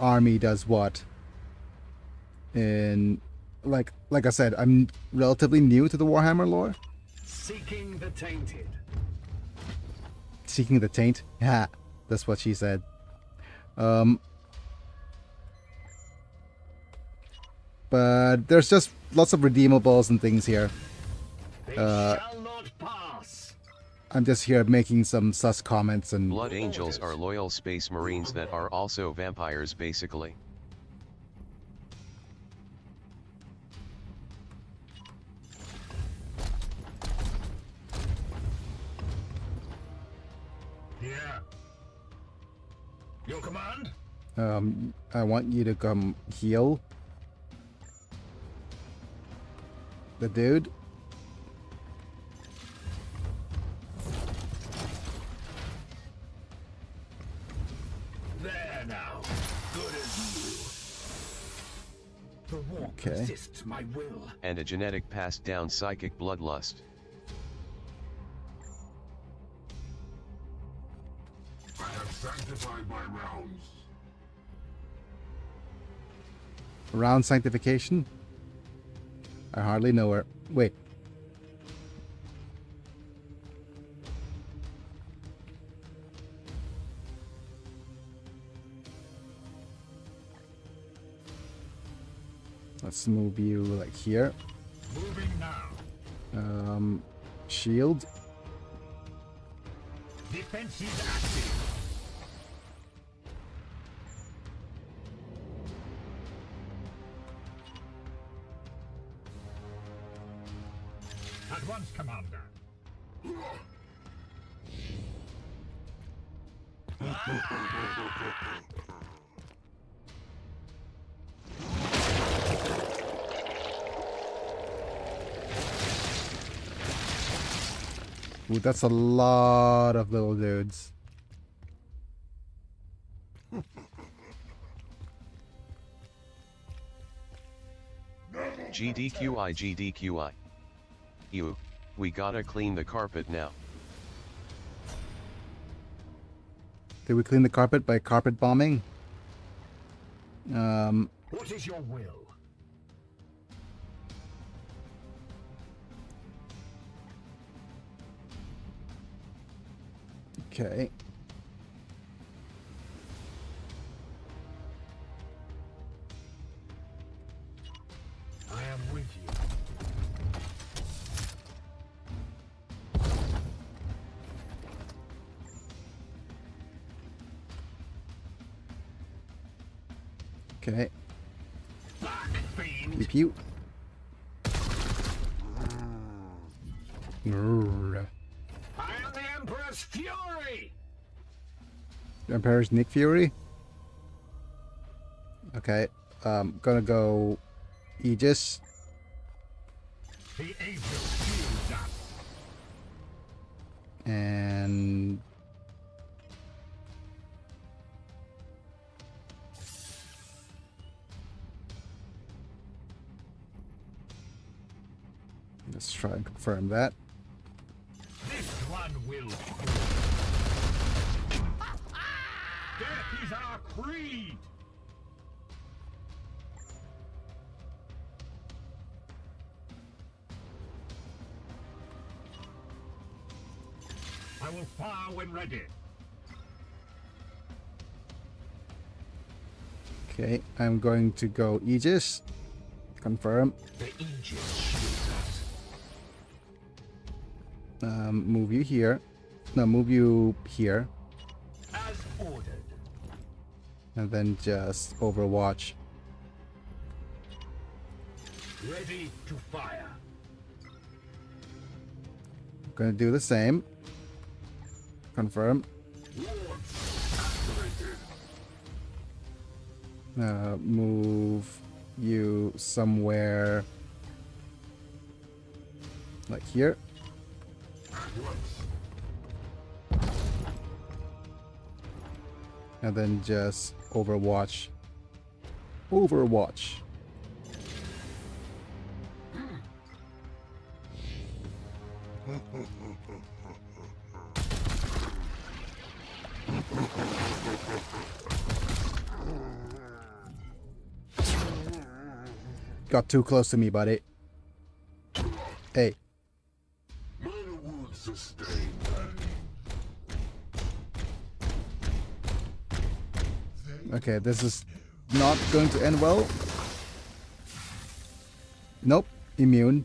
army does what. And like I said, I'm relatively new to the Warhammer lore. Seeking the tainted. Seeking the taint. Yeah, that's what she said. But there's just lots of redeemables and things here. They shall not pass. I'm just here making some sus comments and Blood Angels are loyal space marines that are also vampires basically. Yeah. Your command? I want you to come heal the dude. There now. Good as new. The warp Okay. resists my will. And a genetic passed down psychic bloodlust. I have sanctified my rounds. Round sanctification? I hardly know her. Wait. Let's move you like here. Moving now. Shield. Defense is active. At once, Commander. Ooh, that's a lot of little dudes. GDQI. Ew. We gotta clean the carpet now. Did we clean the carpet by carpet bombing? What is your will? Okay. I am with you. Okay. Back, fiend. Pew pew. Grrr. I am the Emperor's fury. Emperor's Nick Fury. Okay. Gonna go Aegis. The angel shields us. And let's try and confirm that. This one will. Death is our creed. I will fire when ready. Okay, I'm going to go Aegis. Confirm. The angel shields us. Move you here. No, move you here. As ordered. And then just Overwatch. Ready to fire. Gonna do the same. Confirm. Move you somewhere like here. And then just Overwatch. Overwatch. Got too close to me, buddy. Hey. Minor wounds sustained. Okay, this is not going to end well. Nope. Immune.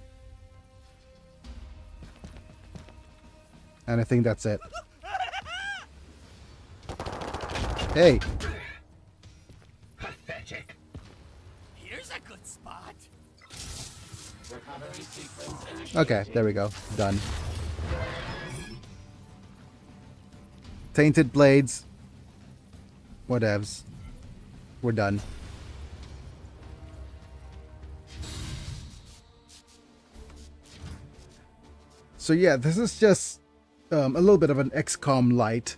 And I think that's it. Hey! Pathetic. Here's a good spot. Recovery sequence initiated. Okay, there we go. Done. Tainted blades. Whatevs. We're done. So yeah, this is just a little bit of an XCOM light.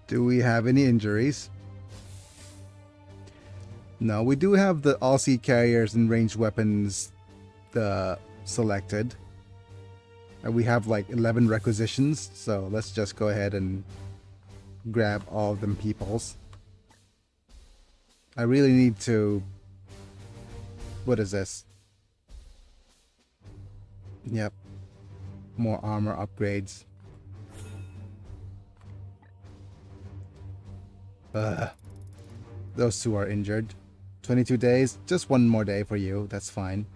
Do we have any injuries? No, we do have the all-sea carriers and ranged weapons selected. And we have like 11 requisitions, so let's just go ahead and grab all of them peoples. I really need to... What is this? Yep. More armor upgrades. Those two are injured. 22 days. Just one more day for you. That's fine.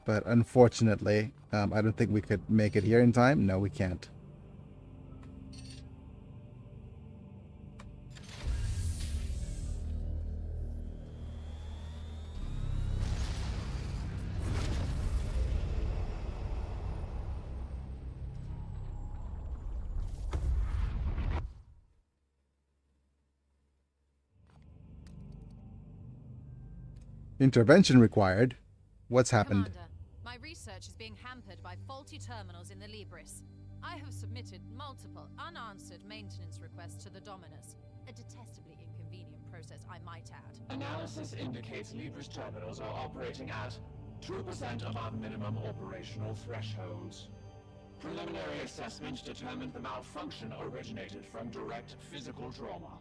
But unfortunately, I don't think we could make it here in time. No, we can't. Intervention required. What's happened? Commander, my research is being hampered by faulty terminals in the Libris. I have submitted multiple unanswered maintenance requests to the Dominus. A detestably inconvenient process, I might add. Analysis indicates Libris terminals are operating at 2% above minimum operational thresholds. Preliminary assessment determined the malfunction originated from direct physical trauma.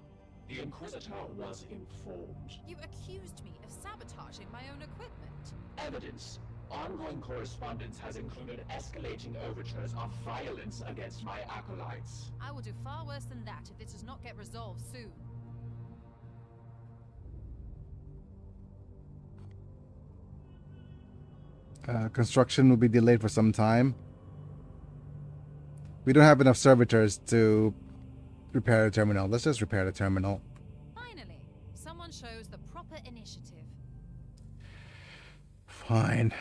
The Inquisitor was informed. You accused me of sabotaging my own equipment. Evidence. Ongoing correspondence has included escalating overtures of violence against my acolytes. I will do far worse than that if this does not get resolved soon. Construction will be delayed for some time. We don't have enough servitors to repair the terminal. Let's just repair the terminal. Finally, someone shows the proper initiative. Fine.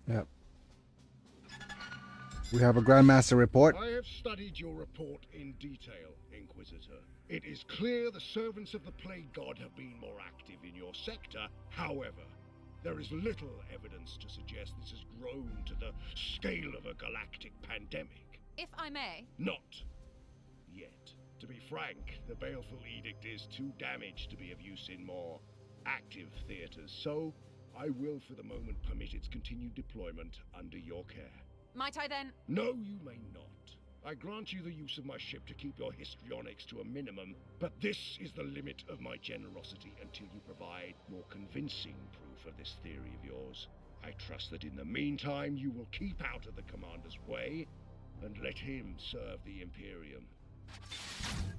Yep. We have a Grandmaster report. I have studied your report in detail, Inquisitor. It is clear the servants of the Plague God have been more active in your sector. However, there is little evidence to suggest this has grown to the scale of a galactic pandemic. If I may. Not yet. To be frank, the baleful edict is too damaged to be of use in more active theaters, so I will for the moment permit its continued deployment under your care. Might I then? No, you may not. I grant you the use of my ship to keep your histrionics to a minimum, but this is the limit of my generosity until you provide more convincing proof of this theory of yours. I trust that in the meantime you will keep out of the Commander's way and let him serve the Imperium.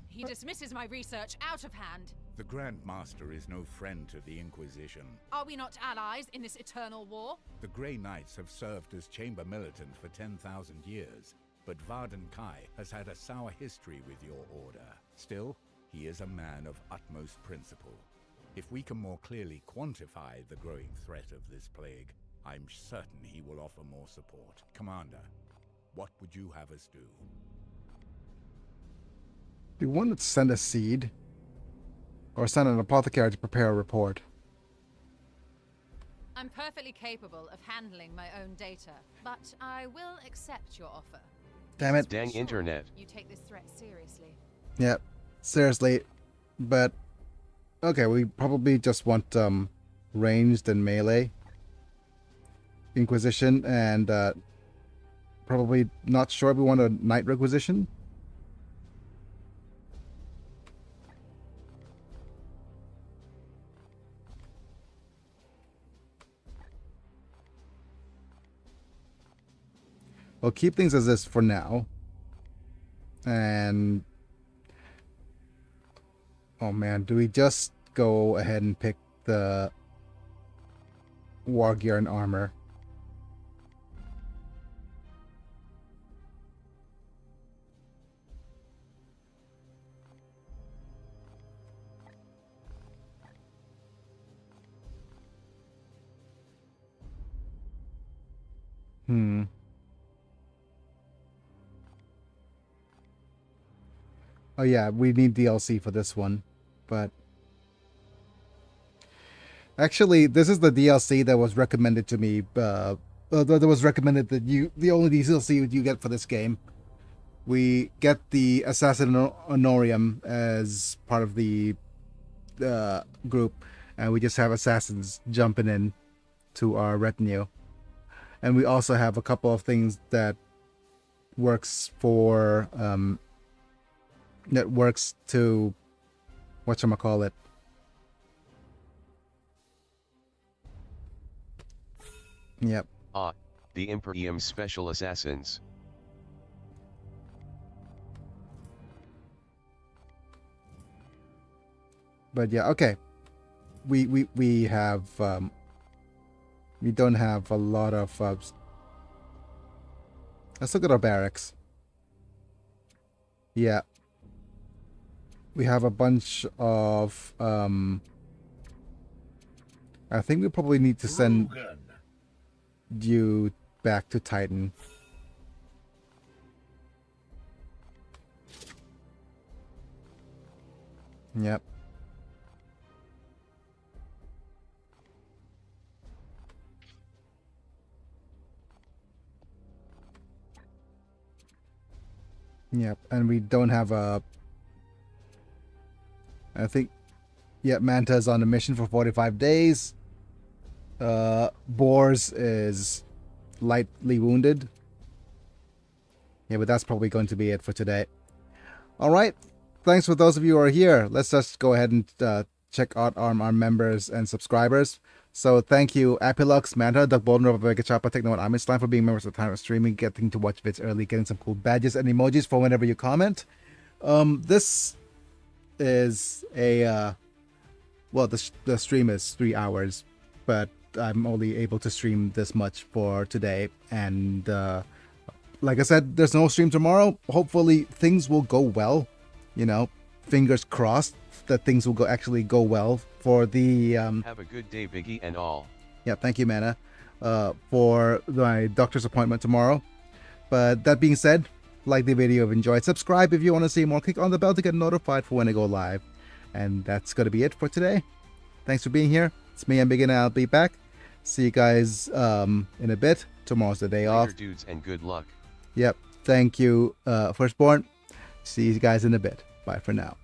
He dismisses my research out of hand. The Grand Master is no friend to the Inquisition. Are we not allies in this eternal war? The Grey Knights have served as Chamber Militant for 10,000 years, but Varden Kai has had a sour history with your order. Still, he is a man of utmost principle. If we can more clearly quantify the growing threat of this plague, I'm certain he will offer more support. Commander, what would you have us do? Do you want to send a seed? Or send an apothecary to prepare a report? I'm perfectly capable of handling my own data, but I will accept your offer. Damn it. Dang internet. You take this threat seriously. Yep. Seriously. But okay, we probably just want ranged and melee Inquisition, and probably not sure if we want a Night Requisition. We'll keep things as this for now. And oh man, do we just go ahead and pick the war gear and armor? Oh yeah, we need DLC for this one, but actually, this is the DLC that was recommended to me. That was recommended that the only DLC you get for this game. We get the Assassin Honorium as part of the group, and we just have assassins jumping in to our retinue, and we also have a couple of things that works for to whatchamacallit. Yep. Ah, the Imperium Special Assassins. But yeah, okay. We have we don't have a lot of let's look at our barracks. Yeah. We have a bunch of I think we probably need to send you back to Titan. Yep. Yep, and we don't have a... I think... Yep, Manta's on a mission for 45 days. Boars is lightly wounded. Yeah, but that's probably going to be it for today. Alright, thanks for those of you who are here. Let's just go ahead and check out our members and subscribers. So thank you, Apilux, Manta, Doug Bolden, Robert Vega Chapa, Techno, and I'm Slime for being members at the time of streaming, getting to watch vids early, getting some cool badges and emojis for whenever you comment. This is a well, the stream is 3 hours, but I'm only able to stream this much for today. And like I said, there's no stream tomorrow. Hopefully things will go well. You know, fingers crossed that things will actually go well for the Have a good day, Biggie and all. Yeah, thank you, Mana, for my doctor's appointment tomorrow. But that being said, like the video if you enjoyed, subscribe if you want to see more, click on the bell to get notified for when I go live. And that's going to be it for today. Thanks for being here. It's me, I'm Biggie, and I'll be back. See you guys in a bit. Tomorrow's the day off. Dudes, and good luck. Yep. Thank you, Firstborn. See you guys in a bit. Bye for now.